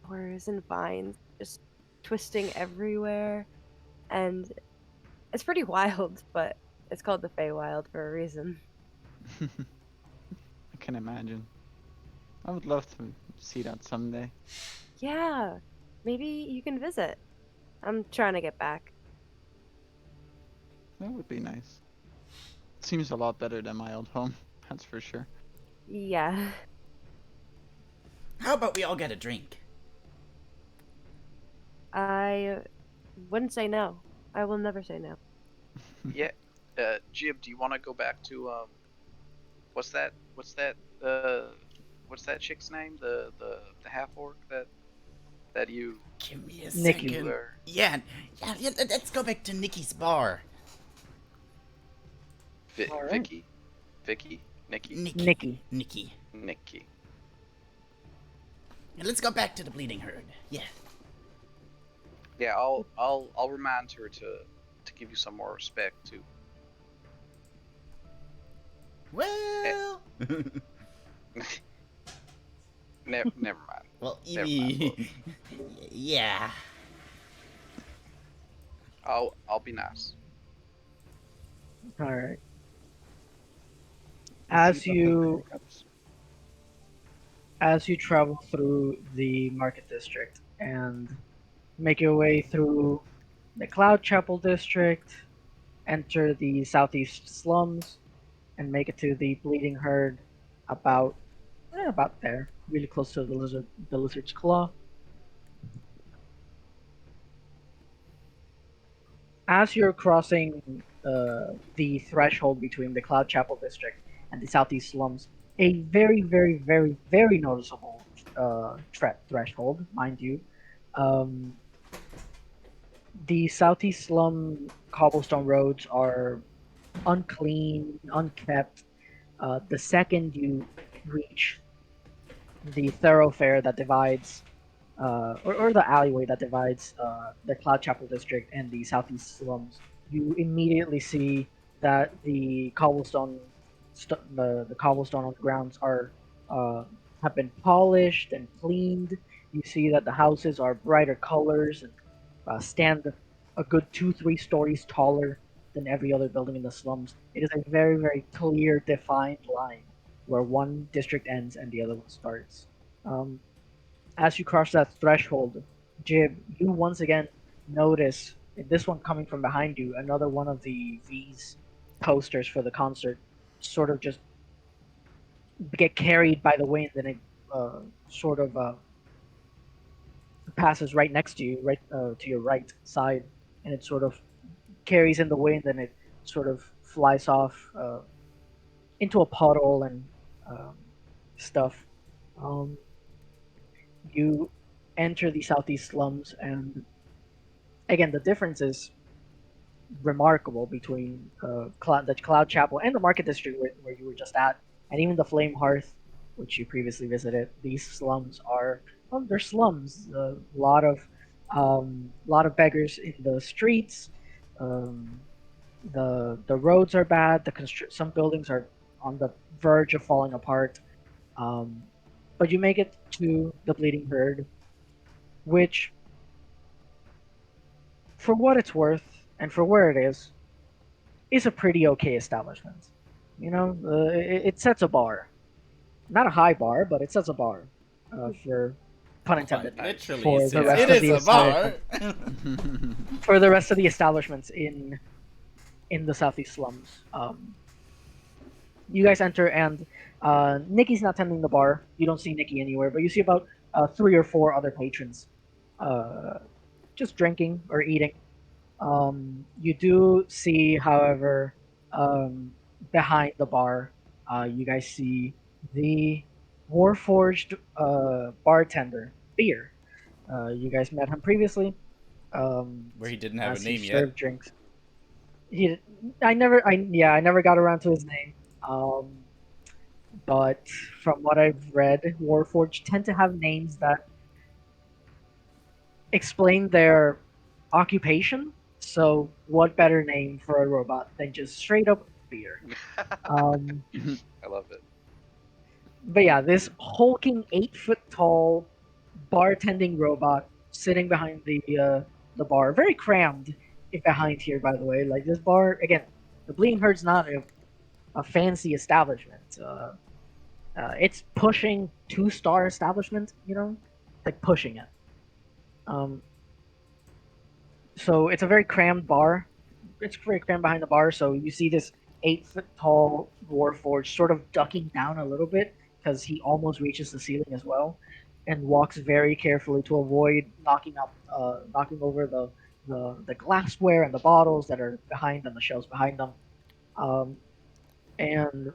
flowers and vines just twisting everywhere, and it's pretty wild, but it's called the Feywild for a reason. I can imagine. I would love to see that someday. Yeah, maybe you can visit. I'm trying to get back. That would be nice. Seems a lot better than my old home, that's for sure. Yeah. How about we all get a drink? I wouldn't say no. I will never say no. Yeah. Jib, do you want to go back to what's that? What's that chick's name? The half orc that you Give me a Nikki. second. were. Yeah, let's go back to Nikki's bar. All right. Vicky, Nikki, Nikki. Nikki. And let's go back to the Bleeding Herd. Yeah. Yeah, I'll remind her to give you some more respect too. Well. Never mind. Well, Never Evie. Yeah. I'll be nice. All right. As you travel through the market district and make your way through the Cloud Chapel district, enter the southeast slums, and make it to the Bleeding Herd about about there, really close to the Lizard's Claw. As you're crossing the threshold between the Cloud Chapel district and the southeast slums, a very, very, very, very noticeable threshold, mind you. Um, the southeast slum cobblestone roads are unclean, unkept. The second you reach the thoroughfare that divides, or the alleyway that divides the Cloud Chapel district and the southeast slums, you immediately see that the cobblestone on the grounds are uh, have been polished and cleaned. You see that the houses are brighter colors and stand a good 2-3 stories taller than every other building in the slums. It is a very, very clear, defined line where one district ends and the other one starts. Um, as you cross that threshold, Jib, you once again notice this one coming from behind you, another one of the V's posters for the concert sort of just get carried by the wind and it sort of passes right next to you, right to your right side, and it sort of carries in the wind and it sort of flies off into a puddle and um, stuff. Um, you enter the southeast slums, and again, the difference is remarkable between the Cloud Chapel and the Market District where you were just at, and even the Flame Hearth, which you previously visited. These slums are well, they're slums. A lot of beggars in the streets. Um, the roads are bad. Some buildings are on the verge of falling apart. Um, but you make it to the Bleeding Herd, which, for what it's worth and for where it is a pretty okay establishment. You know, it sets a bar, not a high bar, but it sets a bar for pun intended Literally, for the since rest it of is the a bar. for the rest of the establishments in the southeast slums. You guys enter, and Nikki's not tending the bar. You don't see Nikki anywhere, but you see about 3 or 4 other patrons uh, just drinking or eating. You do see, however, um, behind the bar, you guys see the Warforged bartender, Beer. You guys met him previously. Where he didn't have a As he name yet. served drinks. He, I never got around to his name. But from what I've read, Warforged tend to have names that explain their occupation. So, what better name for a robot than just straight up beer? Um, I love it. but yeah, this hulking 8 foot tall bartending robot sitting behind the bar, very crammed behind here. By the way, like this bar again, the Bleeding Herd's not a fancy establishment. It's pushing 2-star establishment. You know, like pushing it. Um, so it's a very crammed bar. It's very crammed behind the bar. So you see this 8 foot tall Warforged sort of ducking down a little bit because he almost reaches the ceiling as well, and walks very carefully to avoid knocking over the glassware and the bottles that are behind on the shelves behind them. Um, and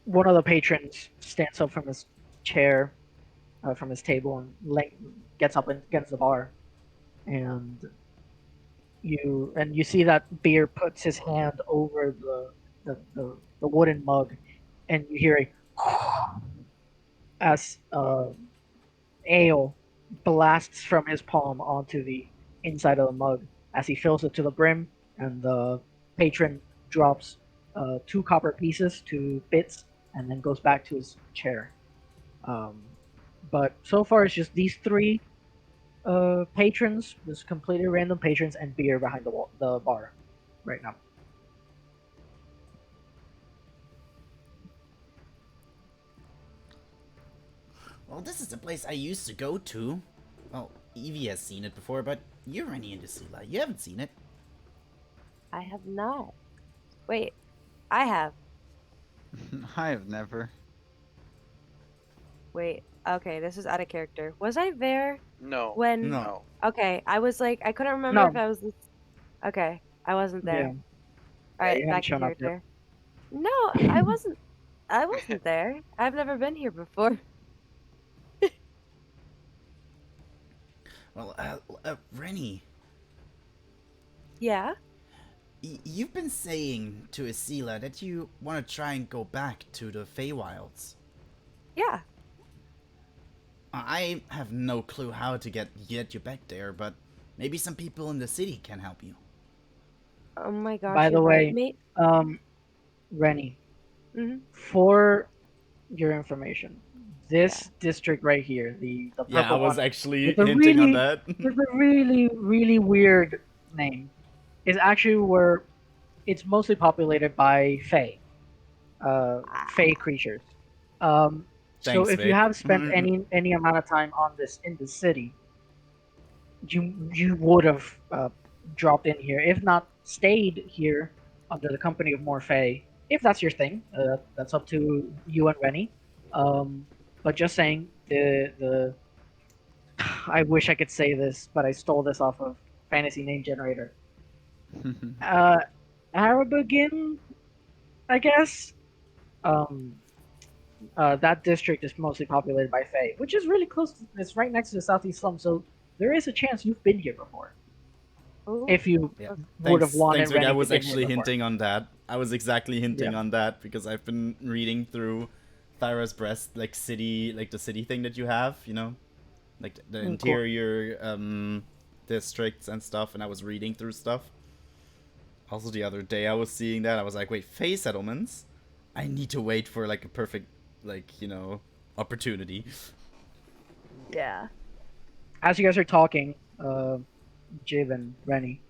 one of the patrons stands up from his chair, from his table, and gets up against the bar, and you see that Beer puts his hand over the wooden mug, and you hear a as ale blasts from his palm onto the inside of the mug as he fills it to the brim, and the patron drops 2 copper pieces to bits and then goes back to his chair. Um, but so far, it's just these 3 patrons, just completely random patrons, and Beer behind the bar right now. Well, this is the place I used to go to. Oh, Evie has seen it before, but you're running into Sela. You haven't seen it. I have not. Wait, I have. I have never. Wait, okay, this is out of character. Was I there No. when? No. No. Okay, I was like, I couldn't remember No. if I was. Okay, I wasn't there. Yeah. All Yeah, right, you haven't back to shown up yet. character. No, I wasn't. I wasn't there. I've never been here before. Well, Rennie, Yeah. you've been saying to Asila that you want to try and go back to the Feywilds. Yeah. I have no clue how to get you back there, but maybe some people in the city can help you. Oh my gosh. By the you're right, way, mate. Rennie, Mhm. for your information, this district right here, the purple Yeah, I was one, actually with a hinting on really- that. with a really weird name, is actually where it's mostly populated by Fae, Fae creatures. So Thanks, if you Vic. have spent any amount of time on this in the city, you would have dropped in here, if not stayed here under the company of more Fae. If that's your thing, that's up to you and Rennie. But just saying, the I wish I could say this, but I stole this off of Fantasy Name Generator. Arabagin, I guess. That district is mostly populated by Fae, which is really close. It's right next to the Southeast Slum, so there is a chance you've been here before. Ooh. If you Yeah. would have wanted Thanks, Vic. Rennie I to was been here actually before. hinting on that. I was exactly hinting Yeah. on that because I've been reading through Thyra's Breast, like the city thing that you have, you know, like the Cool. interior districts and stuff, and I was reading through stuff. Also, the other day I was seeing that I was like, wait, Fae settlements? I need to wait for like a perfect, opportunity. Yeah. As you guys are talking, Jib and Rennie,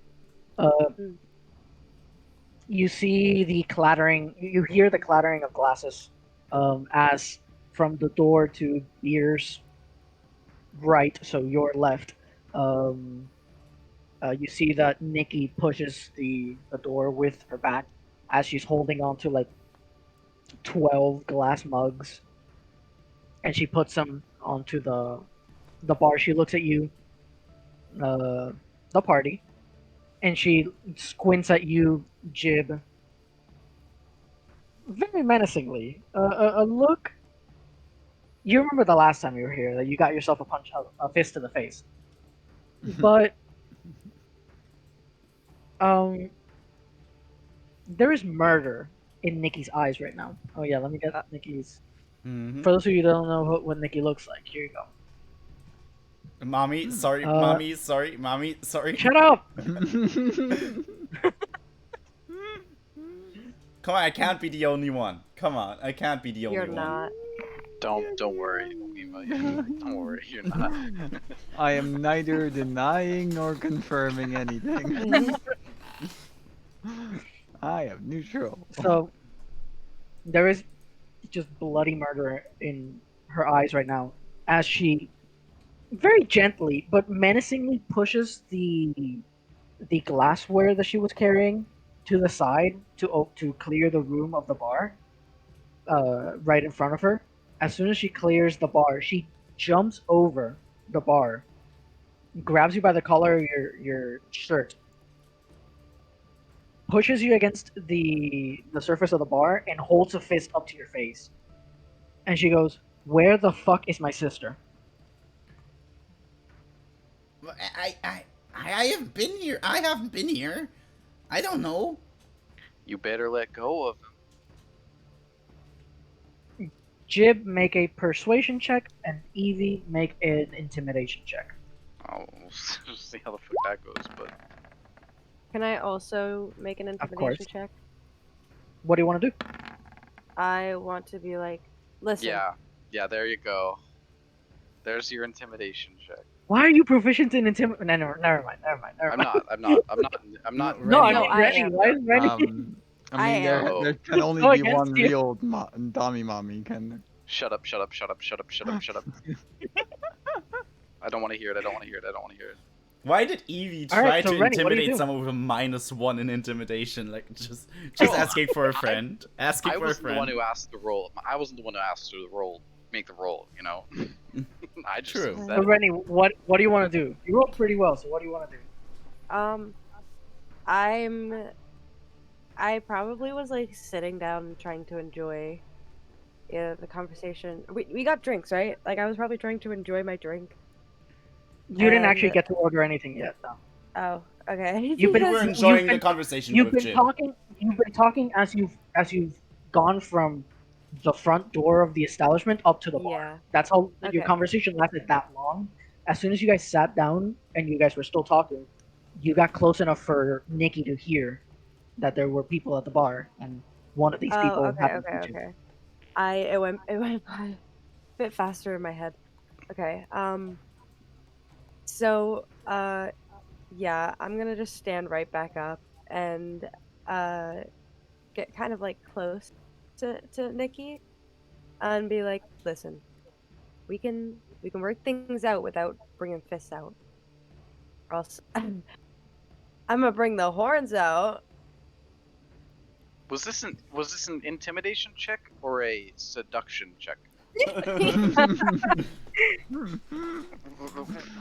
you see the clattering. You hear the clattering of glasses, as from the door to Beer's right, so your left. You see that Nikki pushes the door with her back as she's holding on to like 12 glass mugs, and she puts them onto the bar. She looks at you, the party, and she squints at you, Jib, very menacingly. A look. You remember the last time you were here that you got yourself a fist to the face, but there is murder in Nikki's eyes right now. Oh yeah, let me get Nikki's. Mm-hmm. For those of you who don't know what Nikki looks like, here you go. Mommy, sorry, mommy, sorry. Shut up! Come on, I can't be the only one. Come on, I can't be the only You're one. not. Don't worry, Ema. Don't worry, you're not. I am neither denying nor confirming anything. I am neutral. So there is just bloody murder in her eyes right now as she very gently but menacingly pushes the glassware that she was carrying to the side to clear the room of the bar right in front of her. As soon as she clears the bar, she jumps over the bar, grabs you by the collar of your shirt, pushes you against the surface of the bar, and holds a fist up to your face. And she goes, "Where the fuck is my sister?" I haven't been here. I haven't been here. I don't know. You better let go of him. Jib, make a persuasion check, and Evie, make an intimidation check. Oh, we'll see how the fuck that goes, but Can I also make an course. intimidation check? What do you want to do? I want to be like, listen. yeah, there you go. There's your intimidation check. Why are you proficient in intimidation? No, never mind. I'm not. No, I Rennie. mean I Rennie. am. Why is Rennie? I mean, am. there can only Go be against one you. real Dami mommy, can there? Shut up. I don't want to hear it. I don't want to hear it. I don't want to hear it. Why did Evie All try right, so to Rennie, what do you intimidate do? someone with a -1 in intimidation? Like just Oh, asking for a friend. Asking I for a wasn't the one friend. who asked the roll. I wasn't the one who asked to make the roll. You know. I just True. said So it. Rennie, what do you want to do? You rolled pretty well, so what do you want to do? I probably was like sitting down and trying to enjoy the conversation. We got drinks, right? Like I was probably trying to enjoy my drink. You didn't actually And- get to order anything yet, though. Oh, okay. You've been- We were You've enjoying the been- conversation You've with been Jib. talking. You've been talking as you've gone from the front door of the establishment up to the bar. Yeah. That's how your Okay. conversation lasted that long. As soon as you guys sat down and you guys were still talking, you got close enough for Nikki to hear that there were people at the bar, and one of these people Oh, okay, happened okay, to be Jib. okay. It went by a bit faster in my head. Okay. So yeah, I'm gonna just stand right back up and get kind of like close to Nikki and be like, listen, we can work things out without bringing fists out, or else I'm gonna bring the horns out. Was this an intimidation check or a seduction check?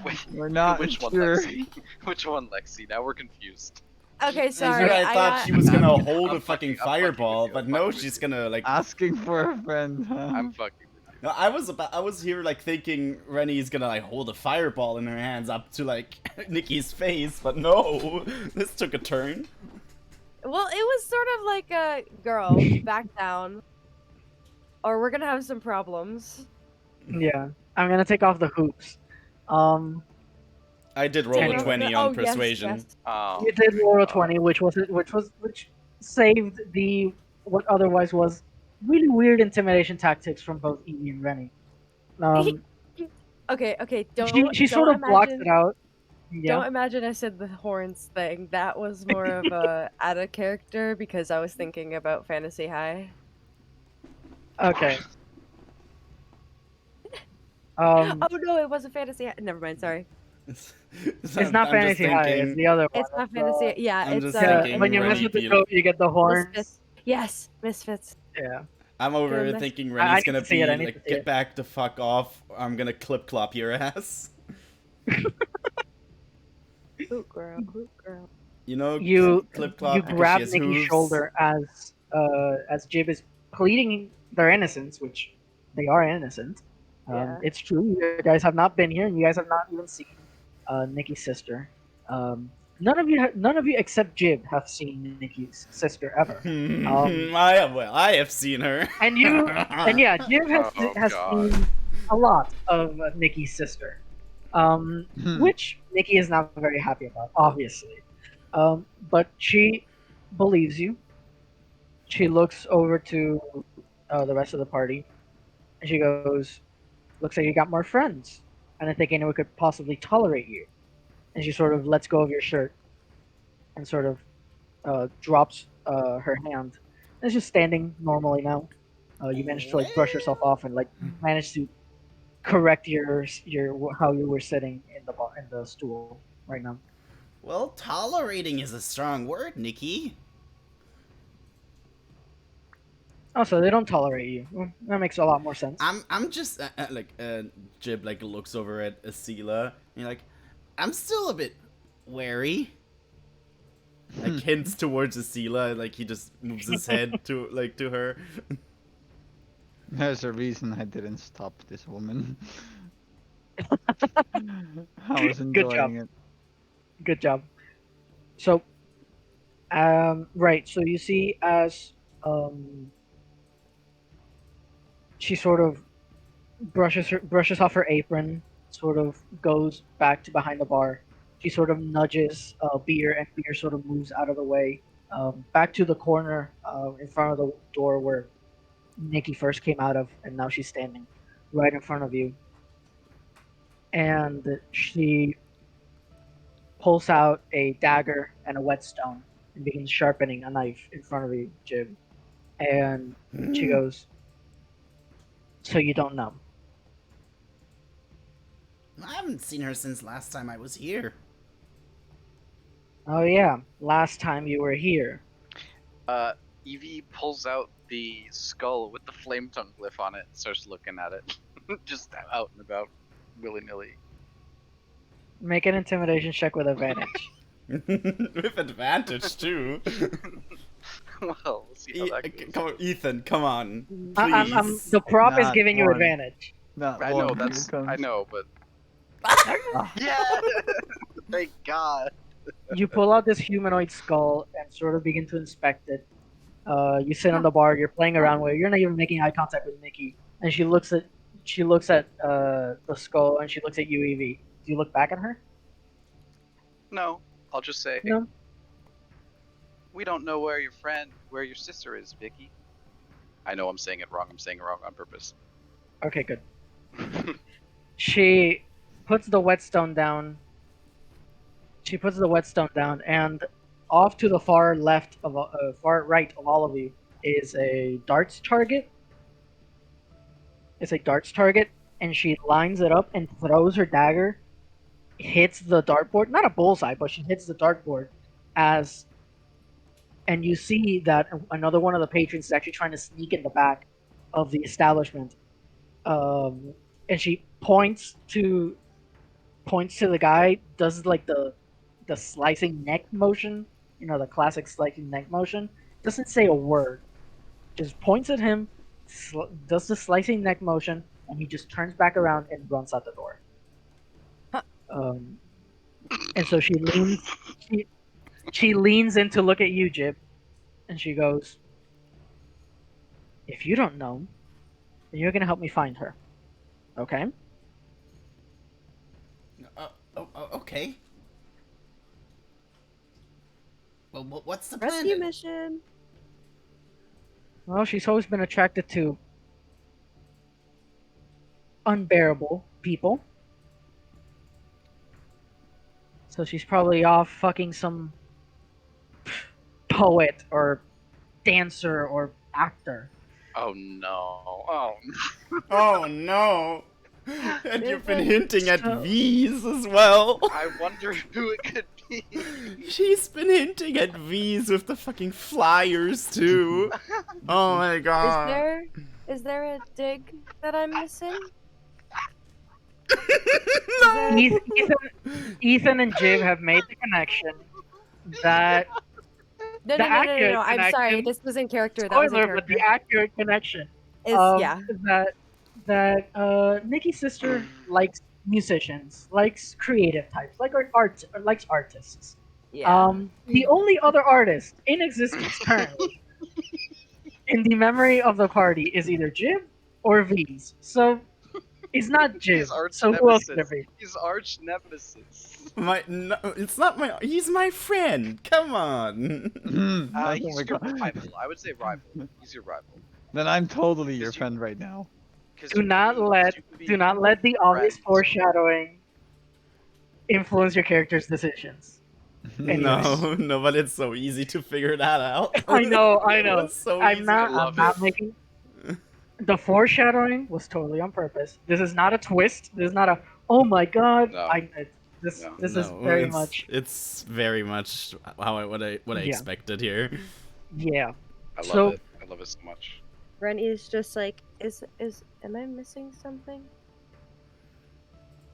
Wait, We're not which one, sure. Lexi? Which one, Lexi? Now we're confused. Okay, sorry. I thought got- she was gonna I'm hold fucking- a fucking I'm fucking fireball, with you, but I'm no, fucking with she's you. gonna like. Asking for a friend, huh? I'm fucking with you. No, I was here like thinking Rennie's gonna like hold a fireball in her hands up to like Nikki's face, but no, this took a turn. Well, it was sort of like a girl, back down, or we're gonna have some problems. Yeah, I'm gonna take off the hoops. I did roll Anyway. a 20 Oh, on yes, persuasion. yes. Oh, You did roll a 20, which saved the what otherwise was really weird intimidation tactics from both Evie and Rennie. Okay, don't. She sort don't of blocked imagine, it out. Yeah. Don't imagine I said the horns thing. That was more of a out of character because I was thinking about Fantasy High. Okay. Oh no, it wasn't Fantasy High. Never mind. Sorry, It's not Fantasy High. It's the other one. it's not Fantasy. Yeah, I'm it's just Yeah, thinking when you mess Rennie with the Peel. goat, you get the horns. Misfits. Yes, Misfits. Yeah. I'm over here Goodness. thinking I Rennie's need gonna to see be it, I need like, to see get it. back the fuck off. I'm gonna clip clop your ass. Hoot girl, hoot girl. You know, You clip clop you because grab she has Nikki's hooves. shoulder as Jib is pleading their innocence, which they are innocent. Yeah. It's true. You guys have not been here, and you guys have not even seen Nikki's sister. None of you except Jib have seen Nikki's sister ever. I have seen her. And you, and yeah, Jib Oh, has God. seen a lot of Nikki's sister, which Nikki is not very happy about, obviously. But she believes you. She looks over to the rest of the party, and she goes, "Looks like you got more friends. I didn't think anyone could possibly tolerate you." And she sort of lets go of your shirt, and sort of drops her hand. And it's just standing normally now. You managed to like brush yourself off and like managed to correct your how you were sitting in the stool right now. Well, tolerating is a strong word, Nikki. Oh, so they don't tolerate you. Well, that makes a lot more sense. I'm just Jib like looks over at Asila and you're like, I'm still a bit wary. Like hints towards Asila, like he just moves his head to her. There's a reason I didn't stop this woman. I was Good job. enjoying it. Good job. So, right. So you see, as she sort of brushes off her apron, sort of goes back to behind the bar. She sort of nudges Beer, and Beer sort of moves out of the way, back to the corner in front of the door where Nikki first came out of, and now she's standing right in front of you. And she pulls out a dagger and a whetstone and begins sharpening a knife in front of you, Jib. And she goes, "So you don't know?" I haven't seen her since last time I was here. Oh yeah, last time you were here. Evie pulls out the skull with the flame tongue glyph on it and starts looking at it. Just out and about, willy nilly. Make an intimidation check with advantage. With advantage too. Well, we'll see how that goes. Come on, Ethan, come on, please. The prop is Not giving you one. advantage. Not I one. know Here that's. comes- I know, but Ah, yeah. Thank God. You pull out this humanoid skull and sort of begin to inspect it. You sit on the bar. You're playing around with it. You're not even making eye contact with Nikki, and she looks at the skull and she looks at you, Evie. Do you look back at her? No, I'll just say No. we don't know where your sister is, Vicky. I know I'm saying it wrong. I'm saying it wrong on purpose. Okay, good. She puts the whetstone down. And off to the far left far right of all of you is a darts target. It's a darts target, and she lines it up and throws her dagger, hits the dartboard. Not a bullseye, but she hits the dartboard and you see that another one of the patrons is actually trying to sneak in the back of the establishment. And she points to the guy, does like the slicing neck motion, the classic slicing neck motion. Doesn't say a word, just points at him, does the slicing neck motion, and he just turns back around and runs out the door. And so she leans in to look at you, Jib, and she goes, "If you don't know, then you're gonna help me find her, okay?" Okay. Well, what's the plan? Rescue mission. Well, she's always been attracted to unbearable people. So she's probably off fucking some poet or dancer or actor. Oh no! Oh Oh no! And you've been hinting at So- V's as well. I wonder who it could be. She's been hinting at V's with the fucking flyers too. Oh my god. Is there a dig that I'm missing? No. Ethan and Jib have made the connection that No, The no, no, no, accurate no. I'm sorry. connection- This was in character. That was in spoiler, but character. the accurate connection Is yeah. that Nikki's sister likes musicians, likes creative types, likes artists. Yeah. The only other artist in existence currently in the memory of the party is either Jib or V's. So it's not Jib. His arch So who else could it nemesis. be? His arch nemesis. No, it's not my. He's my friend. Come on. oh my He's your God. rival. I would say rival. He's your rival. Then I'm totally your Because you- friend right now. 'Cause Do you not can be- let you can be do not let the obvious friends. foreshadowing influence your character's decisions. No, no, but it's so easy to figure that out. I know. It was so I'm easy. not. love I'm not it. making. The foreshadowing was totally on purpose. This is not a twist. This is not a. Oh my god! No. This No. is No, very it's- much. It's very much what I Yeah. expected here. Yeah. I love So- it. I love it so much. Rennie is just like, am I missing something?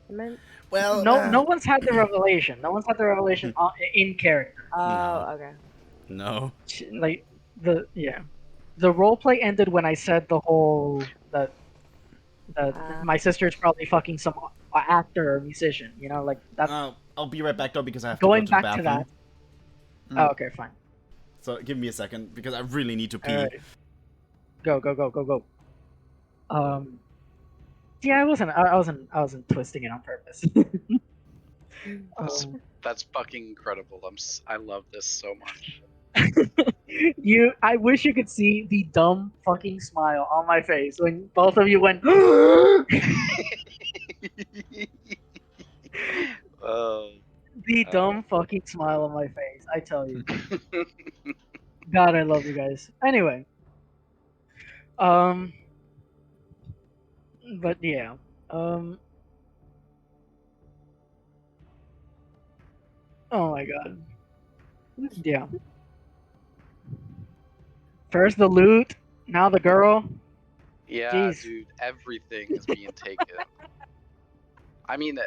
Am I? Well, No one's had the revelation. No one's had the revelation in character. Oh, okay. No. Like the roleplay ended when I said the whole that my sister's probably fucking some actor or musician. Like that's I'll be right back though because I have going to go to back the to bathroom. that. Oh, okay, fine. So give me a second because I really need to pee. Alright. Go. Yeah, I wasn't twisting it on purpose. That's, Um, that's fucking incredible. I love this so much. I wish you could see the dumb fucking smile on my face when both of you went. Oh. The dumb fucking smile on my face. I tell you. God, I love you guys. Anyway. But yeah. Oh my god. Yeah. First the loot, now the girl. Yeah, Jeez. dude, everything is being taken. I mean,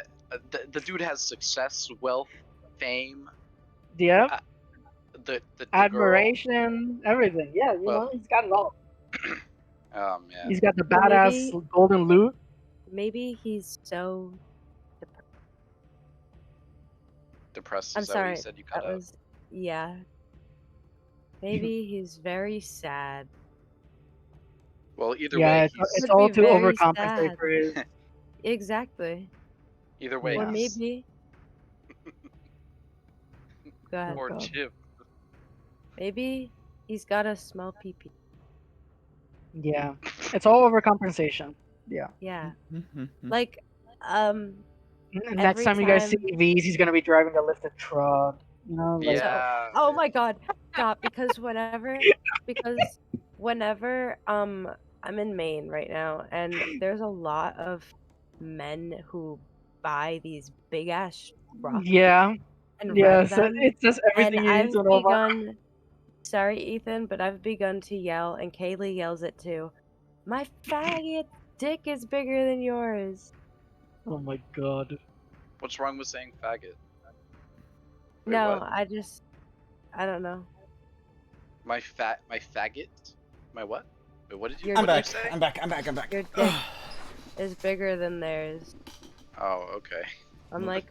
the dude has success, wealth, fame. Yep. Uh, the girl. Admiration, everything. Yeah, Well, he's got it all. oh man, He's got the Well, badass maybe- golden loot. Maybe he's so. depressed. I'm Is that what you sorry. said? You cut That out. was yeah. Maybe he's very sad. Well, either Yeah, way, it's Could all be to very overcompensate sad. for his. Exactly. either way, Or Yeah. he's maybe. Go ahead. or God. Chip. Maybe he's got to smell pee pee. Yeah, it's all overcompensation. Yeah. Yeah. Mhm. Like, Next Every time you guys see time- V's, he's gonna be driving a lifted truck. You know, like Yeah. oh my god, stop! Because whenever I'm in Maine right now, and there's a lot of men who buy these big ass trucks yeah, and yeah. rev So them, it's just and everything you I've need to know about. begun. Sorry, Ethan, but I've begun to yell, and Kaylee yells it too. My faggot dick is bigger than yours. Oh my god. What's wrong with saying faggot? Wait, No, what? I don't know. My faggot? My what? Wait, what did you? Your I'm what back. did you say? I'm back. I'm back. I'm back. Your dick is bigger than theirs. Oh, okay. I'm like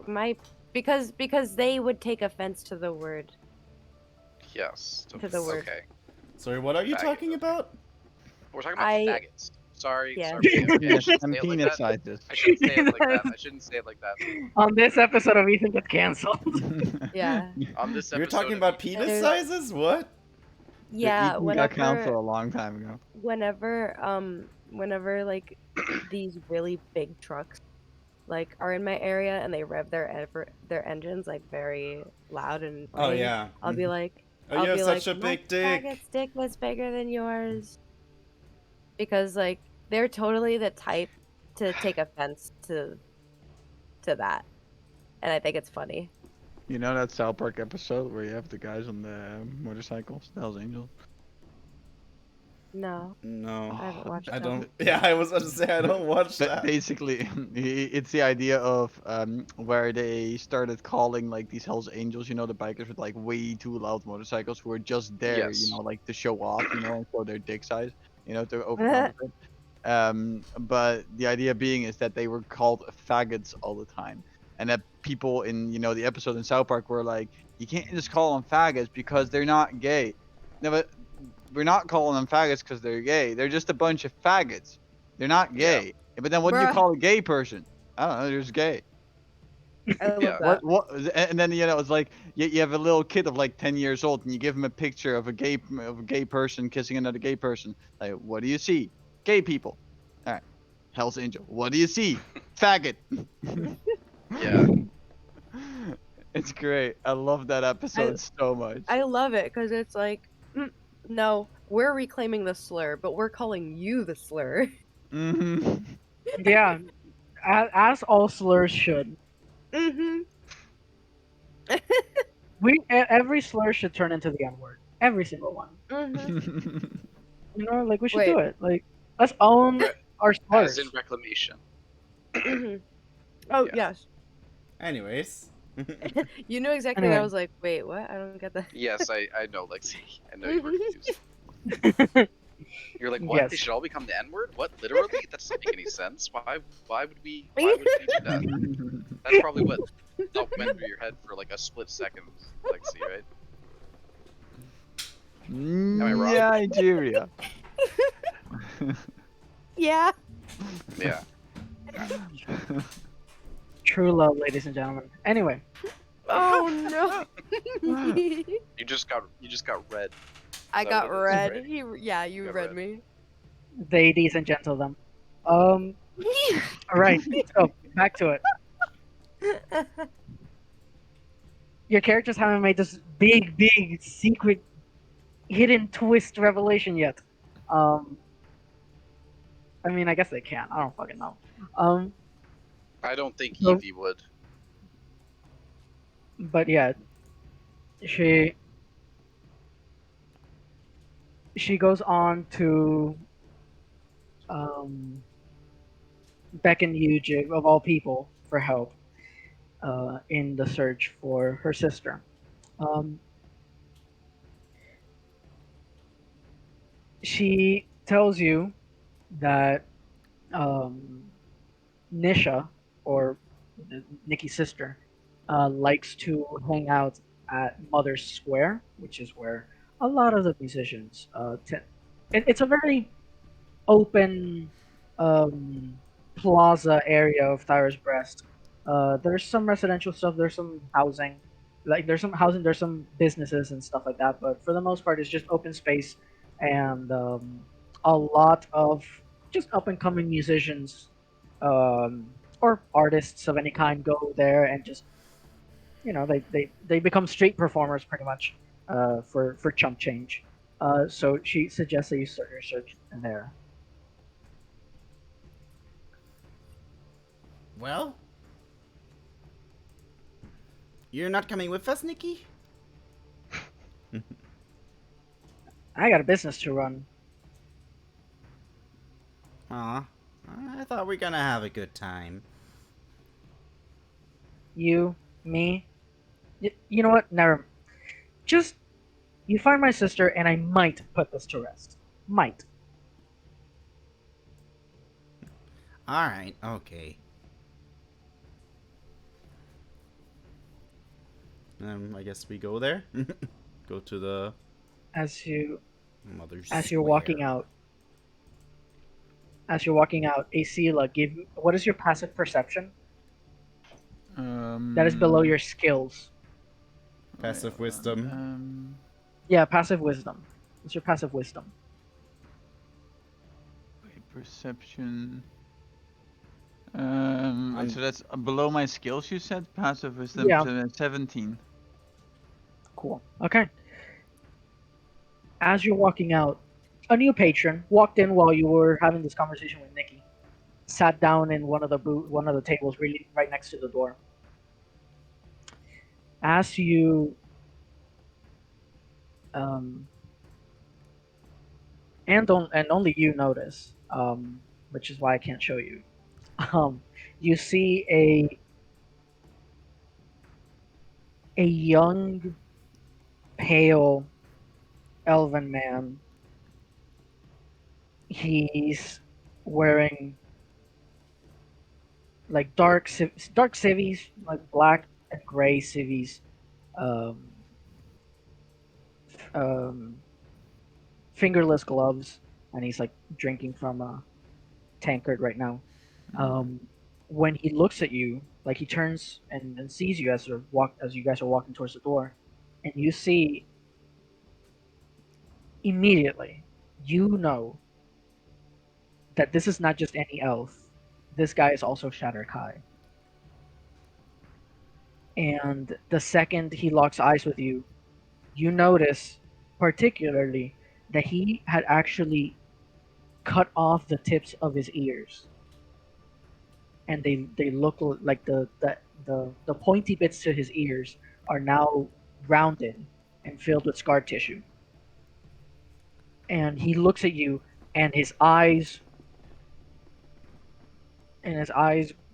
because they would take offense to the word. Yes. To the word. Okay. Sorry, what are you Faggot, talking okay. about? We're talking about I- faggots. Sorry. Yeah. Sorry. Okay, I Penis shouldn't and say it like penis that. sizes. I shouldn't say it like that. I shouldn't say it like that. On this episode of Ethan gets canceled. Yeah. On this episode. You're talking of about Ethan- penis There's- sizes? What? Yeah, Ethan got canceled a whenever long time ago. whenever like these really big trucks like are in my area and they rev their engines like very loud and Oh annoying, yeah. I'll be like Oh, I'll you have be such like, a "My big dick. faggot's dick was bigger than yours." Because like they're totally the type to take offense to that. And I think it's funny. You know that South Park episode where you have the guys on the motorcycles, the Hells Angels? No, No. I haven't watched I that. don't. Yeah, I was about to say I don't watch But that. basically, it's the idea of where they started calling like these Hells Angels, you know, the bikers with like way too loud motorcycles who are just there, Yes. you know, like to show off, you know, and show their dick size, you know, to overcompensate. But the idea being is that they were called faggots all the time, and that people in the episode in South Park were like, you can't just call them faggots because they're not gay. No, but we're not calling them faggots because they're gay. They're just a bunch of faggots. They're not gay. But then what do you Bruh. call a gay person? I don't know. They're just gay. I love Yeah. that. What? And then it's like you have a little kid of like 10 years old, and you give him a picture of a gay person kissing another gay person. Like, what do you see? Gay people. All right. Hell's Angel. What do you see? Faggot. Yeah. It's great. I love that episode so much. I love it because it's like, no, we're reclaiming the slur, but we're calling you the slur. Mm-hmm. Yeah, as all slurs should. Mm-hmm. Every slur should turn into the N word. Every single one. Mm-hmm. You know, like we should Wait. do it. Like let's own Re- our As slurs. in reclamation. Mm-hmm. Oh Yeah. yes, Anyways. you knew exactly what Anyway. I was like. Wait, what? I don't get that. Yes, I know, Lexi. I know you were confused. You're like, what? They Yes. should all become the N-word? What? Literally? That doesn't make any sense. Why would we do that? That's probably what went through your head for like a split second, Lexi, right? I wrong? Nigeria. Yeah. Yeah. True love, ladies and gentlemen. Anyway, Oh no. You just got red. I Is that got what it is, red. right? Yeah, you Got read red. me. ladies and gentlemen. All right. So back to it. Your characters haven't made this big secret, hidden twist revelation yet. I mean, I guess they can. I don't fucking know. I don't think No. Evie would. But yeah, she she goes on to um, beckon you, of all people, for help in the search for her sister. Um, she tells you that um, Nisha, or Nikki's sister, likes to hang out at Mother's Square, which is where a lot of the musicians. It's a very open um, plaza area of Thyra's Breast. There's some residential stuff. There's some housing, there's some housing. There's some businesses and stuff like that. But for the most part, it's just open space and a lot of just up and coming musicians or artists of any kind go there and just they become street performers pretty much for chump change. So she suggests that you start your search in there. Well, you're not coming with us, Nikki? I got a business to run. Aw, I thought we were gonna have a good time. You, me. You know what? Never. Just you find my sister, and I might put this to rest. Might. Alright, okay. I guess we go there. Go to the As you Mother's as you're walking Square. out. As you're walking out, Acela, what is your passive perception? That is below your skills. Passive wisdom. Yeah, passive wisdom. What's your passive wisdom? Perception. So that's below my skills. You said passive wisdom. Yeah. 17. Cool. Okay. As you're walking out, a new patron walked in while you were having this conversation with Nikki. Sat down in one of the tables really right next to the door. As you and only you notice, which is why I can't show you. You see a young, pale, elven man. He's wearing like dark civvies, like black and gray civvies, um, um, fingerless gloves, and he's like drinking from a tankard right now. When he looks at you, like he turns and sees you as you guys are walking towards the door, and you see immediately, you know that this is not just any elf. This guy is also Shatter Kai. And the second he locks eyes with you, you notice particularly that he had actually cut off the tips of his ears, and they look like the pointy bits to his ears are now rounded and filled with scar tissue. And he looks at you, and his eyes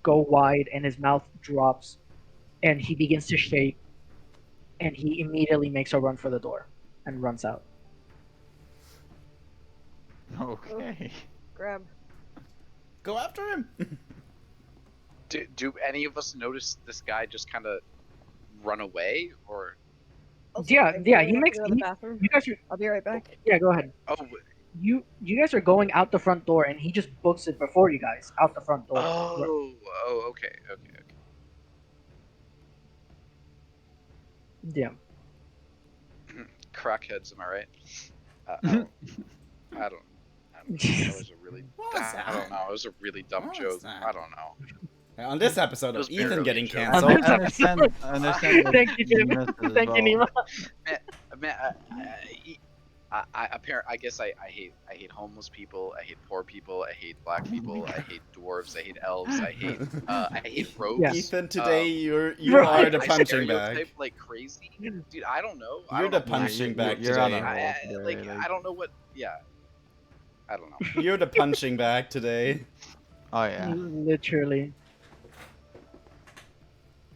go wide, and his mouth drops, and he begins to shake, and he immediately makes a run for the door and runs out. Okay. Grab. Go after him. Do any of us notice this guy just kind of run away, or? Also, Yeah, I'm yeah, going he to makes go to the bathroom. you guys are I'll be right back. yeah, go ahead. Oh, You guys are going out the front door, and he just books it before you guys out the front door. okay. Yeah. Crackheads, am I right? I don't. That was a really. What was I don't know. It was a really dumb What was joke. that? I don't know. On this episode It of was Ethan barely getting a joke. I cancelled. understand. I understand. Thank you, Jim. Nina said as Thank you, well. Nima. Man, I guess I hate homeless people. I hate poor people. I hate black Oh my people. I God. hate dwarves. I hate elves. I hate Yeah. rogues. Ethan, today you Right. are the I punching bag. stereotype like crazy, dude. I don't know. I You're don't the know who I punching bag You're on a today. roll today. like I don't know what. Yeah, I don't know. You're the punching bag today. Oh yeah. Literally.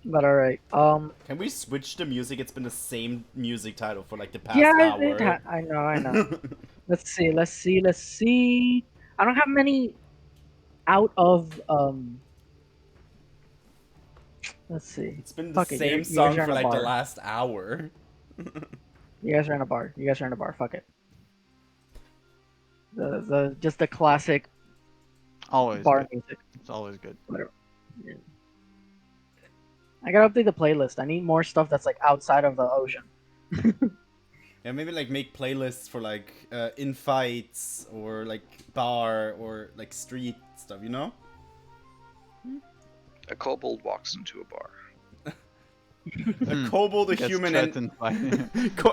But alright. Can we switch the music? It's been the same music title for like the past Yeah, hour. I know, I know. Let's see. I don't have many out of let's see. It's been the Fuck it, same you guys song are for in a like the bar. last hour. You guys are in a bar. Fuck it. The just the classic Always bar good. music. It's always good. Whatever. Yeah. I gotta update the playlist. I need more stuff that's like outside of the ocean. Yeah, maybe like make playlists for like in fights or like bar or like street stuff, you know? A kobold walks into a bar. A kobold, a Gets human, and threatened by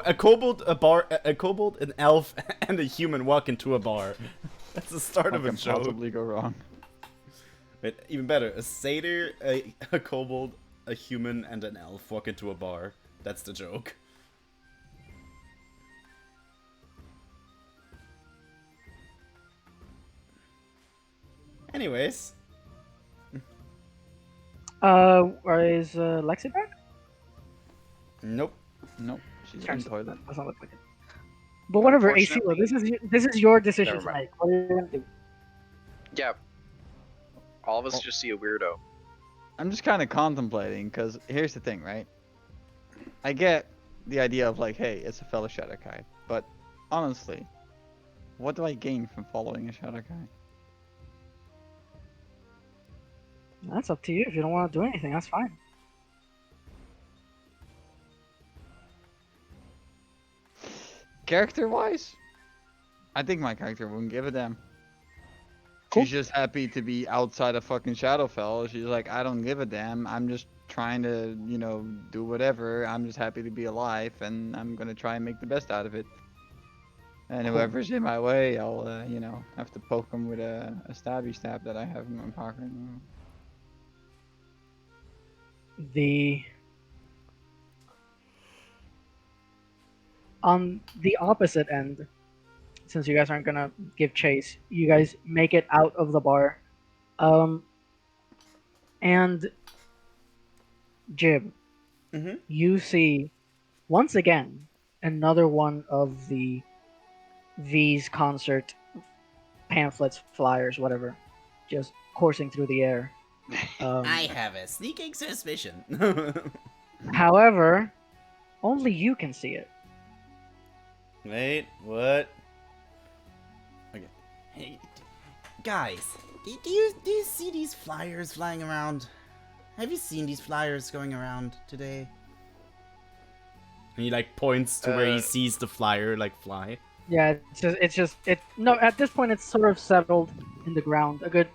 a kobold, a bar, a kobold, an elf, and a human walk into a bar. That's the start what of a can joke. possibly go wrong. Wait, even better, a satyr, a kobold, a human, and an elf walk into a bar. That's the joke. Anyways, Is Lexi back? nope. Nope. She's in Turns- the toilet. Doesn't look like it. But whatever, AC. Well, this is your decision Never to mind. make. What are you gonna do? Yeah. All of us Oh. just see a weirdo. I'm just kind of contemplating, because here's the thing, right? I get the idea of like, hey, it's a fellow Shadow Kai, but honestly, what do I gain from following a Shadow Kai? That's up to you. If you don't want to do anything, that's fine. Character-wise, I think my character wouldn't give a damn. Cool. She's just happy to be outside of fucking Shadowfell. She's like, I don't give a damn. I'm just trying to, do whatever. I'm just happy to be alive, and I'm gonna try and make the best out of it. And Cool. whoever's in my way, I'll, have to poke them with a stabby stab that I have in my pocket. The on the opposite end, since you guys aren't gonna give chase, you guys make it out of the bar, and Jib, Mm-hmm. you see once again another one of the V's concert pamphlets, flyers, whatever, just coursing through the air. have a sneaking suspicion. However, only you can see it. Wait, what? Okay. Hey, guys, do you see these flyers flying around? Have you seen these flyers going around today? And he like points to where he sees the flyer like fly. Yeah, no, at this point it's sort of settled in the ground, a good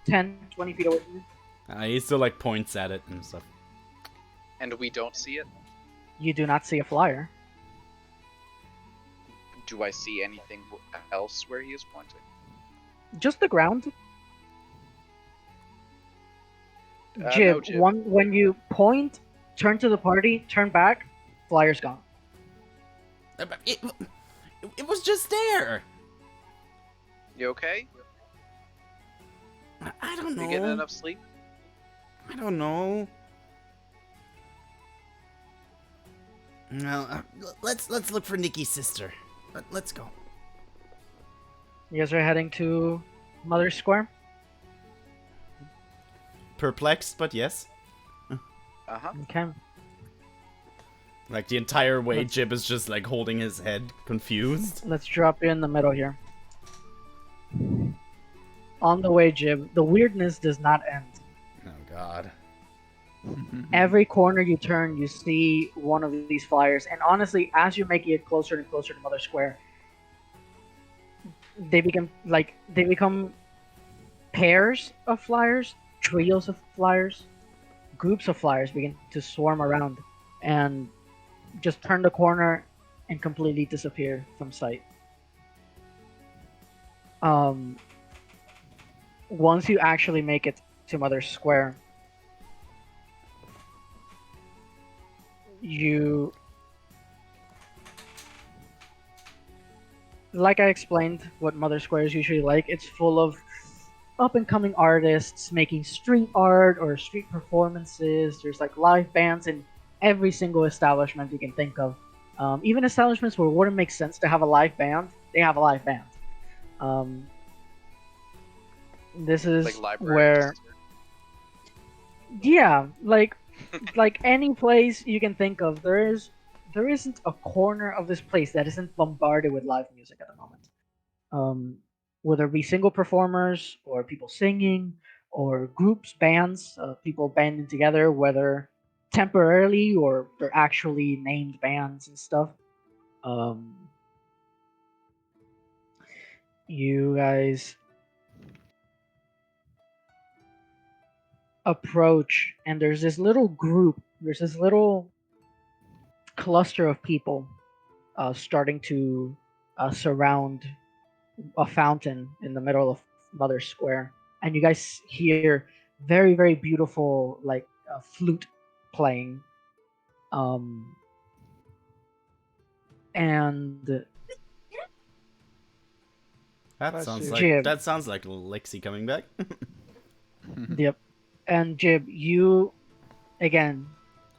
10, 20 feet away from you. He still like points at it and stuff. And we don't see it. You do not see a flyer. Do I see anything else where he is pointing? Just the ground. No, Jib, Jib. when you point, turn to the party, turn back, flyer's gone. It was just there. You okay? I don't know. You getting enough sleep? I don't know. No, let's look for Nikki's sister. Let's go. You guys are heading to Mother Square? Perplexed, but yes. Uh-huh. Okay. Like the entire way, Jib is just like holding his head, confused. Let's drop you in the middle here. On the way, Jib, the weirdness does not end. Oh God. Every corner you turn, you see one of these flyers, and honestly, as you make it closer and closer to Mother Square, they become pairs of flyers, trios of flyers, groups of flyers begin to swarm around, and just turn the corner, and completely disappear from sight. Um, once you actually make it to Mother Square, you, like I explained, what Mother Square is usually like. It's full of up and coming artists making street art or street performances. There's like live bands in every single establishment you can think of. Even establishments where it wouldn't make sense to have a live band, they have a live band. Um, this is Like where, libraries. yeah, like any place you can think of, there isn't a corner of this place that isn't bombarded with live music at the moment. Um, whether it be single performers or people singing or groups, bands, people banding together, whether temporarily or they're actually named bands and stuff. Um, you guys approach, and there's this little cluster of people starting to surround a fountain in the middle of Mother Square, and you guys hear very very beautiful like flute playing, um, and Bless you. Jib, That sounds like Lexi coming back. yep, and Jib, you again,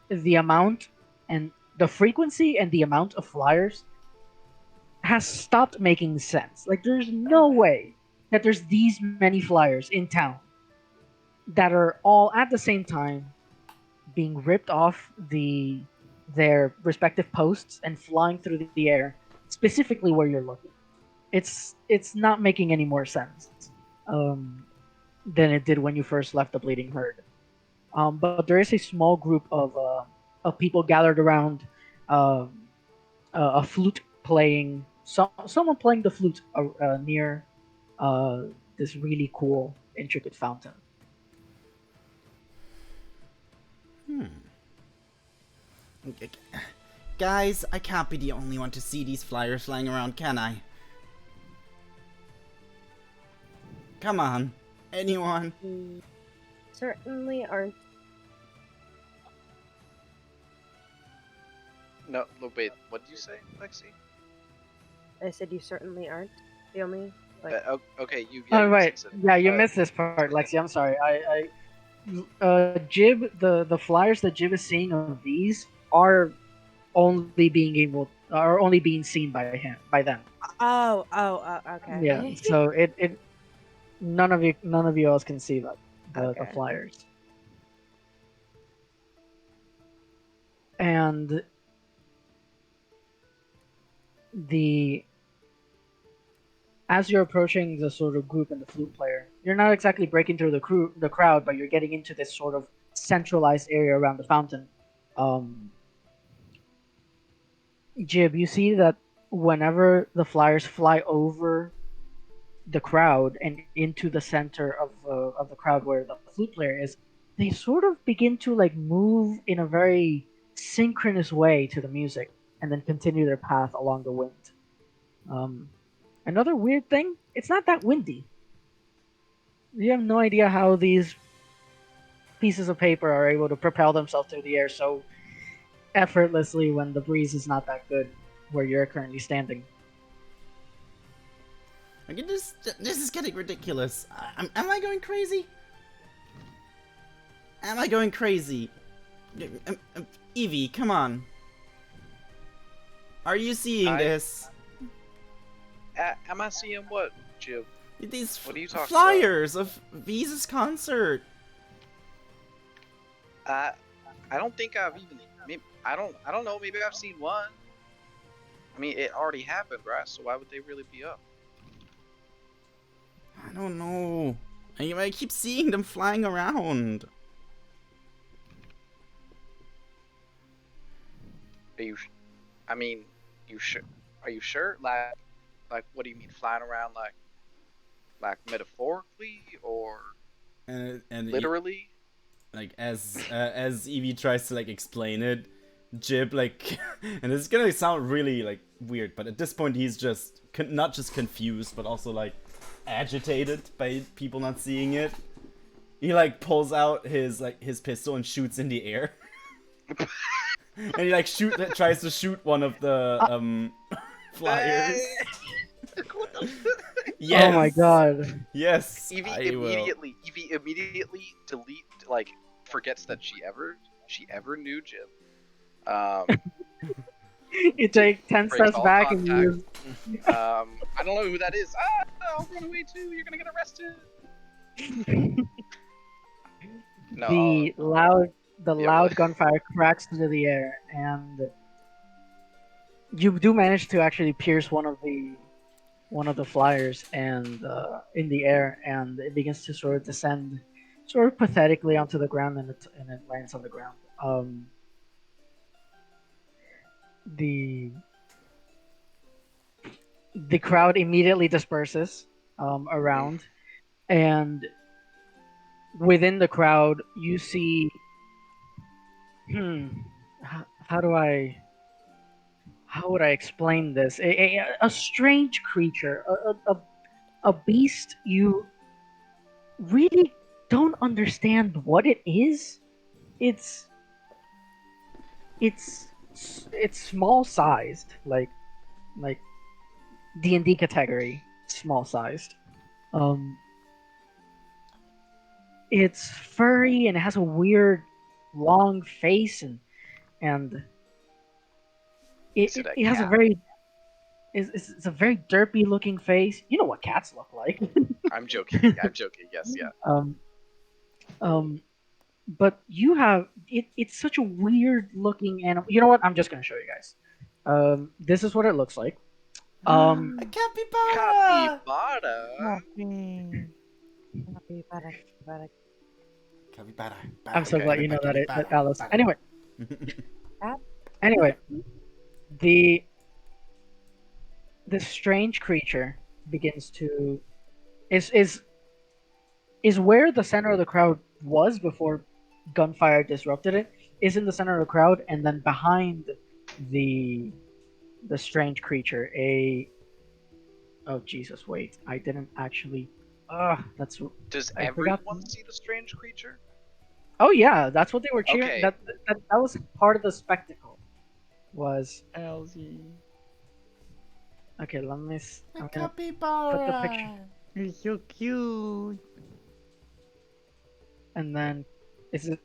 the amount and the frequency and the amount of flyers has stopped making sense. Like, there's no way that there's these many flyers in town that are all at the same time being ripped off their respective posts and flying through the air, specifically where you're looking. It's not making any more sense um, than it did when you first left the Bleeding Herd. But there is a small group of people gathered around um a flute playing, someone playing the flute near this really cool intricate fountain. Guys, I can't be the only one to see these flyers flying around, can I? Come on, anyone? We certainly aren't. No, wait. What did you say, Lexi? I said you certainly aren't the only. Like, Okay, you. Oh you right, said- yeah, you missed this part, Lexi. I'm sorry. Jib, the flyers that Jib is seeing of these are only being seen by them. okay. Yeah, so it none of you else can see the Okay. flyers. And as you're approaching the sort of group and the flute player, you're not exactly breaking through the crowd, but you're getting into this sort of centralized area around the fountain. Jib, you see that whenever the flyers fly over the crowd and into the center of the crowd where the flute player is, they sort of begin to like move in a very synchronous way to the music and then continue their path along the wind. Another weird thing, it's not that windy. You have no idea how these pieces of paper are able to propel themselves through the air so effortlessly when the breeze is not that good where you're currently standing. Like, this is getting ridiculous. Am I going crazy? Am I going crazy? Evie, come on. Are you seeing this? Am I seeing what, Jib? These What are you talking flyers of Visa's concert. I don't think I've even. Maybe, I don't know. Maybe I've seen one. I mean, it already happened, right? So why would they really be up? I don't know. I keep seeing them flying around. Are you? I mean, you sure? Are you sure? Like, what do you mean flying around? Like metaphorically or And literally? like as Evie tries to like explain it, Jib, like, and it's gonna sound really, like, weird, but at this point he's just, not just confused, but also, like, agitated by people not seeing it. He, like, pulls out his pistol and shoots in the air. And he, like, tries to shoot one of the, flyers. Yes! Oh my god. Yes! Evie I will. immediately forgets that she ever knew Jim. You take 10 Breaks steps all back and contact. you I don't know who that is. I'll run away too. You're gonna get arrested. No. the loud Yeah, loud but- gunfire cracks into the air, and you do manage to actually pierce one of the flyers and in the air, and it begins to sort of descend sort of pathetically onto the ground, and it lands on the ground. The crowd immediately disperses around, and within the crowd you see how would I explain this? A strange creature, a beast. You really don't understand what it is. It's small sized, like D&D category, small sized. It's furry and it has a weird long face, and Is it a it has a cat? very it's a very derpy looking face. You know what cats look like. I'm joking. Yes, yeah. But you have it's such a weird looking animal. You know what? I'm just gonna show you guys. This is what it looks like. A capybara! Capybara. Capybara. I'm so glad you know that, Alice. Anyway. Anyway, this strange creature begins to is where the center of the crowd was before gunfire disrupted it. Is in the center of the crowd, and then behind the strange creature, oh Jesus, wait, I didn't actually. That's. Does I forgot. everyone see the strange creature? Oh yeah, that's what they were cheering. Okay. That was part of the spectacle. Was Elsie. okay. Let me. I'm gonna put the Capybara! picture, You're so cute. and then is it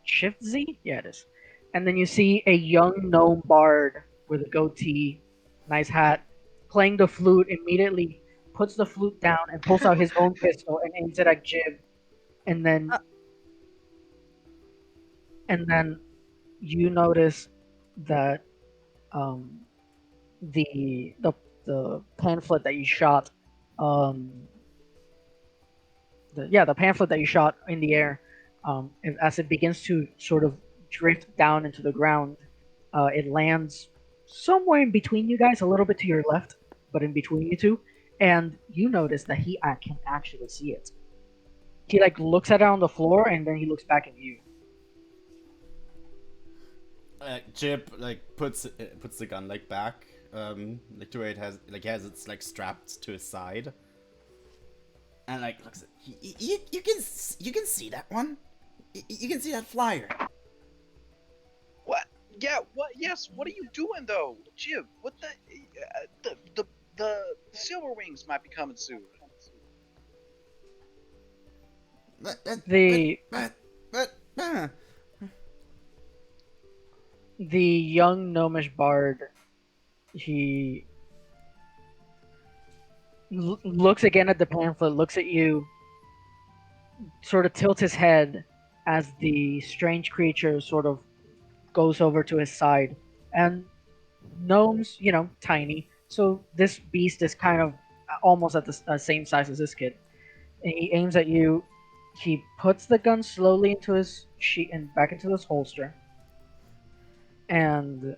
Shift Z? Yeah, it is. And then you see a young gnome bard with a goatee, nice hat, playing the flute. Immediately puts the flute down and pulls out his own pistol and aims it at Jib, and then you notice that the pamphlet that you shot, the pamphlet that you shot in the air, as it begins to sort of drift down into the ground, it lands somewhere in between you guys, a little bit to your left, but in between you two, and you notice that he can actually see it. He like looks at it on the floor, and then he looks back at you. Jib like puts the gun like back, like to where it has it's like strapped to his side, and like looks. You can see that one. You can see that flyer. What? Yeah. What? Yes. What are you doing though, Jib? What the Silver Wings might be coming soon. The young gnomish bard, he looks again at the pamphlet, looks at you, sort of tilts his head as the strange creature sort of goes over to his side. And gnomes, tiny, so this beast is kind of almost at the same size as this kid. And he aims at you. He puts the gun slowly into his sheath and back into his holster. And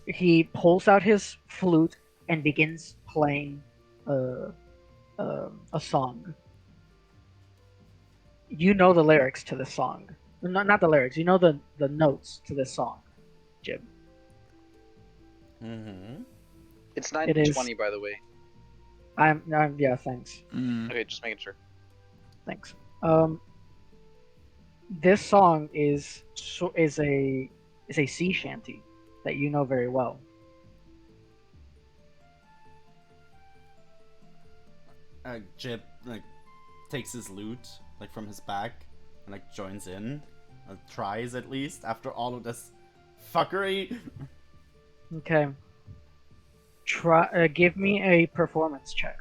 he pulls out his flute and begins playing a song. You know the lyrics to the song. not the lyrics. You know the notes to this song, Jib. Mm-hmm. It's It is. 9:20, by the way. I'm yeah. Thanks. Okay, just making sure. Thanks. This song is a sea shanty that you know very well. Jib like takes his loot like from his back and like joins in, tries at least after all of this fuckery. Okay. Try. Give me a performance check.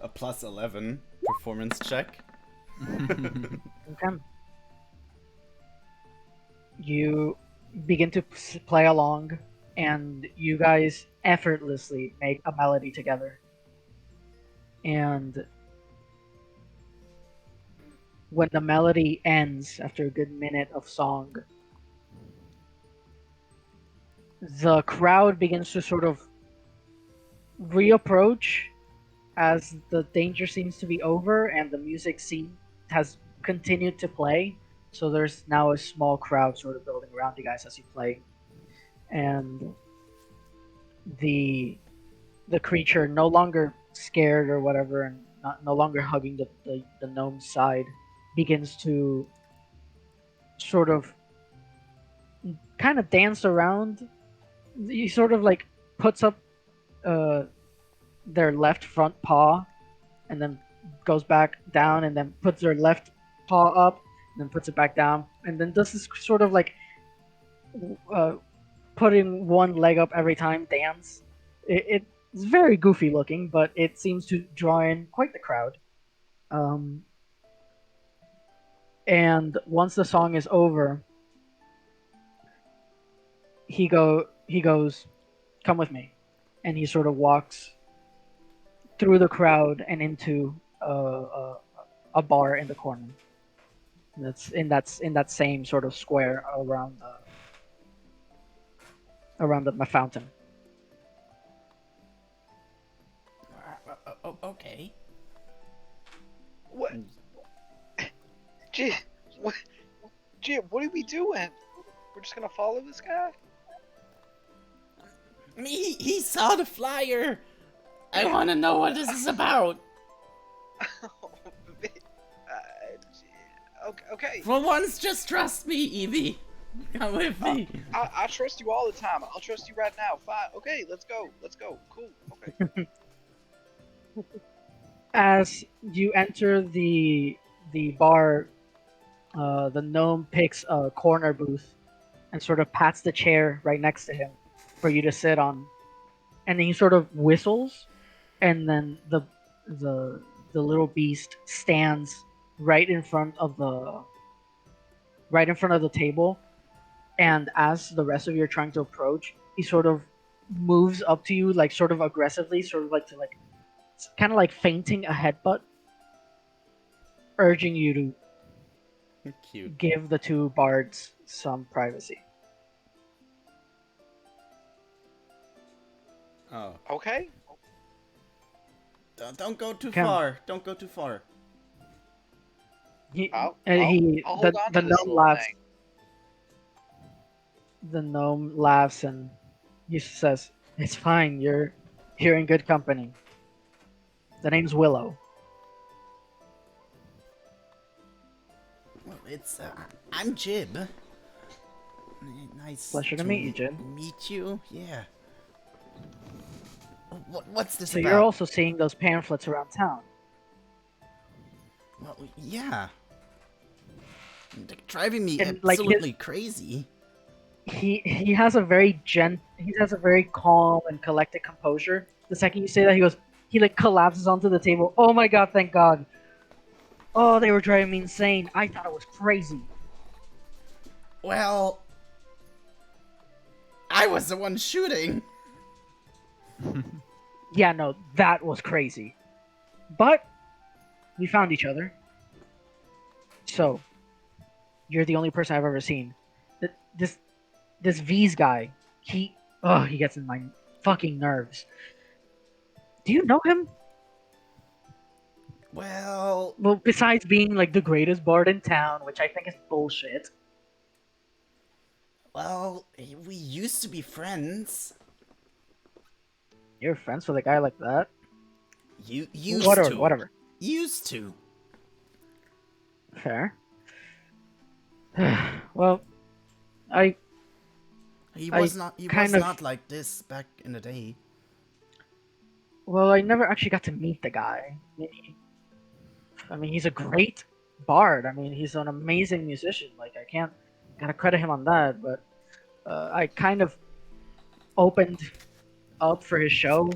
A plus 11 performance check. Okay. You begin to play along, and you guys effortlessly make a melody together. And when the melody ends after a good minute of song, the crowd begins to sort of reapproach as the danger seems to be over and the music scene has continued to play. So there's now a small crowd sort of building around you guys as you play, and the the creature no longer scared or whatever, and no longer hugging the gnome's side, begins to sort of kind of dance around. He sort of like puts up uh, their left front paw and then goes back down and then puts their left paw up and then puts it back down and then does this sort of like uh, putting one leg up every time dance. It's very goofy looking, but it seems to draw in quite the crowd. Um, and once the song is over, he goes, "Come with me," and he sort of walks through the crowd and into a bar in the corner. That's in that same sort of square around the fountain. Okay. What? Jib, what? Jib, what are we doing? We're just gonna follow this guy? He saw the flyer. I want to know what this is about. Okay. For once, just trust me, Evie. Come with me. I trust you all the time. I'll trust you right now. Fine. Okay, let's go. Cool. Okay. As you enter the bar, the gnome picks a corner booth and sort of pats the chair right next to him for you to sit on, and then he sort of whistles, and then the little beast stands right in front of the table, and as the rest of you are trying to approach, he sort of moves up to you like sort of aggressively, sort of like to like kind of like feinting a headbutt, urging you to Cute. give the two bards some privacy. Oh, Okay. don't go too Come. far. Don't go too far. I'll The hold on to this gnome little laughs. thing. The gnome laughs and he says, "It's fine. You're here in good company. The name's Willow." Well, it's I'm Jib. Nice. Pleasure to meet you, Jib. Meet you? Yeah. What's this So about? you're also seeing those pamphlets around town. Well, yeah. They're driving me And, like, absolutely crazy. He has a very calm and collected composure. The second you say that, he like collapses onto the table. "Oh my god, thank God. Oh, they were driving me insane. I thought it was crazy." Well, I was the one shooting. Yeah, no, that was crazy. But we found each other. So, you're the only person I've ever seen. This V's guy, he gets in my fucking nerves. Do you know him? Well, Well, besides being like the greatest bard in town, which I think is bullshit. we used to be friends. You're friends with a guy like that? You used Whatever, to. whatever. Used to. Fair. Well, I He I was not. He was kind of not like this back in the day. well, I never actually got to meet the guy. I mean, he's a great bard. I mean, he's an amazing musician. Like, I can't gotta credit him on that. But I kind of opened up for his show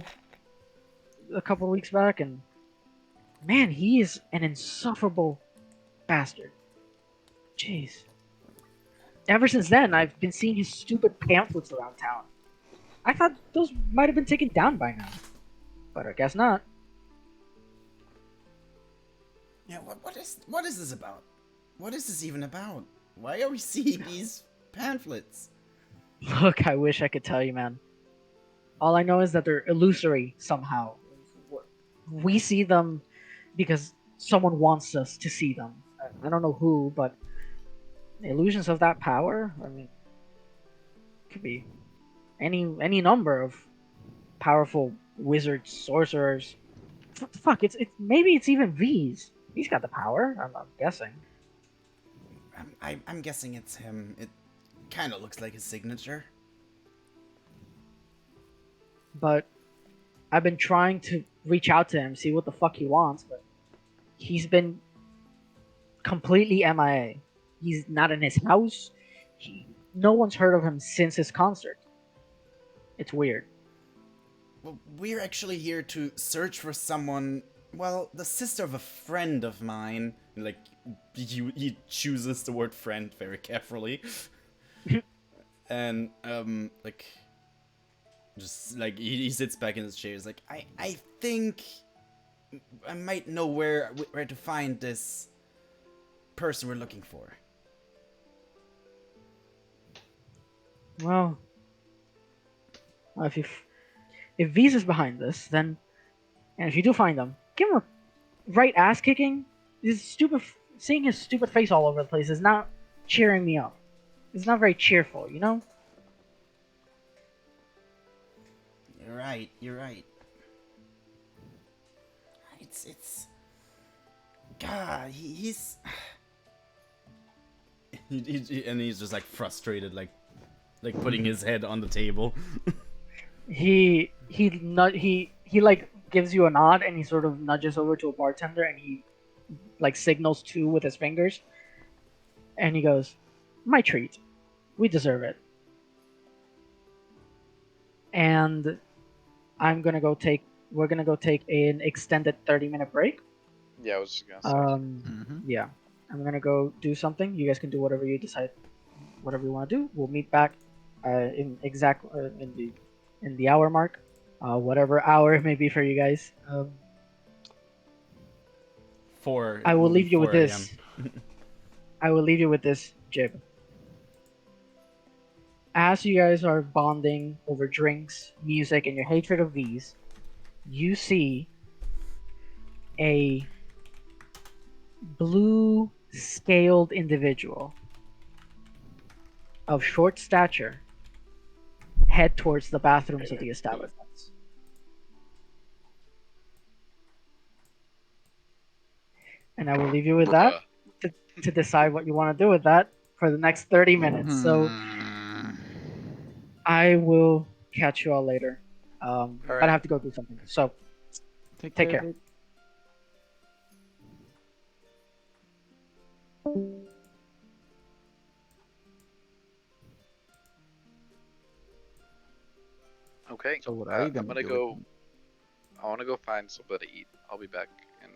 a couple of weeks back, and man, he is an insufferable bastard. Jeez. Ever since then, I've been seeing his stupid pamphlets around town. I thought those might have been taken down by now, but I guess not. Yeah. What is this about? What is this even about? Why are we seeing these pamphlets? Look, I wish I could tell you, man. All I know is that they're illusory somehow. We see them because someone wants us to see them. I don't know who, but illusions of that power. I mean, could be any number of powerful wizards, sorcerers. Fuck, it's maybe it's even V's. He's got the power. I'm guessing. I'm guessing it's him. It kind of looks like his signature. But I've been trying to reach out to him, see what the fuck he wants, but he's been completely MIA. He's not in his house. No one's heard of him since his concert. It's weird. Well, we're actually here to search for someone. Well, the sister of a friend of mine. Like, he chooses the word friend very carefully. And, like, just, like, he sits back in his chair. He's like, I think I might know where to find this person we're looking for. Well, if Visa's behind this, then and if you do find him, give him a right ass kicking. His stupid, seeing his stupid face all over the place is not cheering me up. It's not very cheerful, you know. You're right. You're right. It's. God, he's. And he's just like frustrated, like putting his head on the table. He like gives you a nod and he sort of nudges over to a bartender and he like signals two with his fingers and he goes, "My treat. We deserve it." And we're gonna go take an extended 30-minute break. Yeah, I was just gonna say. Yeah, I'm gonna go do something. You guys can do whatever you decide, whatever you want to do. We'll meet back in the hour mark, whatever hour it may be for you guys. I will leave you with 4 this. I will leave you with this, Jib. As you guys are bonding over drinks, music, and your hatred of these, you see a blue scaled individual of short stature head towards the bathrooms of the establishments. And I will leave you with that to decide what you want to do with that for the next 30 minutes. So I will catch you all later. But I have to go do something. So take care. dude. Okay. So what are you I'm gonna gonna do go. with them? I want to go find something to eat. I'll be back in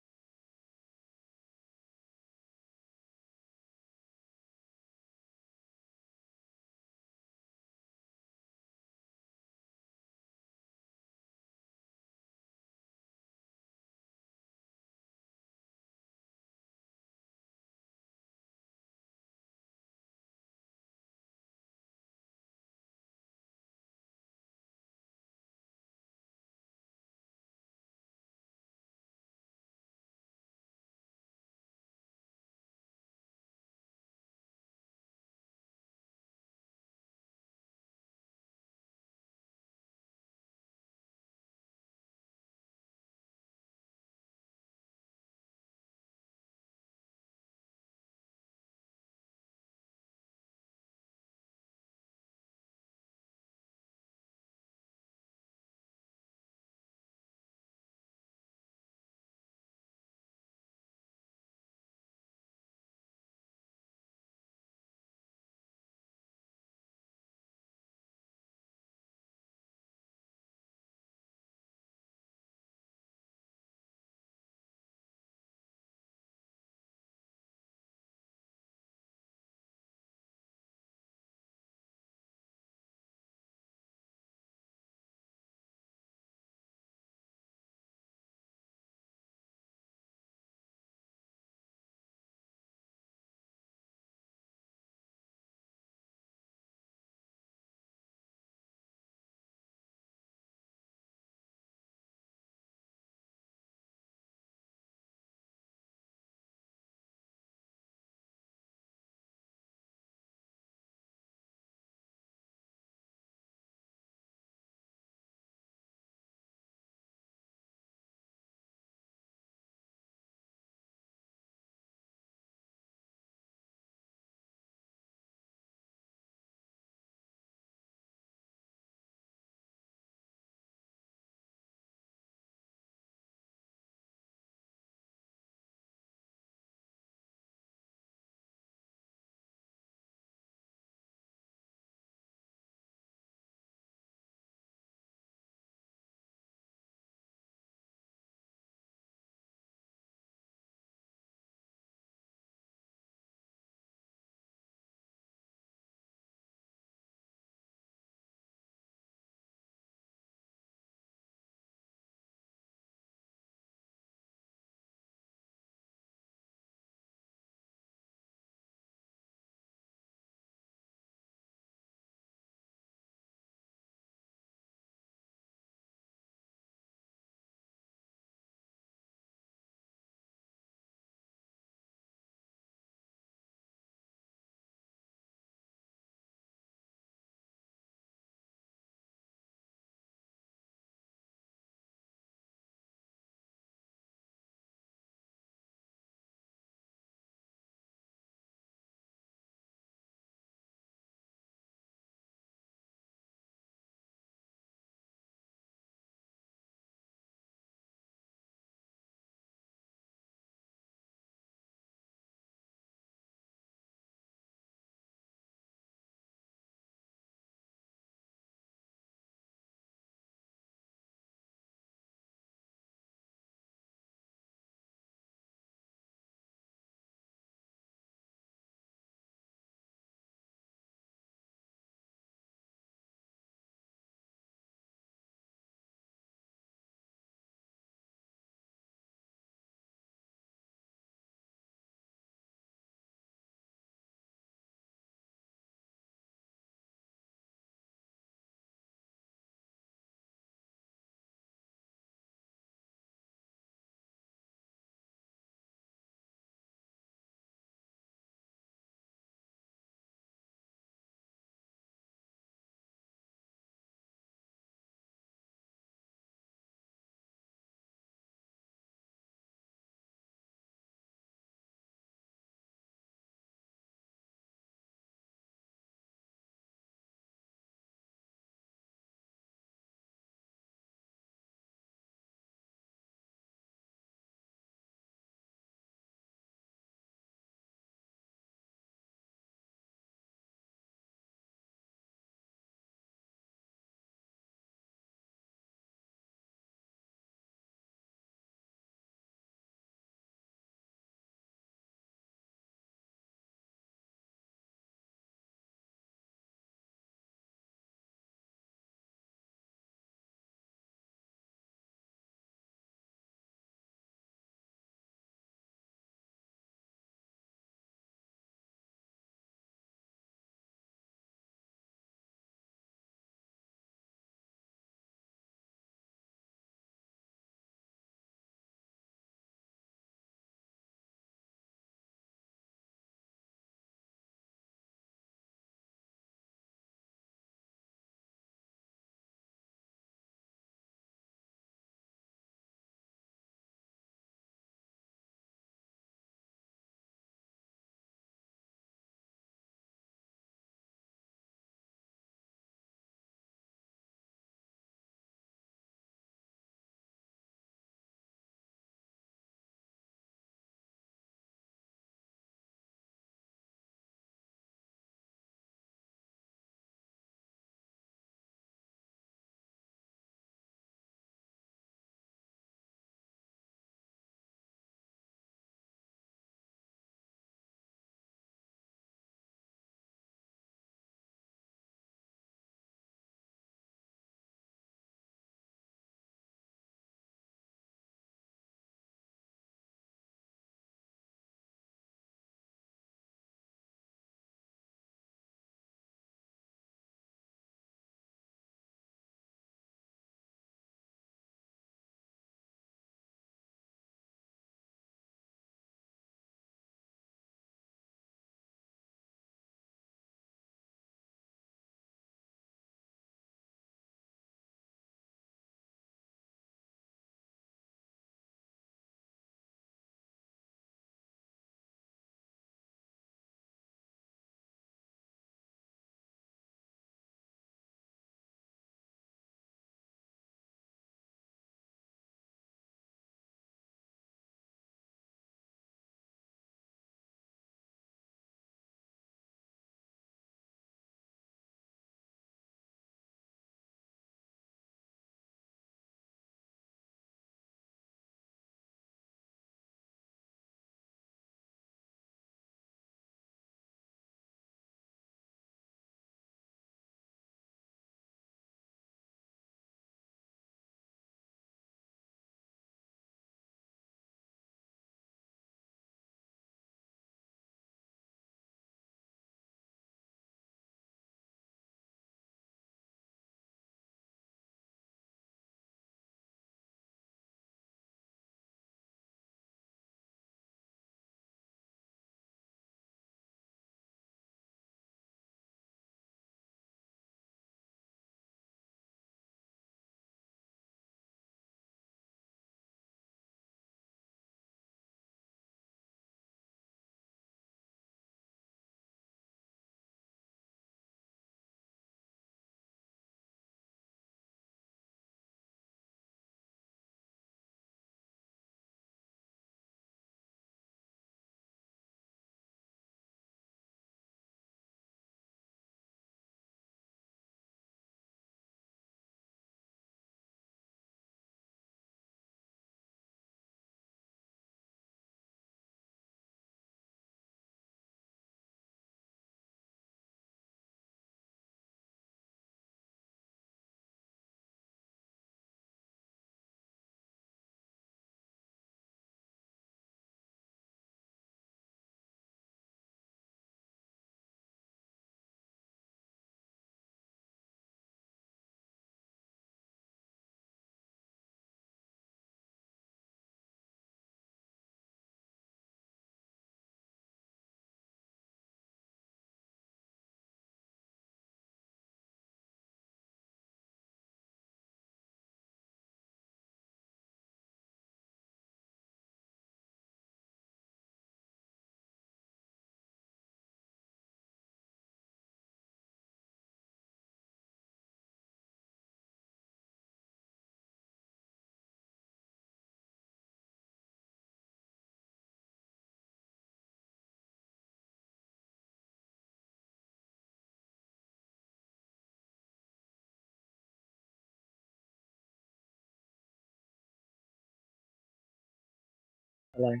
Like,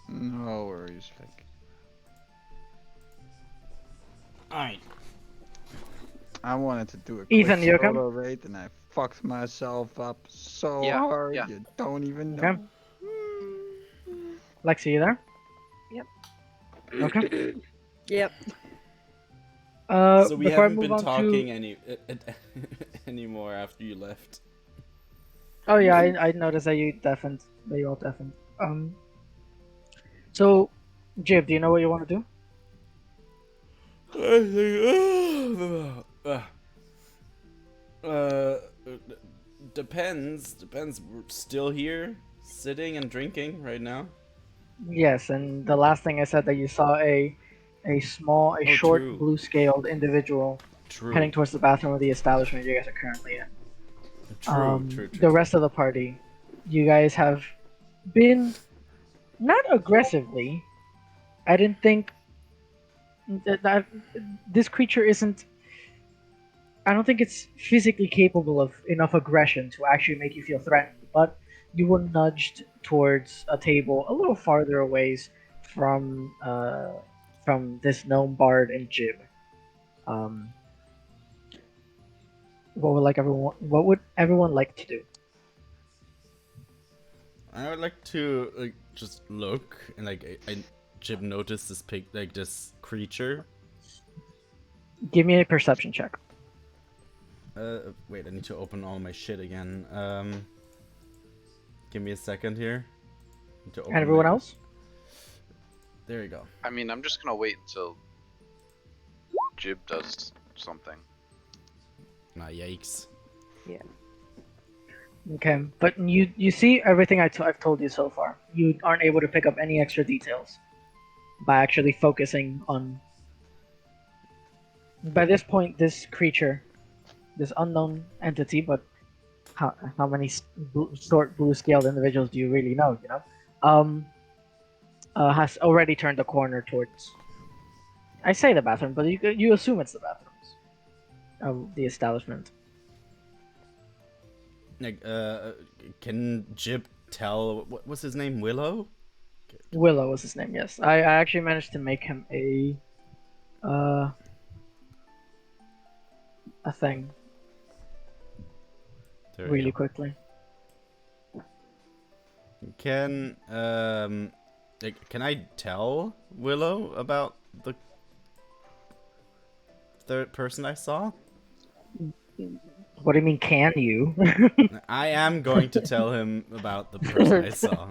No worries, Vic. Alright. I wanted to do a Ethan, quick you okay? solo raid and I fucked myself up so Yeah, hard yeah. you don't even Okay. know. Lexi, you there? Yep. Okay. Yep. So we Before I haven't move been on talking to... anymore after you left. Oh yeah, I noticed that you deafened. That you all deafened. So, Jib, do you know what you want to do? Uh, depends. We're still here, sitting and drinking right now. Yes, and the last thing I said that you saw a small, Oh, short, true. blue-scaled individual True. heading towards the bathroom of the establishment you guys are currently in. True. The rest of the party, you guys have been not aggressively. I didn't think that this creature isn't. I don't think it's physically capable of enough aggression to actually make you feel threatened. But you were nudged towards a table a little farther away from this gnome bard and Jib. Um, what would everyone like to do? I would like to like just look and Jib noticed this this creature. Give me a perception check. Wait, I need to open all my shit again. Give me a second here. Need to open And everyone my- else? There you go. I mean, I'm just gonna wait until Jib does something. Nah, yikes. Okay, but you see everything I've told you so far. You aren't able to pick up any extra details by actually focusing on. By this point, this creature, this unknown entity, but how many short blue-scaled individuals do you really know? You know, has already turned the corner towards. I say the bathroom, but you assume it's the bathrooms of the establishment. Like, can Jib tell what was his name? Willow? Willow was his name. Yes, I actually managed to make him a thing There you really go. quickly. Can can I tell Willow about the third person I saw? What do you mean? Can you? I am going to tell him about the person I saw.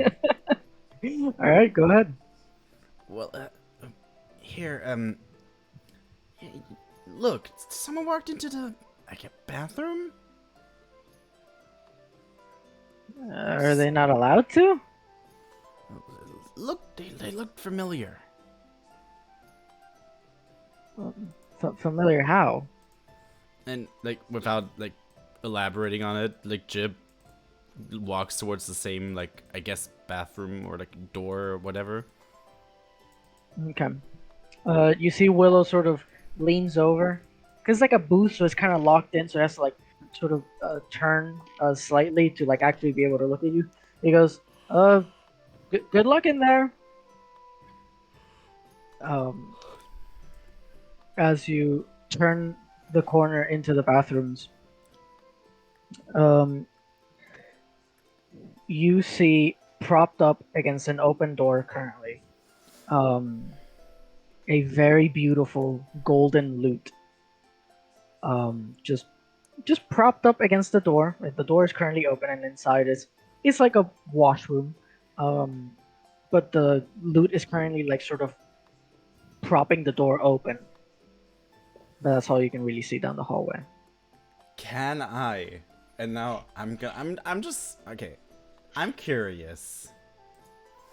All right, go ahead. Well, here, look, someone walked into the bathroom. Are they not allowed to? Look, they looked familiar. Familiar how? And without elaborating on it, Jib walks towards the same I guess bathroom or door or whatever. Okay. You see Willow sort of leans over, cause it's like a booth, so it's kind of locked in, so it has to sort of turn slightly to actually be able to look at you. He goes, good luck in there. As you turn the corner into the bathrooms, you see propped up against an open door currently, a very beautiful golden lute. Just propped up against the door. The door is currently open, and inside it's like a washroom. But the lute is currently sort of propping the door open. But that's all you can really see down the hallway. Can I? And now I'm just okay. I'm curious.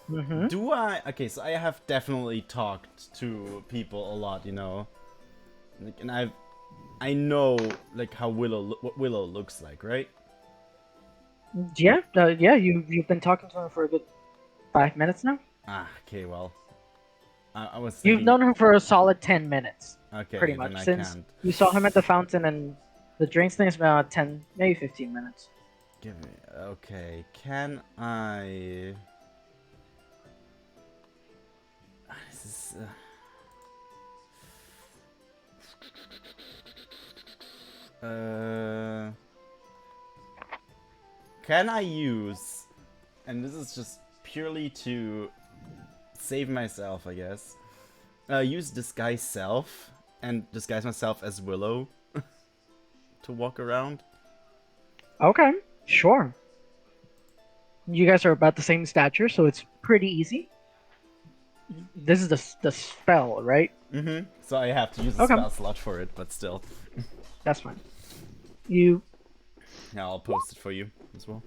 Mm-hmm. Do I? Okay, so I have definitely talked to people a lot, you know, and I know how what Willow looks like, right? Yeah, you've been talking to him for a good 5 minutes now. Ah, okay, well, I was You've thinking. known him for a solid 10 minutes, Okay, pretty then much, I since can't. you saw him at the fountain, and the drinks thing is about 10, maybe 15 minutes. Give me. Okay, can I? This is. Can I use, and this is just purely to save myself, I guess, use disguise self and disguise myself as Willow to walk around? Okay, sure. You guys are about the same stature, so it's pretty easy. This is the spell, right? Mm-hmm. So I have to use a Okay. spell slot for it, but still. That's fine. You Yeah, I'll post it for you as well.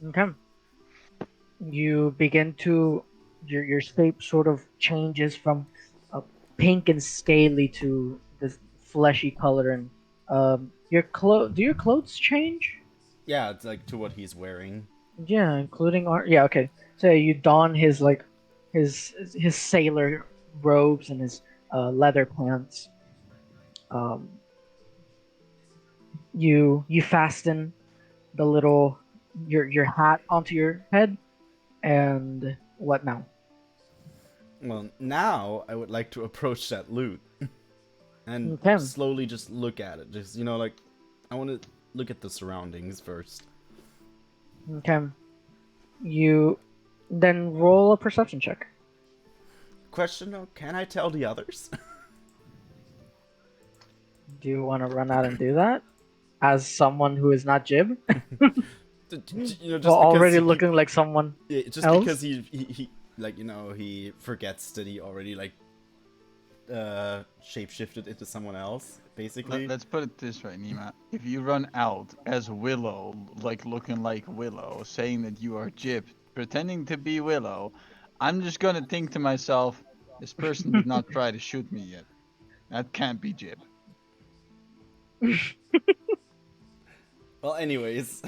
okay? You begin to your shape sort of changes from pink and scaly to this fleshy color, and do your clothes change? Yeah, it's like to what he's wearing. Yeah, including art. Yeah, okay. So you don his like his sailor robes and his leather pants. Um, you fasten the little your hat onto your head, and what now? Well, now I would like to approach that loot and Okay. slowly just look at it. Just, you know, like, I want to look at the surroundings first. Okay. You then roll a perception check. Question though, can I tell the others? Do you want to run out and do that as someone who is not Jib? You know, just Well, already because looking like someone yeah, just else? because he like, you know, he forgets that he already like shapeshifted into someone else, basically. Let's put it this way, Nima. If you run out as Willow, like looking like Willow, saying that you are Jib, pretending to be Willow, I'm just gonna think to myself, this person did not try to shoot me yet. That can't be Jib. Well, anyways,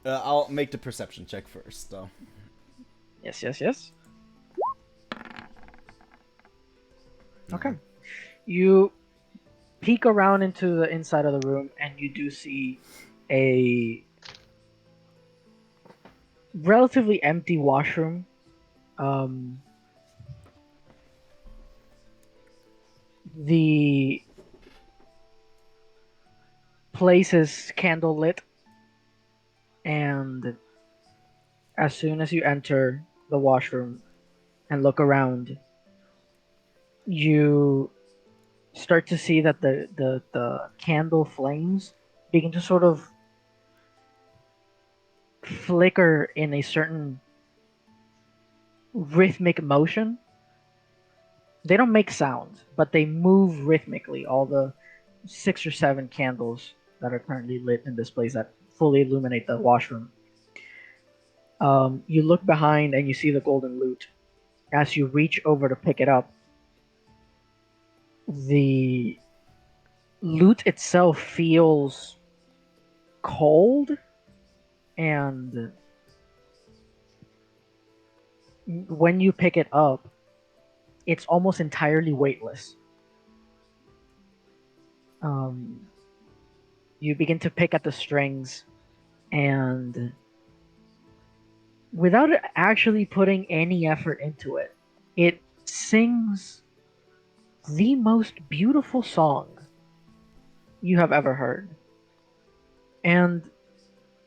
I'll make the perception check first, though. Yes, yes, yes. Okay. You peek around into the inside of the room, and you do see a relatively empty washroom. The place is candle lit, and as soon as you enter the washroom and look around, you start to see that the candle flames begin to sort of flicker in a certain rhythmic motion. They don't make sound, but they move rhythmically. All the 6 or 7 candles that are currently lit in this place that fully illuminate the washroom. You look behind and you see the golden loot. As you reach over to pick it up, the loot itself feels cold, and when you pick it up, it's almost entirely weightless. You begin to pick at the strings, and without actually putting any effort into it, it sings the most beautiful song you have ever heard. And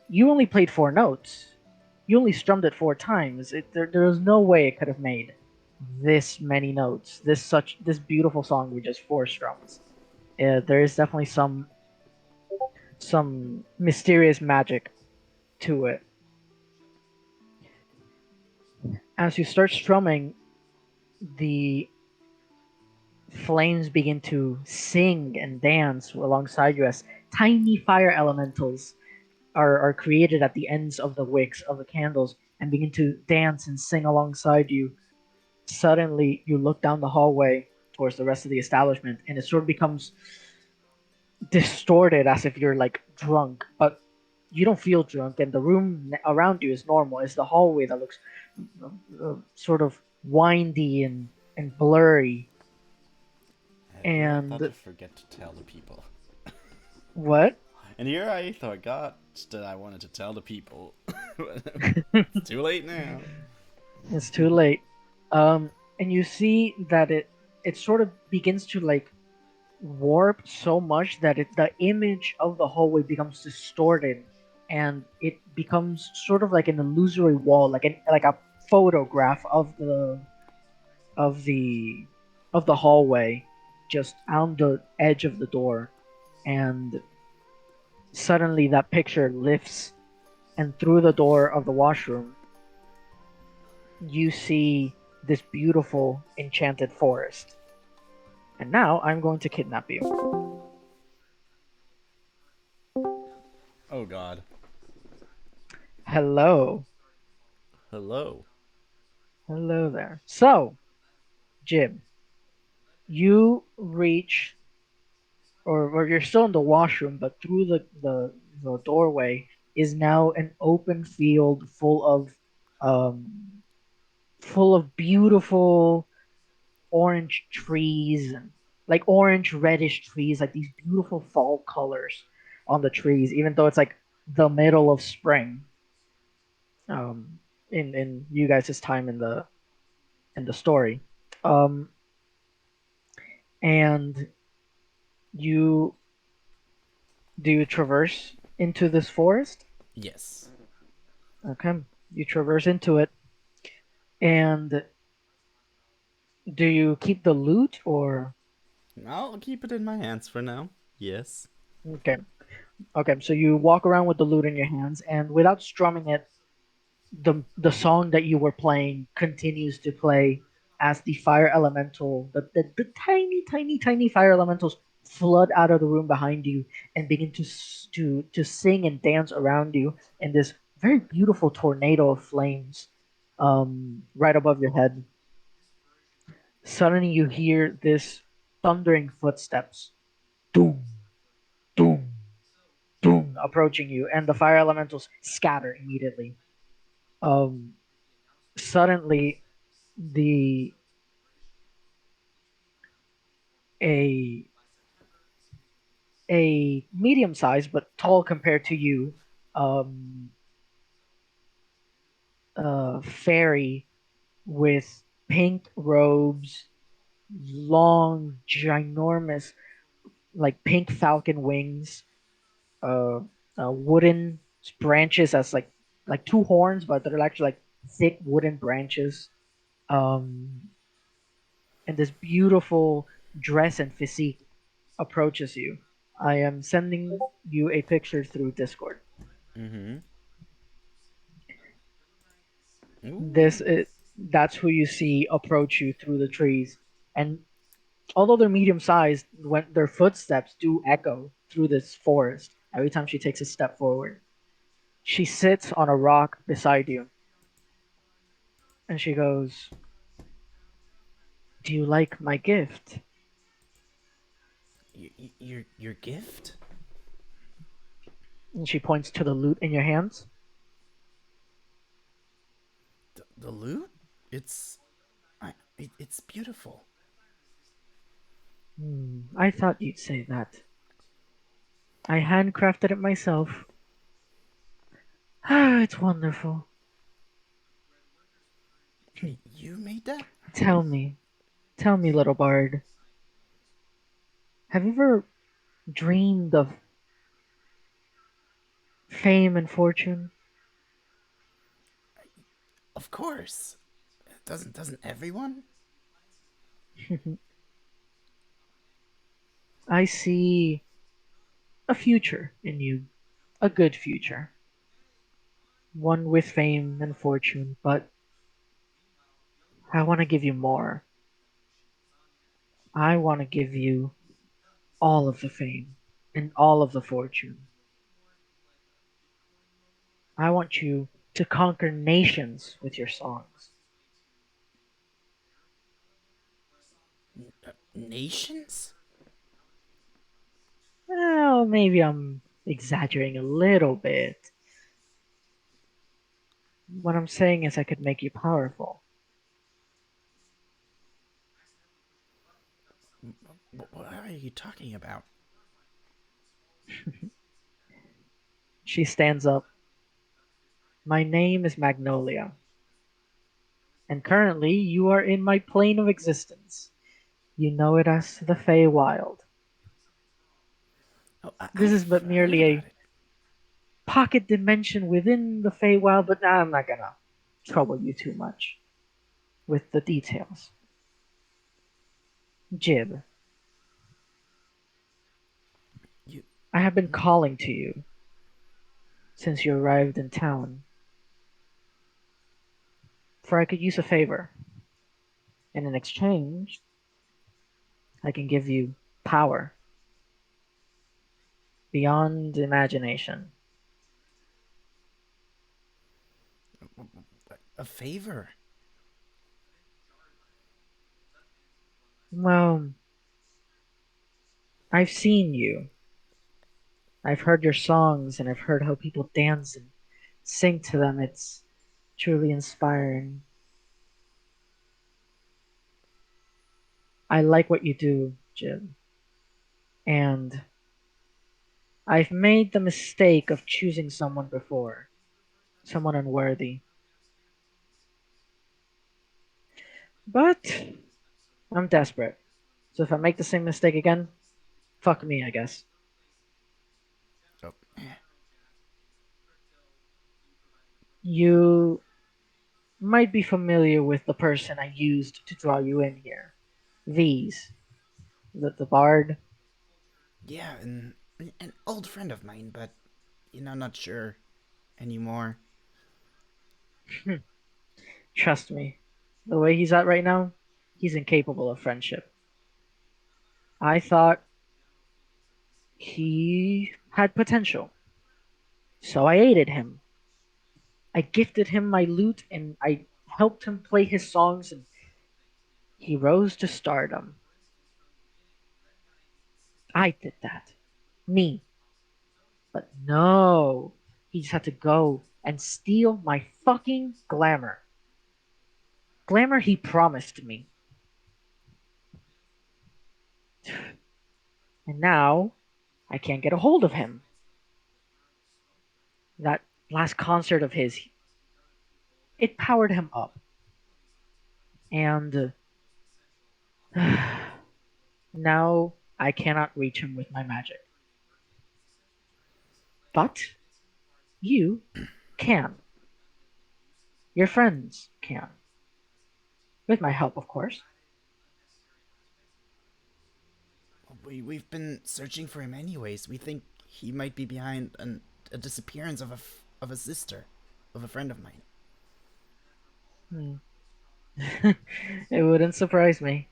you only played 4 notes. You only strummed it 4 times. There was no way it could have made this many notes. This beautiful song with just 4 strums. There is definitely some mysterious magic to it. As you start strumming, the flames begin to sing and dance alongside you as tiny fire elementals are created at the ends of the wicks of the candles and begin to dance and sing alongside you. Suddenly, you look down the hallway towards the rest of the establishment, and it sort of becomes distorted as if you're like drunk, but you don't feel drunk, and the room around you is normal. It's the hallway that looks sort of windy and blurry. I And thought to forget to tell the people. what? And here I forgot that I wanted to tell the people. It's too late now. It's too late. And you see that it sort of begins to like warp so much that the image of the hallway becomes distorted, and it becomes sort of like an illusory wall, like a photograph of the of the hallway, just on the edge of the door. And suddenly that picture lifts, and through the door of the washroom you see this beautiful enchanted forest. And now I'm going to kidnap you. Oh God. Hello. Hello. Hello there. So, Jim, you reach, or you're still in the washroom, but through the doorway is now an open field um, full of beautiful orange trees, and like orange reddish trees, like these beautiful fall colors on the trees, even though it's like the middle of spring. Um, in you guys' time in the story. Um, and you do you traverse into this forest? Yes. Okay, you traverse into it, and do you keep the loot or? I'll keep it in my hands for now. Yes. Okay, okay. So you walk around with the loot in your hands, and without strumming it, the song that you were playing continues to play as the fire elemental, the tiny fire elementals flood out of the room behind you and begin to sing and dance around you in this very beautiful tornado of flames, right above your head. Suddenly you hear this thundering footsteps, doom, doom, doom, approaching you, and the fire elementals scatter immediately. Um, Suddenly the a a medium sized but tall compared to you, um fairy with pink robes, long ginormous like pink falcon wings, uh, wooden branches as like two horns, but they're actually like thick wooden branches, um and this beautiful dress and physique approaches you. I am sending you a picture through Discord. Mm-hmm. This Ooh. is That's who you see approach you through the trees. And although they're medium sized, when their footsteps do echo through this forest every time she takes a step forward. She sits on a rock beside you and she goes, "Do you like my gift?" Your gift? And she points to the loot in your hands. The loot? It's it's beautiful. I thought you'd say that. I handcrafted it myself. Ah, it's wonderful. You made that? Tell me, tell me, little bard, have you ever dreamed of fame and fortune? Of course. Doesn't everyone? I see a future in you, a good future, one with fame and fortune, but I want to give you more. I want to give you all of the fame and all of the fortune. I want you to conquer nations with your songs. Nations? Well, maybe I'm exaggerating a little bit. What I'm saying is I could make you powerful. What are you talking about? She stands up. My name is Magnolia, And currently, you are in my plane of existence. You know it as the Feywild. Oh, This is I've but heard merely about a it. pocket dimension within the Feywild, but I'm not gonna trouble you too much with the details. Jib, You, I have been calling to you since you arrived in town, for I could use a favor, and in exchange, I can give you power beyond imagination. a favor. Well, I've seen you. I've heard your songs, and I've heard how people dance and sing to them. It's truly inspiring. I like what you do, Jim. And I've made the mistake of choosing someone before, someone unworthy. But I'm desperate. So if I make the same mistake again, fuck me, I guess. Oh, You might be familiar with the person I used to draw you in here. V's, the bard. yeah, an old friend of mine, but not sure anymore. Trust me, the way he's at right now, he's incapable of friendship. I thought he had potential, so I aided him. I gifted him my lute and I helped him play his songs, and he rose to stardom. I did that. Me. But no. He just had to go and steal my fucking glamour. Glamour he promised me. And now I can't get a hold of him. That last concert of his, it powered him up. And now I cannot reach him with my magic. But you can. Your friends can. With my help, of course. We've been searching for him anyways. We think he might be behind a disappearance of a sister, of a friend of mine. Hmm. It wouldn't surprise me.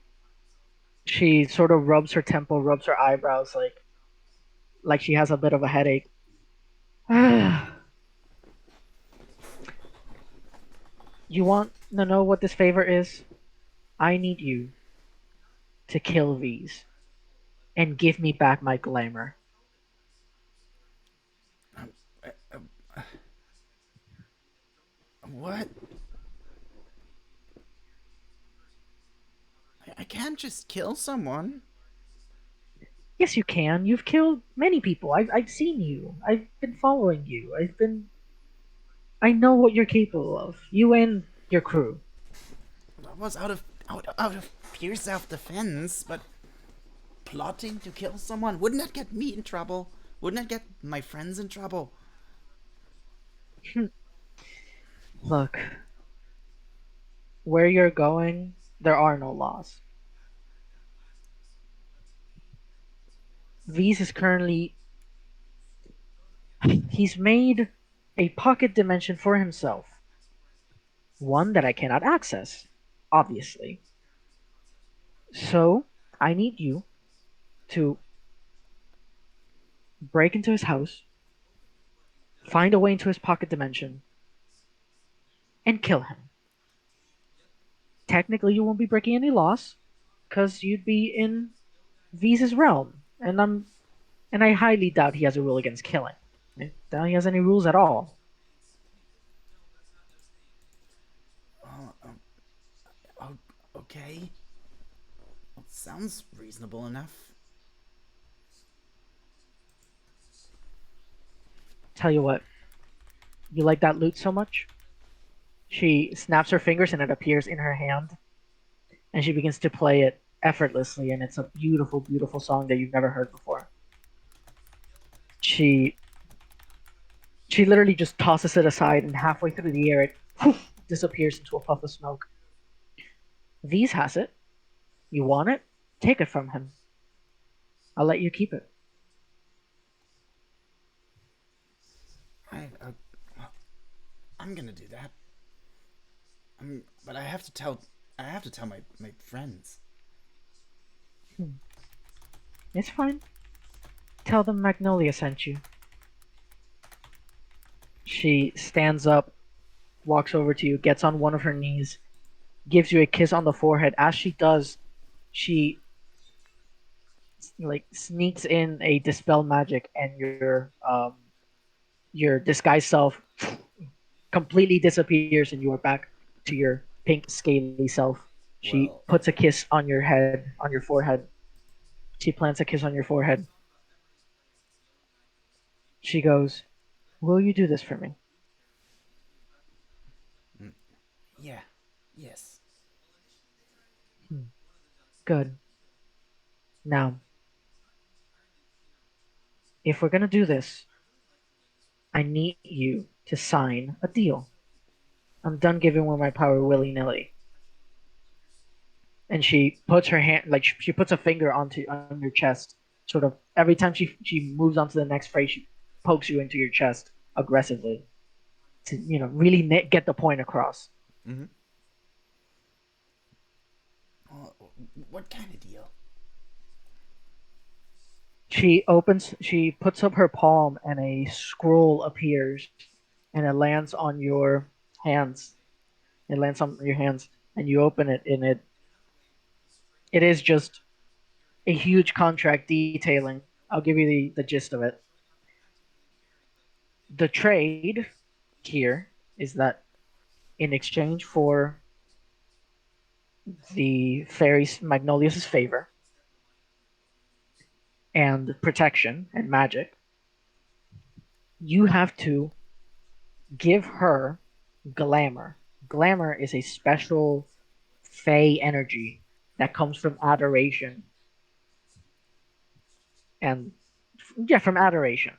She sort of rubs her temple, rubs her eyebrows like she has a bit of a headache. You want to know what this favor is? I need you to kill these and give me back my glamour. Uh, what? I can't just kill someone. Yes, you can. You've killed many people. I've seen you. I've been following you. I know what you're capable of. You and your crew. That was out of pure self-defense, but plotting to kill someone wouldn't that get me in trouble? Wouldn't that get my friends in trouble? Look, where you're going, there are no laws. V's is currently he's made a pocket dimension for himself. One that I cannot access, obviously. So I need you to break into his house, find a way into his pocket dimension, and kill him. Technically, you won't be breaking any laws, because you'd be in V's realm, and I highly doubt he has a rule against killing. I doubt he has any rules at all. Oh, okay. Well, sounds reasonable enough. Tell you what, you like that loot so much? She snaps her fingers and it appears in her hand, and she begins to play it effortlessly, and it's a beautiful, beautiful song that you've never heard before. She she literally just tosses it aside, and halfway through the air, it disappears into a puff of smoke. V's has it. You want it? Take it from him. I'll let you keep it. I'm gonna do that. But I have to tell my friends. It's fine. Tell them Magnolia sent you. She stands up, walks over to you, gets on one of her knees, gives you a kiss on the forehead. As she does, she like sneaks in a dispel magic, and your disguised self completely disappears, and you are back to your pink scaly self. She Well, puts a kiss on your head, on your forehead. She plants a kiss on your forehead. She goes, "Will you do this for me?" yeah, yes. Good. Now, if we're gonna do this, I need you to sign a deal. I'm done giving away my power willy nilly. And she puts her hand, like she puts a finger on your chest. Sort of every time she moves on to the next phrase, she pokes you into your chest aggressively to really get the point across. Mm-hmm. What kind of deal? She puts up her palm, and a scroll appears, and it lands on your hands. It lands on your hands, and you open it, and it is just a huge contract detailing. I'll give you the gist of it. The trade here is that in exchange for the fairies Magnolia's favor and protection and magic, you have to give her glamour. Glamour is a special fey energy that comes from adoration, and yeah, from adoration.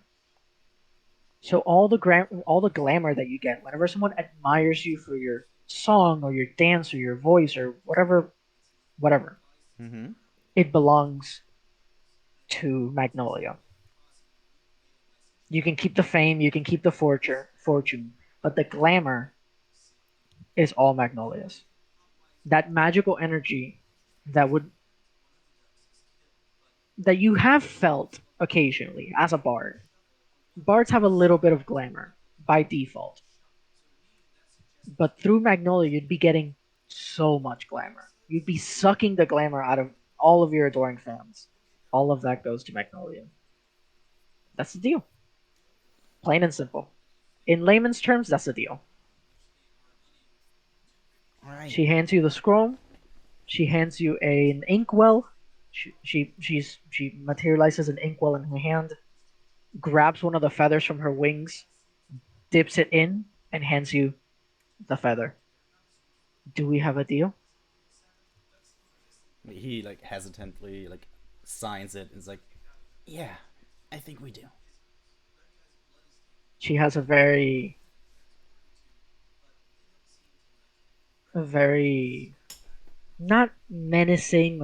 So all the glamour that you get whenever someone admires you for your song or your dance or your voice or whatever, Mm-hmm. it belongs to Magnolia. You can keep the fame, you can keep the fortune, but the glamour is all Magnolia's. That magical energy that would that you have felt occasionally as a bard. Bards have a little bit of glamour by default, but through Magnolia, you'd be getting so much glamour. You'd be sucking the glamour out of all of your adoring fans. All of that goes to Magnolia. That's the deal. Plain and simple. In layman's terms, that's the deal. All right. She hands you the scroll. She hands you an inkwell. She materializes an inkwell in her hand, grabs one of the feathers from her wings, dips it in, and hands you the feather. Do we have a deal? He like hesitantly like signs it and is like, yeah, I think we do. She has a very not menacing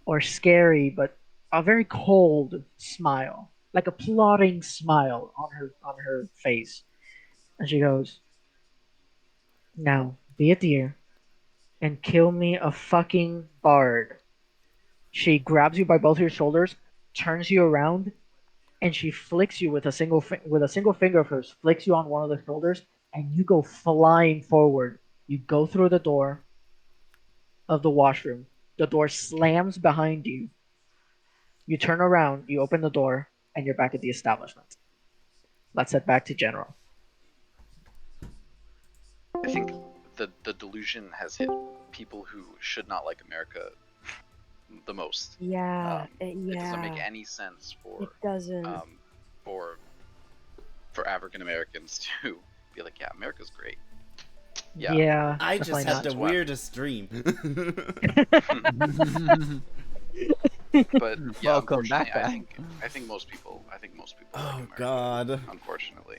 or scary, but a very cold smile, like a plotting smile on her face. And she goes, "Now be a dear and kill me a fucking bard." She grabs you by both your shoulders, turns you around, and she flicks you with with a single finger of hers, flicks you on one of the shoulders, and you go flying forward. You go through the door of the washroom. The door slams behind you. You turn around, you open the door, and you're back at the establishment. Let's head back to General. I think the delusion has hit people who should not like America the most. Yeah, It doesn't make any sense it doesn't. for for African Americans to be like, yeah, America's great. Yeah. I just definitely had not. the That's why- weirdest dream. But yeah, Welcome unfortunately, back, I think most people like Oh America, God. unfortunately.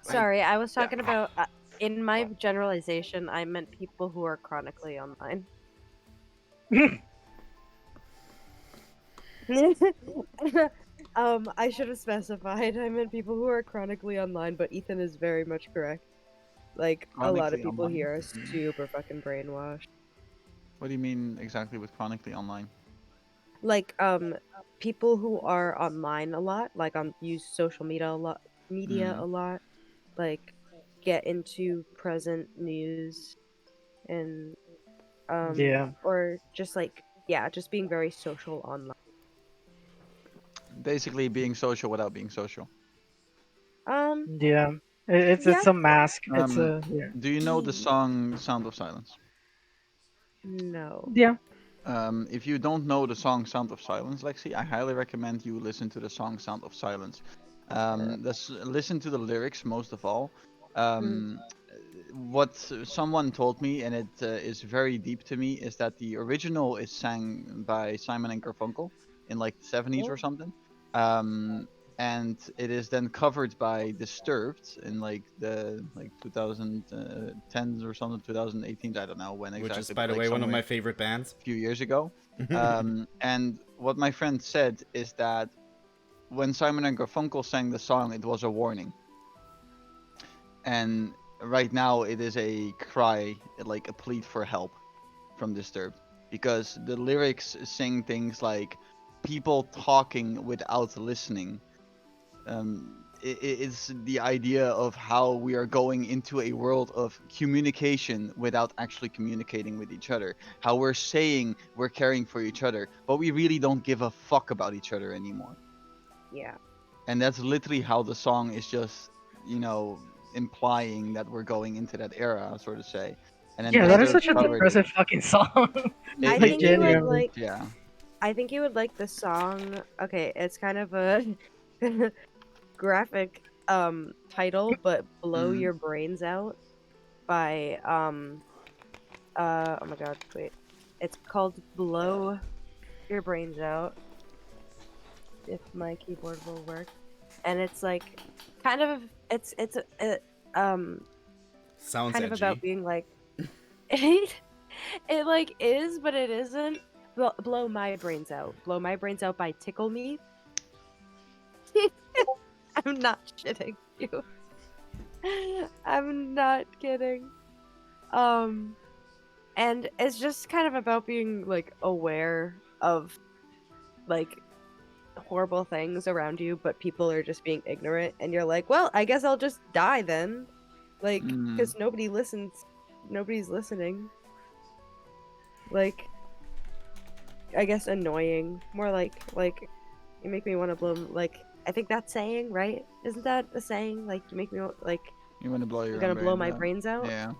Sorry, I was Yeah. talking about in my generalization, I meant people who are chronically online. I should have specified. I meant people who are chronically online, but Ethan is very much correct. Like a lot of Chronically people online? here are super fucking brainwashed. What do you mean exactly with chronically online? Like people who are online a lot, like use social media a lot, like get into present news and Yeah. or just like yeah, just being very social online. Basically, being social without being social. Yeah. Yeah. It's a mask. It's Um, a yeah. do you know the song "Sound of Silence"? No. Yeah. If you don't know the song "Sound of Silence," Lexi, I highly recommend you listen to the song "Sound of Silence." Listen to the lyrics most of all. Um, what someone told me, and it is very deep to me, is that the original is sang by Simon and Garfunkel in like the 70s or something. Um, and it is then covered by Disturbed in like the 2010s or something, 2018. I don't know when exactly. Which is, but, by the like, way, one of somewhere my favorite bands. a few years ago. And what my friend said is that when Simon and Garfunkel sang the song, it was a warning. And right now, it is a cry, like a plea for help from Disturbed. Because the lyrics sing things like people talking without listening. It's the idea of how we are going into a world of communication without actually communicating with each other. How we're saying we're caring for each other, but we really don't give a fuck about each other anymore. Yeah. And that's literally how the song is just, implying that we're going into that era, sort of say. And then Yeah, that is think Disturbed such you a would covered it. depressive fucking song. I Like think you would genuinely. like Yeah. I think you would like the song. Okay, it's kind of a graphic title, but Blow Mhm. Your Brains Out by oh my god, wait. It's called Blow Your Brains Out, if my keyboard will work. And it's like kind of it's Sounds kind of edgy. about being like it like is, but it isn't. Blow My Brains Out. Blow My Brains Out by Tickle Me. I'm not shitting you. I'm not kidding. And it's just kind of about being like aware of like horrible things around you, but people are just being ignorant, and you're like, well, I guess I'll just die then, like, Mm. because nobody's listening. Like, I guess annoying, more like you make me want to blow. Like, I think that's saying, right? Isn't that a saying? Like, you make me like You want to blow your you're gonna own blow brains my out? brains out. Yeah.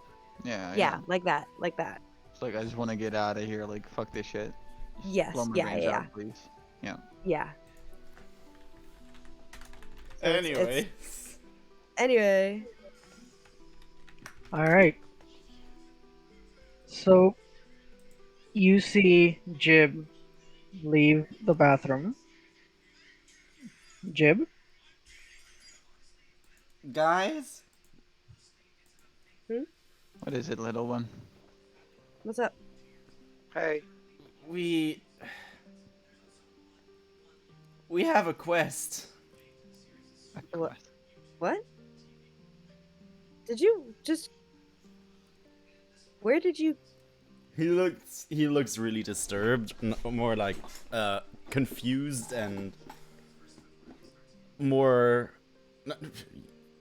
Yeah. Yeah, like that, like that. It's like I just want to get out of here. Like fuck this shit. Just Yes, blow my yeah, brains yeah, out, please. Yeah. yeah. So Anyway. Anyway, All right. So you see Jib leave the bathroom. Jib? Guys? What is it, little one? what's up? Hey, We have a quest. What? What? Did you just? Where did you? He looks really disturbed, more like confused and more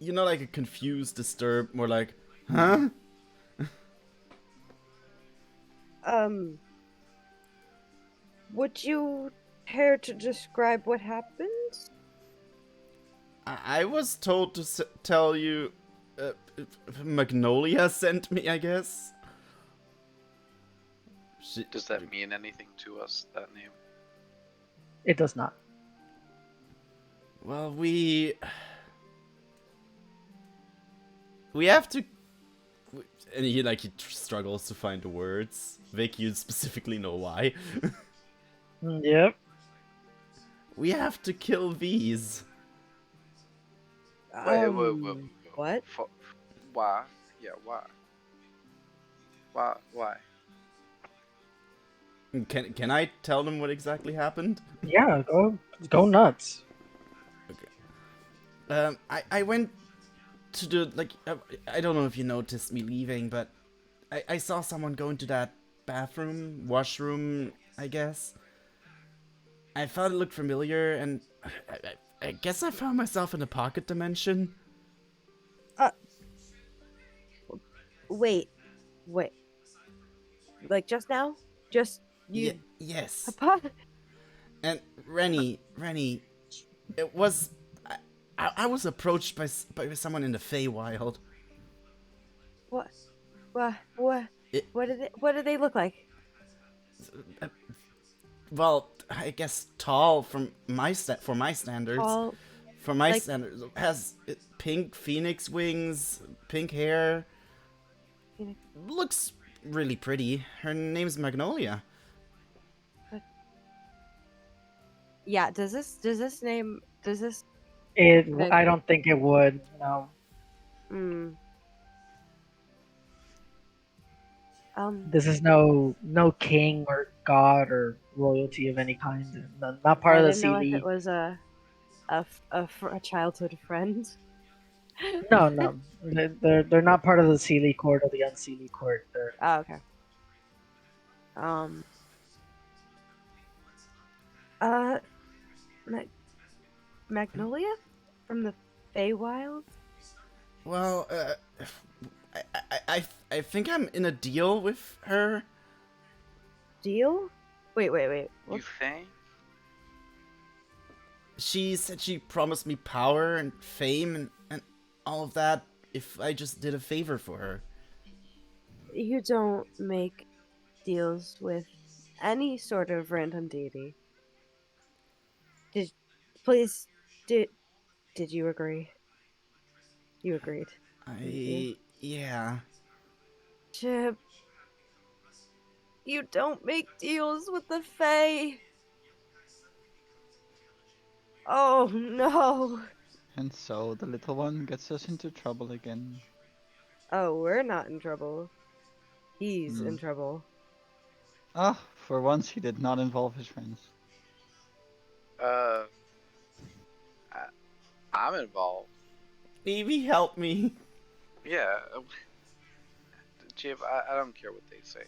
like a confused, disturbed, more like, huh? Would you care to describe what happened? I was told to tell you Magnolia sent me, I guess. does that mean anything to us, that name? It does not. Well, we have to. And he struggles to find the words. Vic, you specifically know why. Yep. We have to kill these. What? Why? Yeah, why? Why? Can I tell them what exactly happened? Yeah, go nuts. I went to the I don't know if you noticed me leaving, but I saw someone go into that bathroom, washroom, I guess. I thought it looked familiar, and I guess I found myself in a pocket dimension. Wait. Like just now? Just you? Yes. Papa? And Rennie, it was I was approached by someone in the Feywild. What? It- What did they look like? Well, I guess tall for my standards. Tall. For my like- standards, has pink phoenix wings, pink hair. Phoenix. Looks really pretty. Her name's Magnolia. Yeah. Does this? I don't think it would. No. Hmm. This is no king or god or royalty of any kind. Not part I of the didn't know if Sealy. it was a childhood friend. No. They're not part of the Sealy court or the Unseelie court. They're Oh, okay. Magnolia from the Feywild. Well, I think I'm in a deal with her. Deal? Wait. You What? think? She said she promised me power and fame and all of that if I just did a favor for her. You don't make deals with any sort of random deity. Did you agree? You agreed. Yeah. Chip, you don't make deals with the Fae. Oh no. And so the little one gets us into trouble again. Oh, we're not in trouble. He's in trouble. Ah, for once he did not involve his friends. I'm involved. Evie, help me. Yeah. Jib, I don't care what they say.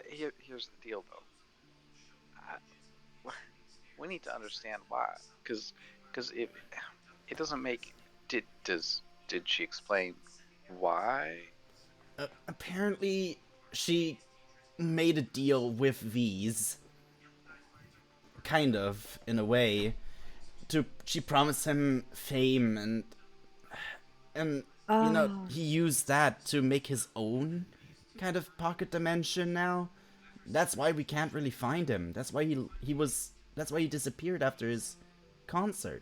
Here's the deal, though. We need to understand why, because it doesn't make. Did she explain why? Apparently, she made a deal with these. Kind of, in a way. She promised him fame and you know, he used that to make his own kind of pocket dimension now. That's why we can't really find him. That's why that's why he disappeared after his concert.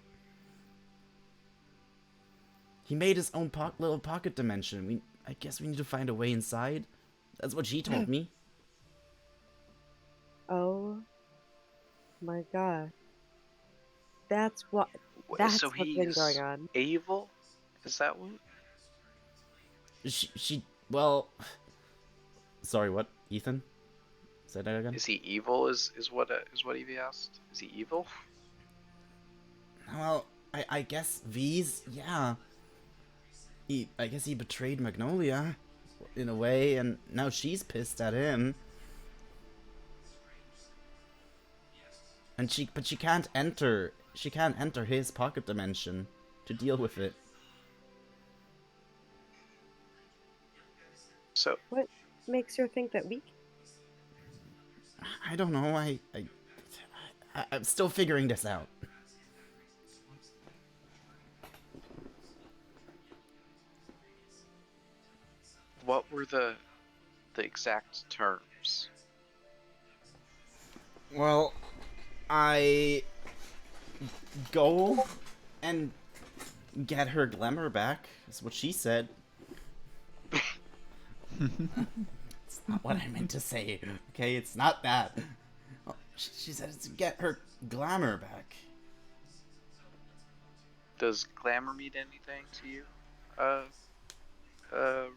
He made his own little pocket dimension. I guess we need to find a way inside. That's what she told me. Oh my god. That's So what's been he's going on. evil? Is that what? Well, sorry, what, Ethan? Say that again. Is he evil? Is what Evie asked? Is he evil? Well, I guess V's, yeah. I guess he betrayed Magnolia, in a way, and now she's pissed at him. But she can't enter his pocket dimension to deal with it. So What makes her think that we? I don't know. I'm still figuring this out. what were the exact terms? Well, I go and get her glamour back. That's what she said. It's not what I meant to say. Okay, it's not that. Oh, she said it's to get her glamour back. Does glamour mean anything to you,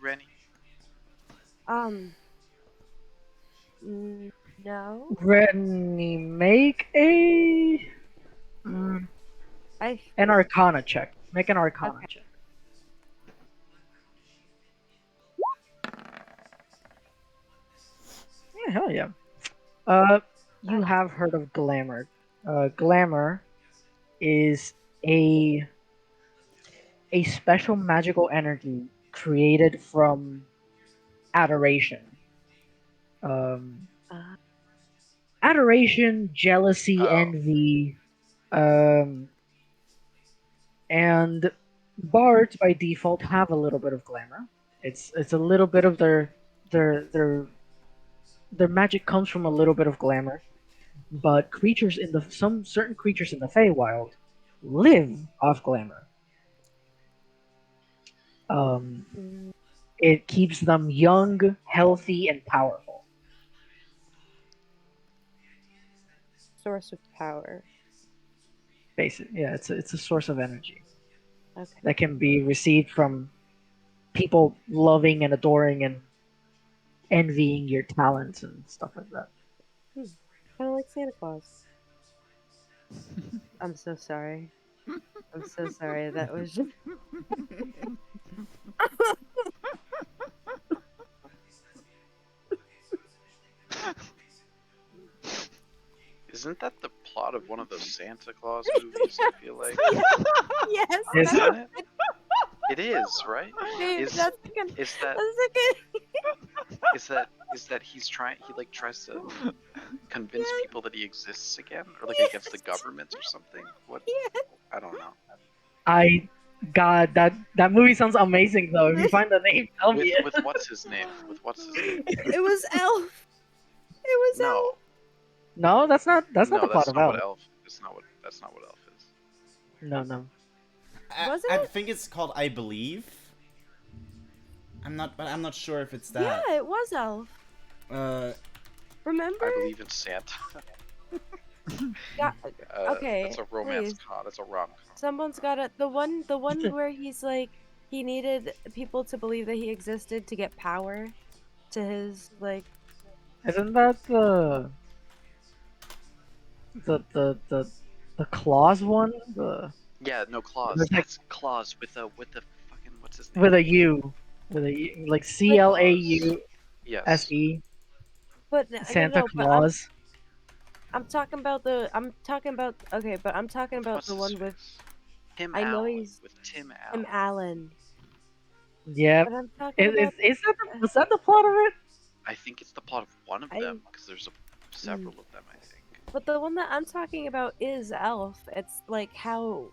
Rennie? No. Rennie, make a I an Arcana check. Make an Arcana Okay. check. Yeah, hell yeah. You have heard of glamour. Glamour is a a special magical energy created from adoration. Um, uh, Adoration, jealousy, Oh, envy, um, and bards by default have a little bit of glamour. It's a little bit of their their their magic comes from a little bit of glamour. But creatures in the some certain creatures in the Feywild live off glamour. Um, mm, it keeps them young, healthy, and powerful. source of power. Basically, yeah, it's a source of energy Okay. that can be received from people loving and adoring and envying your talents and stuff like that. Kind of like Santa Claus. I'm so sorry. I'm so sorry. That was just... isn't that the plot of one of those Santa Claus movies? I feel like. Yes. Is it? Isn't it? It is, right? Babe, Is that's the good. is that That's the is that he like tries to convince Yes. people that he exists again, or like Yes. against the government or something? What? Yes. I don't know. God, that movie sounds amazing though. If you find the name, tell me it. With what's his name? With what's his name? It was Elf. It was Elf. No, No, that's not the plot that's of not what Elf. Elf. That's not what Elf is. No. Was I it? think it's called I Believe. I'm not sure if it's that. Yeah, it was Elf. Remember? I believe in Santa. Yeah, okay, That's a romance please. That's a rom-com. Someone's got it. The one where he's like, he needed people to believe that he existed to get power to his like. Isn't that the claws one? The Yeah, no, Claus. There's like- That's Claus with the fucking what's his name? with a U, with a U, like CLAUSE, Yes. But Santa no, but Claus. I'm talking about the. I'm talking about. Okay, but I'm talking about What's the his one with face? Tim I know Allen. he's- With Tim Tim Allen. Allen. Yep. But I'm talking Is, about. is that was that the plot of it? I think it's the plot of one of I- them because there's several of them. I think. But the one that I'm talking about is Elf. It's like how,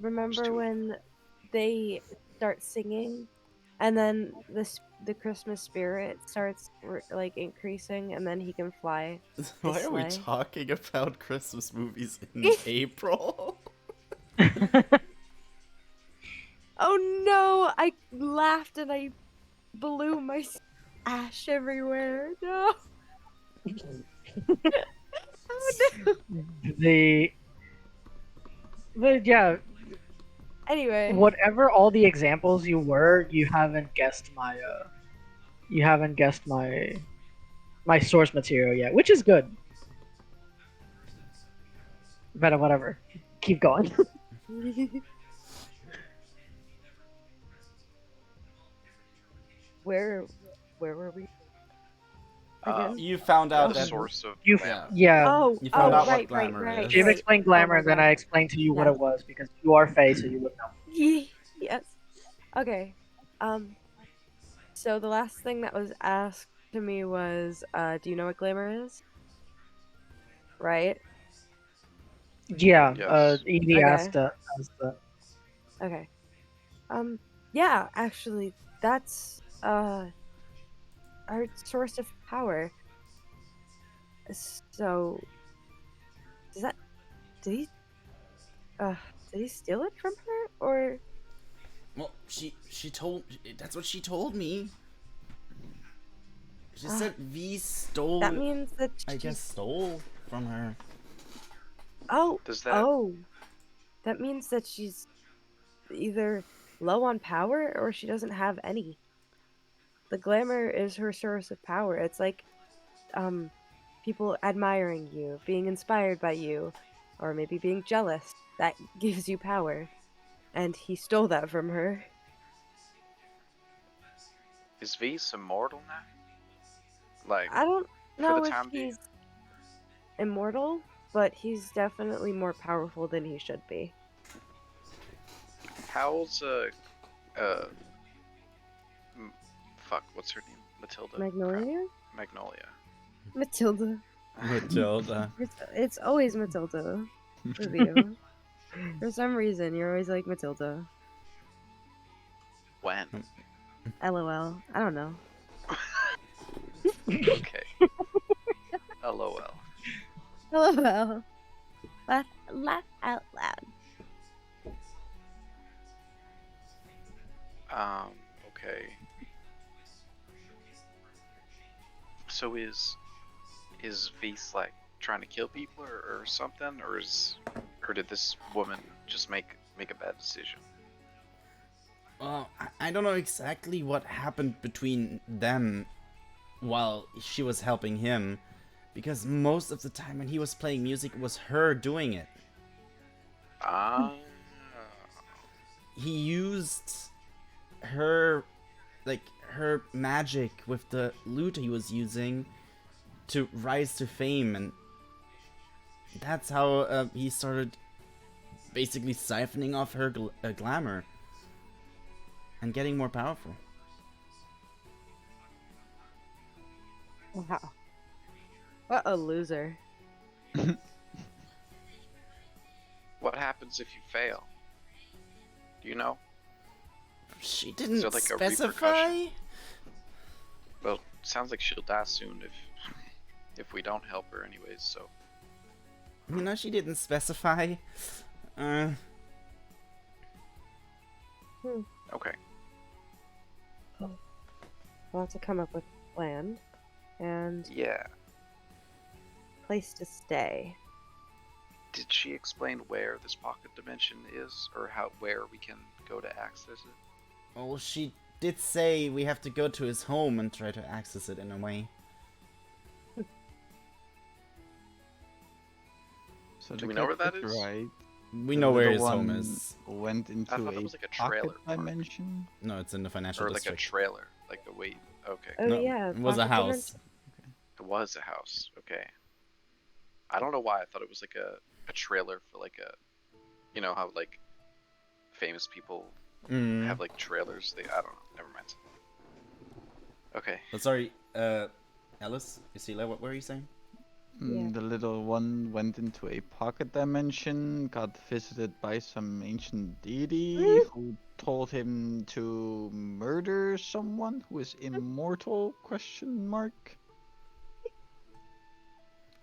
remember two. when they start singing, and then the Christmas spirit starts like increasing, and then he can fly. Why are we sleigh. talking about Christmas movies in April? Oh no! I laughed and I blew my ash everywhere. No. Oh no. Yeah, Anyway. whatever all the examples you were, you haven't guessed my source material yet, which is good. But whatever, keep going. Where were we? Um, You found out the that source of You glamour. Yeah. Oh, You found out what right, glamour right, is. Jim right. explained glamour, Oh my and then God. I explained to you what Yeah. it was because you are Faye, so you would know. Yes. Okay. So the last thing that was asked to me was, do you know what glamour is? Right? Yeah. Yes. Evie Okay. asked us. Okay. Yeah, actually, that's, our source of power. So, did he steal it from her, or? Well, she told. That's what she told me. She said V stole. That means that I she's... guess stole from her. Oh, Does that? oh. That means that she's either low on power or she doesn't have any. The glamour is her source of power. It's like people admiring you, being inspired by you, or maybe being jealous. That gives you power. And he stole that from her. Is V's immortal now? Like, I don't for know the if time being. he's immortal, but he's definitely more powerful than he should be. How's fuck, what's her name? Matilda. Magnolia? Magnolia. Matilda. Matilda. It's always Matilda with you. For some reason, you're always like Matilda. When? LOL. I don't know. Okay. LOL. LOL. Laugh out loud. Okay. So is V's like trying to kill people or something, or did this woman just make a bad decision? Well, I don't know exactly what happened between them while she was helping him, because most of the time when he was playing music, it was her doing it. Ah. He used her, like, her magic with the lute he was using to rise to fame, and that's how he started basically siphoning off her glamour and getting more powerful. Wow. What a loser. What happens if you fail? Do you know? She didn't there, like, a specify. repercussion? Well, sounds like she'll die soon if we don't help her anyways, so. You know, she didn't specify. Okay. We'll have to come up with a plan and Yeah. place to stay. Did she explain where this pocket dimension is, or where we can go to access it? Well, she did say we have to go to his home and try to access it in a way. So Do we know where that is? Right. We The know where little his home one is. Went into I thought a that was like a pocket trailer park. dimension. No, it's in the financial Or like a district. trailer, like the wait. Okay. Oh No, yeah, it was a pocket house. dimension. It was a house. Okay. I don't know why I thought it was like a trailer for like a, you know how like famous people Mm. have like trailers. I don't know. Never mind. Okay. Oh, sorry, Alice, Isila, what were you saying? Yeah. The little one went into a pocket dimension, got visited by some ancient deity who told him to murder someone who is immortal? Question mark.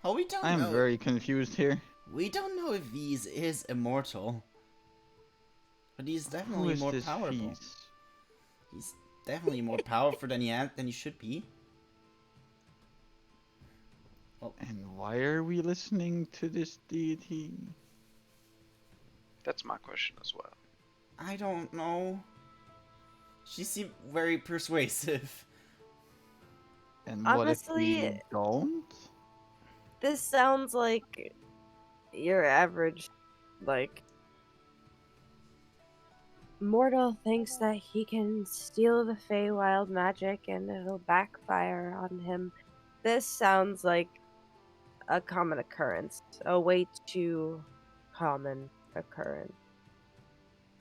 Oh, we don't I'm know. very confused here. We don't know if V's is immortal, but he's Who definitely is more this powerful. Feast? He's definitely more powerful than he should be. And why are we listening to this deity? That's my question as well. I don't know. She seemed very persuasive. And what if we Honestly, don't? this sounds like your average, like, mortal thinks that he can steal the Feywild magic and it'll backfire on him. This sounds like a common occurrence, a way too common occurrence.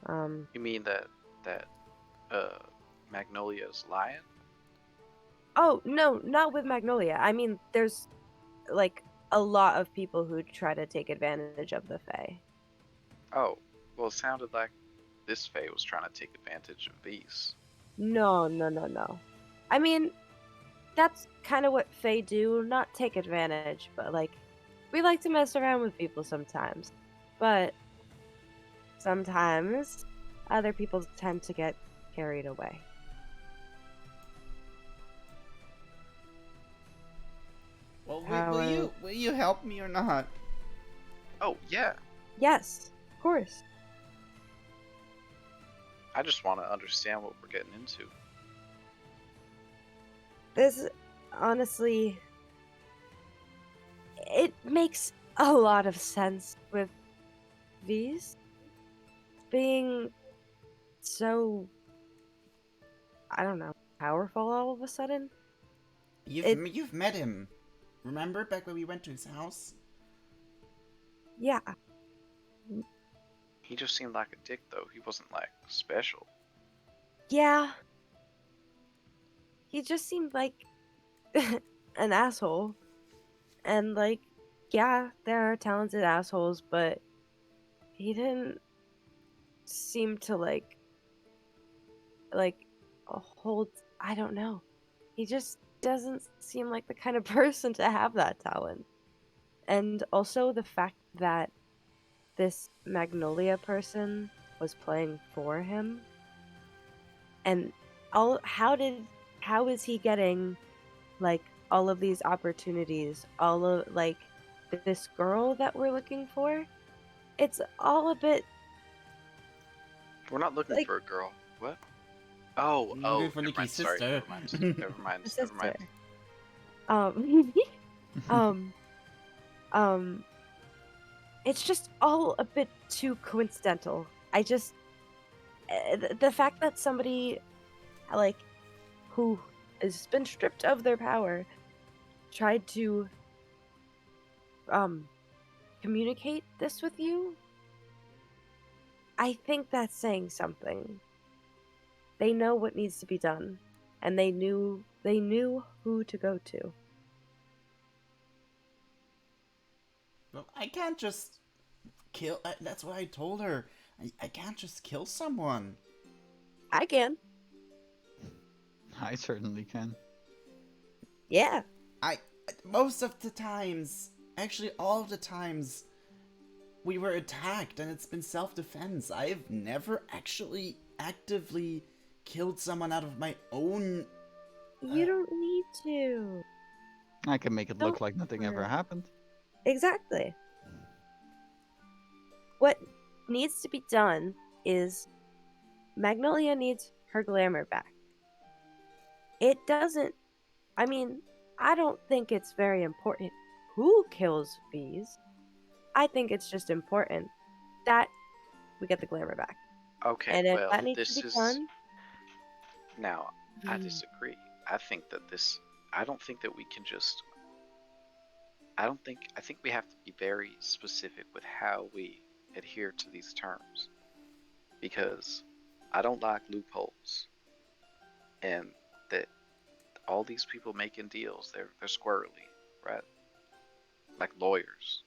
You mean that Magnolia's lying? Oh, no, not with Magnolia. I mean, there's, like, a lot of people who try to take advantage of the Fae. Oh, well, it sounded like this Fae was trying to take advantage of these. No. I mean, that's kind of what Fae do, not take advantage, but, like, we like to mess around with people sometimes. But sometimes other people tend to get carried away. power. Will you help me or not? Oh yeah, Yes, of course. I just want to understand what we're getting into. This, honestly, it makes a lot of sense with these being so, I don't know, powerful all of a sudden. You've met him. Remember back when we went to his house? Yeah, He just seemed like a dick, though. He wasn't like special. yeah. He just seemed like an asshole. And, like, yeah, there are talented assholes, but he didn't seem to, like, hold. I don't know. He just doesn't seem like the kind of person to have that talent. And also the fact that this Magnolia person was playing for him, and how is he getting like all of these opportunities, all of like this girl that we're looking for? It's all a bit We're not looking like for a girl. What? Oh, I'm oh, looking for never Nikki's mind. Sorry, sister. never mind. Never mind. a Never mind. sister. Um, um, it's just all a bit too coincidental. The fact that somebody like who has been stripped of their power tried to communicate this with you, I think that's saying something. They know what needs to be done, and they knew who to go to. Well, I can't just kill. That's what I told her. I can't just kill someone. I can. I certainly can. Yeah. Most of the times, actually all of the times, we were attacked and it's been self-defense. I've never actually actively killed someone out of my own. You don't need to. I can make it look Don't like nothing ever worry. happened. Exactly. What needs to be done is Magnolia needs her glamour back. It doesn't. I mean, I don't think it's very important who kills bees. I think it's just important that we get the glamour back. Okay, And if well, that needs this to be is done, now. I Mm. disagree. I think that this. I don't think that we can just. I don't think. I think we have to be very specific with how we adhere to these terms, because I don't like loopholes, and that all these people making deals, they're squirrely, right? Like lawyers.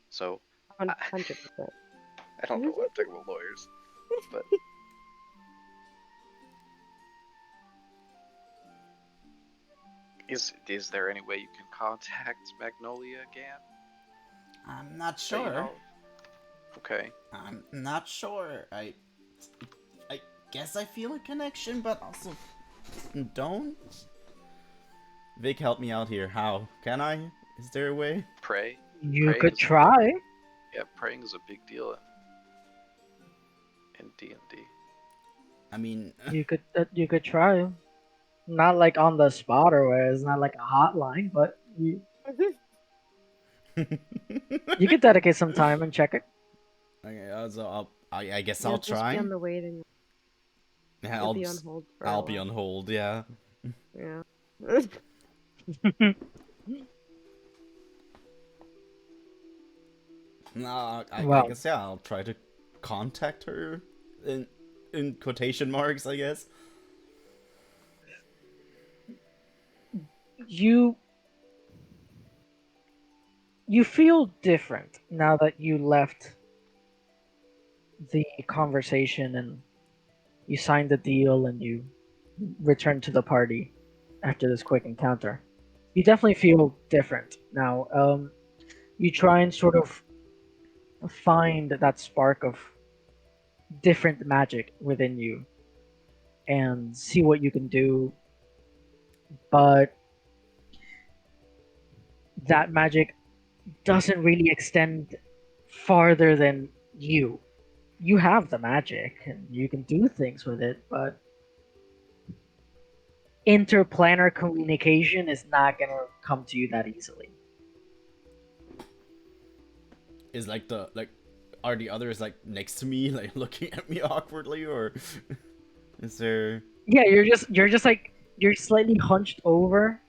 So I, 100%. I don't know why I'm talking about lawyers, but is there any way you can contact Magnolia again? I'm not That you sure. know? Okay. I'm not sure. I guess I feel a connection, but also don't. Vic, help me out here. How? Can I? Is there a way? Pray. You Praying could is- try. Yeah, praying is a big deal in D&D. I mean, You could try. Not like on the spot or where it's not like a hotline, but you could dedicate some time and check it. Okay, so I guess You'll I'll just be try. on the waiting. Yeah, You'll be on hold for a I'll be while. on hold. Yeah. Yeah. No, I Well. guess yeah. I'll try to contact her in quotation marks, I guess. You feel different now that you left the conversation and you signed the deal and you returned to the party after this quick encounter. You definitely feel different now. You try and sort of find that spark of different magic within you and see what you can do, but that magic doesn't really extend farther than you. You have the magic and you can do things with it, but interplanar communication is not gonna come to you that easily. Is like are the others like next to me, like looking at me awkwardly, or is there? Yeah, you're just like you're slightly hunched over.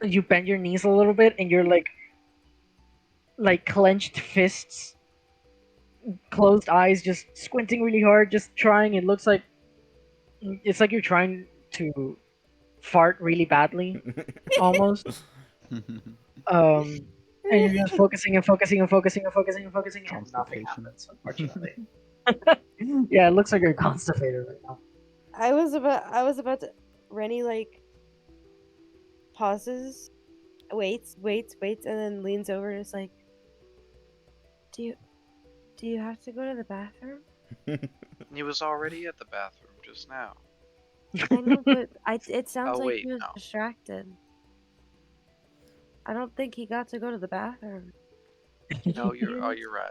You bend your knees a little bit, and you're like clenched fists, closed eyes, just squinting really hard, just trying. It looks like it's like you're trying to fart really badly, almost. And you're just focusing and focusing and focusing and focusing and focusing, and nothing Constipation. happens, unfortunately. Yeah, it looks like you're constipated right now. I was about to. Rennie like pauses, waits, and then leans over and is like, Do you have to go to the bathroom? He was already at the bathroom just now. I know, but it sounds Oh, like wait, he was no. distracted. I don't think he got to go to the bathroom. No, you're right. You're right.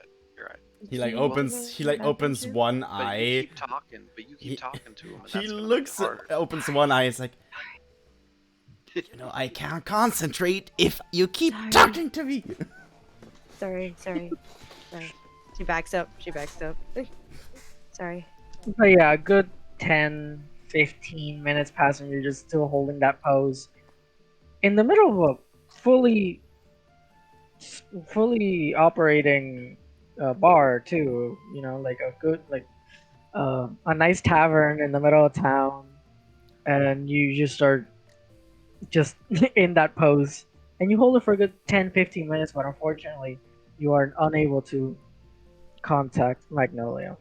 He like Do you opens wanna go he to the like bathroom opens too? one But you eye. keep talking. But you keep He- talking to him, and He that's gonna looks make it harder. opens one eye. It's like, you know, I can't concentrate if you keep Sorry. talking to me. Sorry. She backs up. Sorry. But yeah, a good 10, 15 minutes pass, and you're just still holding that pose in the middle of a fully operating bar too. You know, like a good a nice tavern in the middle of town, and you just start just in that pose, and you hold it for a good 10, 15 minutes. But unfortunately, you are unable to contact Magnolia.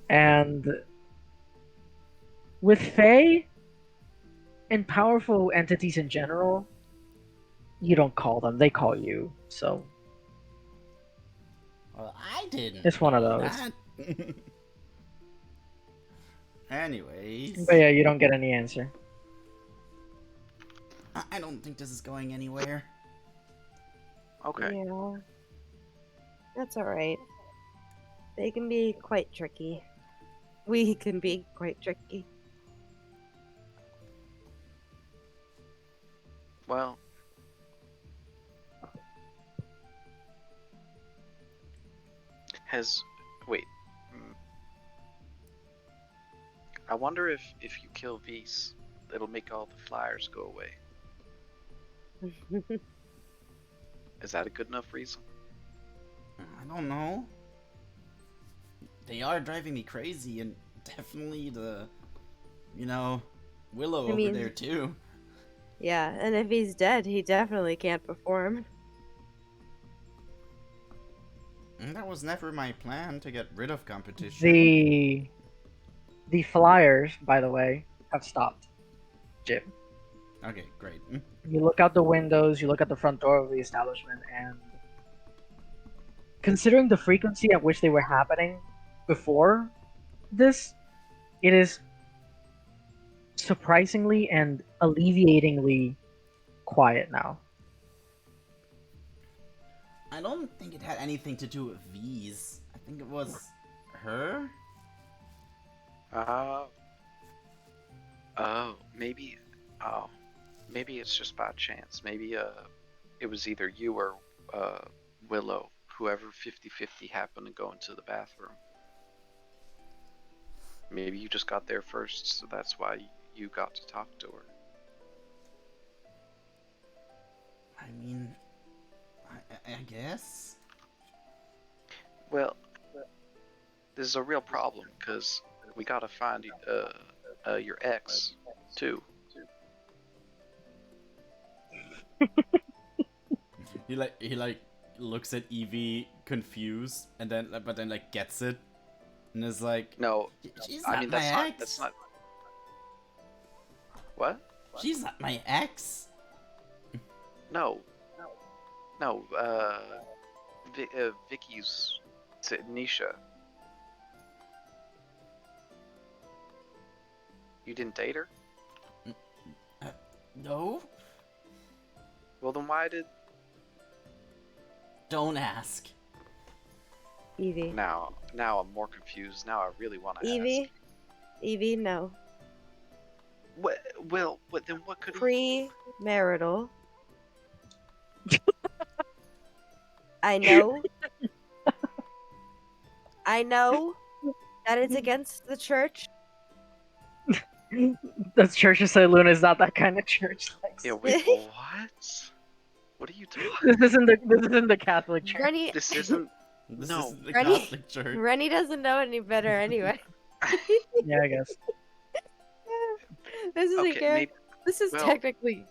And with Fae and powerful entities in general, you don't call them, they call you. So Well, I didn't. it's one of know those. that. Anyways, But yeah, you don't get any answer. I don't think this is going anywhere. Okay. Yeah. That's alright. They can be quite tricky. We can be quite tricky. Well. Wait. I wonder if you kill Vise, it'll make all the flyers go away. Is that a good enough reason? I don't know. They are driving me crazy, and definitely Willow I mean- over there too. Yeah, and if he's dead, he definitely can't perform. And that was never my plan to get rid of competition. The flyers, by the way, have stopped. Jim. Okay, great. You look out the windows, you look at the front door of the establishment, and considering the frequency at which they were happening before this, it is surprisingly and alleviatingly quiet now. I don't think it had anything to do with V's. I think it was her. Maybe. Oh, maybe it's just by chance. Maybe it was either you or Willow. Whoever 50-50 happened to go into the bathroom. Maybe you just got there first, so that's why you got to talk to her. I mean, I guess. Well, this is a real problem because we gotta find your ex too. He looks at Evie confused, and then like gets it, and is like, No, she's I not mean my that's ex. not. That's not. What? She's not my ex. No. No. Vicky's Nisha. You didn't date her? No. Well, then why did Don't ask. Evie. now I'm more confused. Now I really want to Evie. ask. Evie, no. Well, what then? What could he? Pre-marital. I know. I know that it's against the church. The Church of St. Luna is not that kind of church. Like, Yeah. Wait. What? What are you talking? this isn't the Catholic Church. Rennie, This isn't. This No. is the Rennie- Catholic Church. Rennie doesn't know any better anyway. Yeah, I guess. This is Okay. Maybe. this is well- technically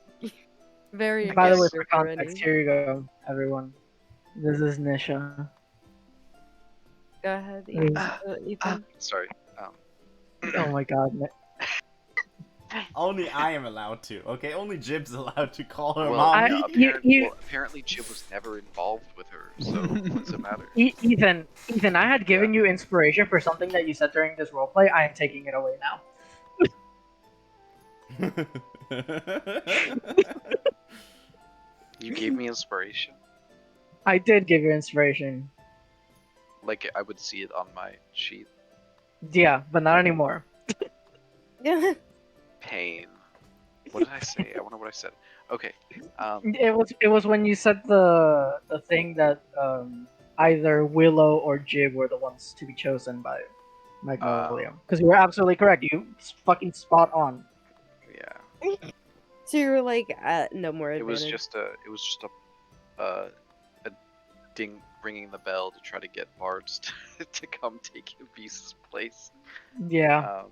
very. By the way, guess- for embarrassing context, Rennie. here you go, everyone. This is Nisha. Go ahead, Ethan. Sorry. Oh my god. Only I am allowed to, okay? Only Jib's allowed to call her Well, mom. you- apparently Jib was never involved with her, so what's the matter? Ethan, I had given you inspiration for something that you said during this roleplay. I am taking it away now. You gave me inspiration. I did give you inspiration. Like I would see it on my sheet. Yeah, but not anymore. Pain. What did I say? I wonder what I said. Okay. It was when you said the thing that either Willow or Jib were the ones to be chosen by Magnolia. Because you were absolutely correct. You fucking spot on. Yeah. So you were like, no more It advantage. was just a ding ringing the bell to try to get Bards to come take Beast's place. Yeah.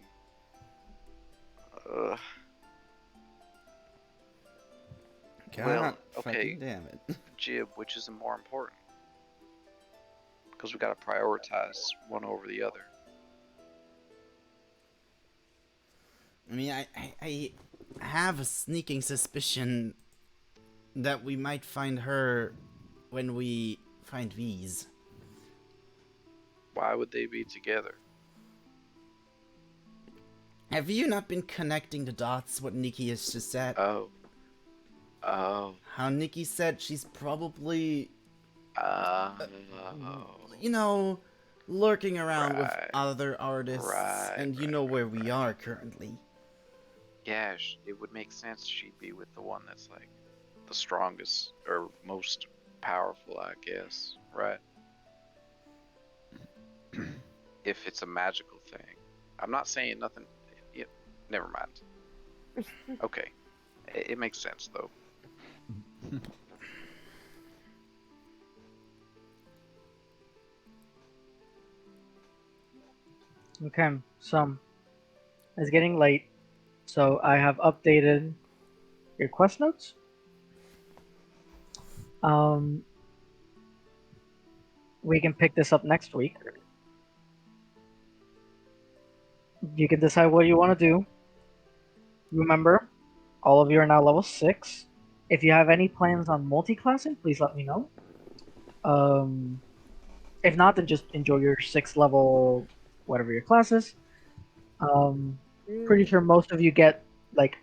Well, okay. Damn it. Jib, which is more important? Because we gotta prioritize one over the other. I mean, I have a sneaking suspicion that we might find her when we find V's. Why would they be together? Have you not been connecting the dots, what Nikki has just said? Oh. How Nikki said she's probably, Oh. you know, lurking around with Right. other artists, and you know where we are currently. Yeah, it would make sense she'd be with the one that's like the strongest or most powerful, I guess, right? If it's a magical thing. I'm not saying nothing. Yeah, never mind. Okay. It makes sense, though. Okay, so it's getting late, so I have updated your quest notes. We can pick this up next week. You can decide what you want to do. Remember, all of you are now level 6. If you have any plans on multi-classing, please let me know. If not, then just enjoy your 6th level, whatever your class is. Pretty sure most of you get like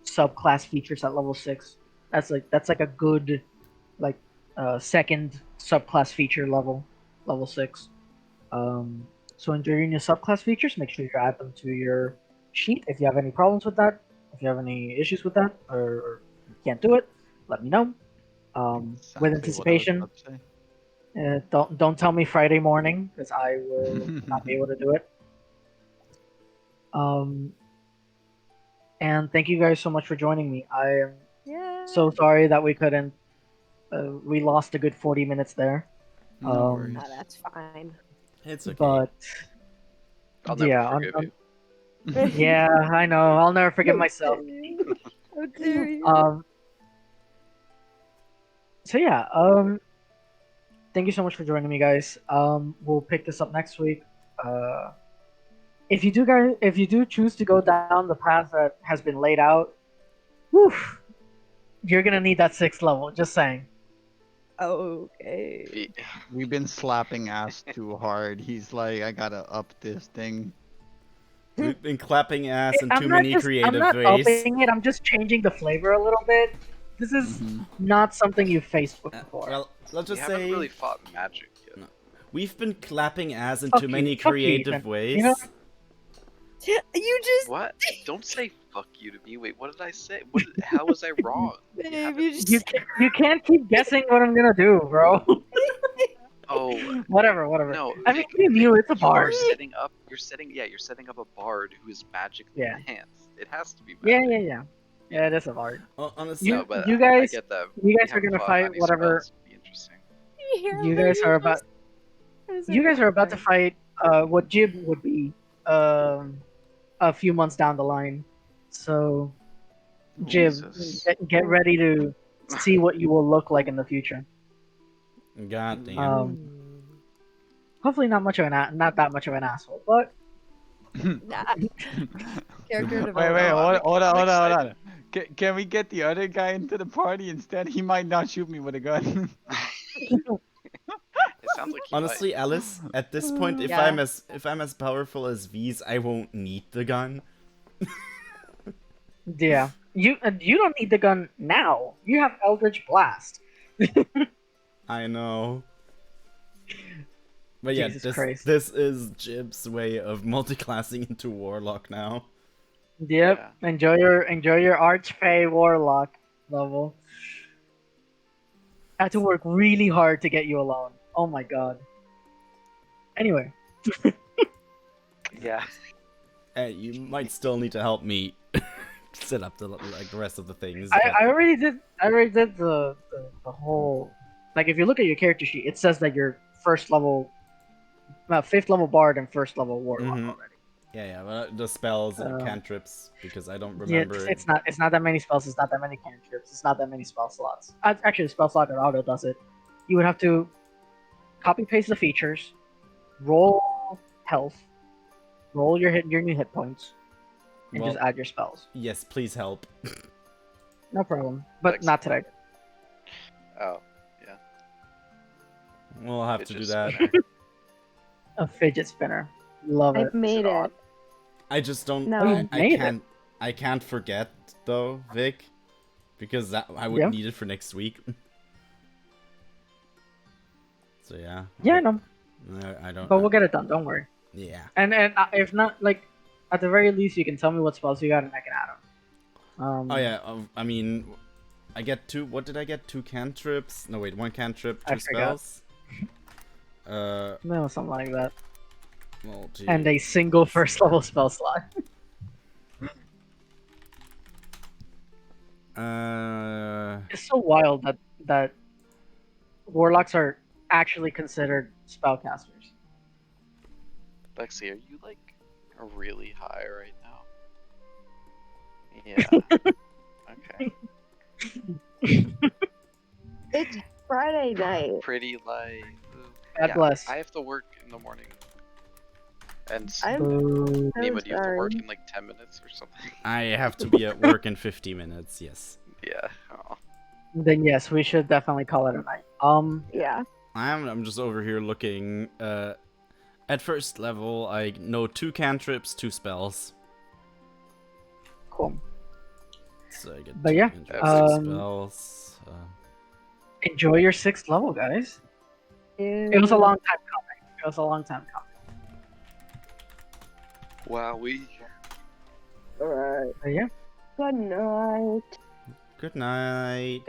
subclass features at level 6. That's like a good second subclass feature level 6. So enjoy your new subclass features. Make sure you add them to your sheet. If you have any problems with that, if you have any issues with that, or you can't do it, let me know. With anticipation. Don't tell me Friday morning, because I will not be able to do it. And thank you guys so much for joining me. I am so sorry that we couldn't. We lost a good 40 minutes there. No worries. Oh, that's fine. It's okay. But I'll never yeah, forgive you. yeah, I know. I'll never forgive myself. How dare you? So yeah, thank you so much for joining me, guys. We'll pick this up next week. If you do choose to go down the path that has been laid out, whew, you're gonna need that 6th level. Just saying. Okay. We've been slapping ass too hard. He's like, I gotta up this thing. We've been clapping ass in I'm too not many just- creative I'm not ways. upping it. I'm just changing the flavor a little bit. This is Mhm. not something you've faced before. Well, let's We just haven't say really fought magic yet. we've been clapping ass in Fuck too you, many fuck you, creative Ethan. ways. You know- You just, What? Don't say fuck you to me. Wait, what did I say? How was I wrong? babe, haven't- you just. you can't keep guessing what I'm gonna do, bro. Oh, whatever. no. I mean, Vic, you knew it's a you are bard. setting up. You're setting up a bard who is magically Yeah. enhanced. It has to be Yeah, magic. yeah, it is a bard. Honestly, You- No, but you I guys- get that. you guys We are haven't gonna fought fight any whatever- spells. It'd be interesting. You guys are about. You guys are about to fight what Jib would be a few months down the line. So, Jib, Jesus. get ready to see what you will look like in the future. God damn. Hopefully, not that much of an asshole, but Character Wait, development. hold I'm on. excited. Can we get the other guy into the party instead? He might not shoot me with a gun. It sounds like he Honestly, Alice, at this point, if Yeah. I'm as powerful as V's, I won't need the gun. yeah, you don't need the gun now. You have Eldritch Blast. I know. But yeah, Jesus Christ. this is Jib's way of multiclassing into Warlock now. Yep. Yeah. Enjoy your Archfey Warlock level. I had to work really hard to get you alone. Oh my god. Anyway, Yeah. Hey, you might still need to help me set up the rest of the things. I already did the whole, like, if you look at your character sheet, it says that you're fifth level bard and first level warlock Mhm. already. Yeah, but the spells and Uh, cantrips, because I don't Yeah, remember. it's not that many spells. It's not that many cantrips. It's not that many spell slots. Actually, the spell slot auto does it. You would have to copy paste the features, roll health, roll your new hit points, and Well, just add your spells. yes, please help. No problem. But Thanks. not today. Oh. We'll have It to do just that. spinner. A fidget spinner. Love it. I've made on? it. I just don't. No. Oh, you made it. I can't forget though, Vic, because I would Yeah. need it for next week. So yeah. Yeah, I know. I don't. But we'll get it done. Don't worry. Yeah. And if not, like, at the very least, you can tell me what spells you got, and I can add them. Oh yeah. I mean, I get two. What did I get? Two cantrips? No, wait. One cantrip, I two forgot. spells. No, something like that. Well, gee. And a single first level spell slot. It's so wild that warlocks are actually considered spellcasters. Lexi, are you like really high right now? Yeah. Okay. It's Friday night. Pretty light. God bless. I have to work in the morning. And I'm Boo. so Nima, do you have to work sorry. in like 10 minutes or something? I have to be at work in 50 minutes. Yes. Yeah. Oh. Then yes, we should definitely call it a night. Yeah. I'm just over here looking. At first level, I know two cantrips, two spells. Cool. So I get But two yeah, cantrips, two spells. Enjoy your 6th level, guys. It was a long time coming. Wow, Alright. But yeah. Good night. Good night.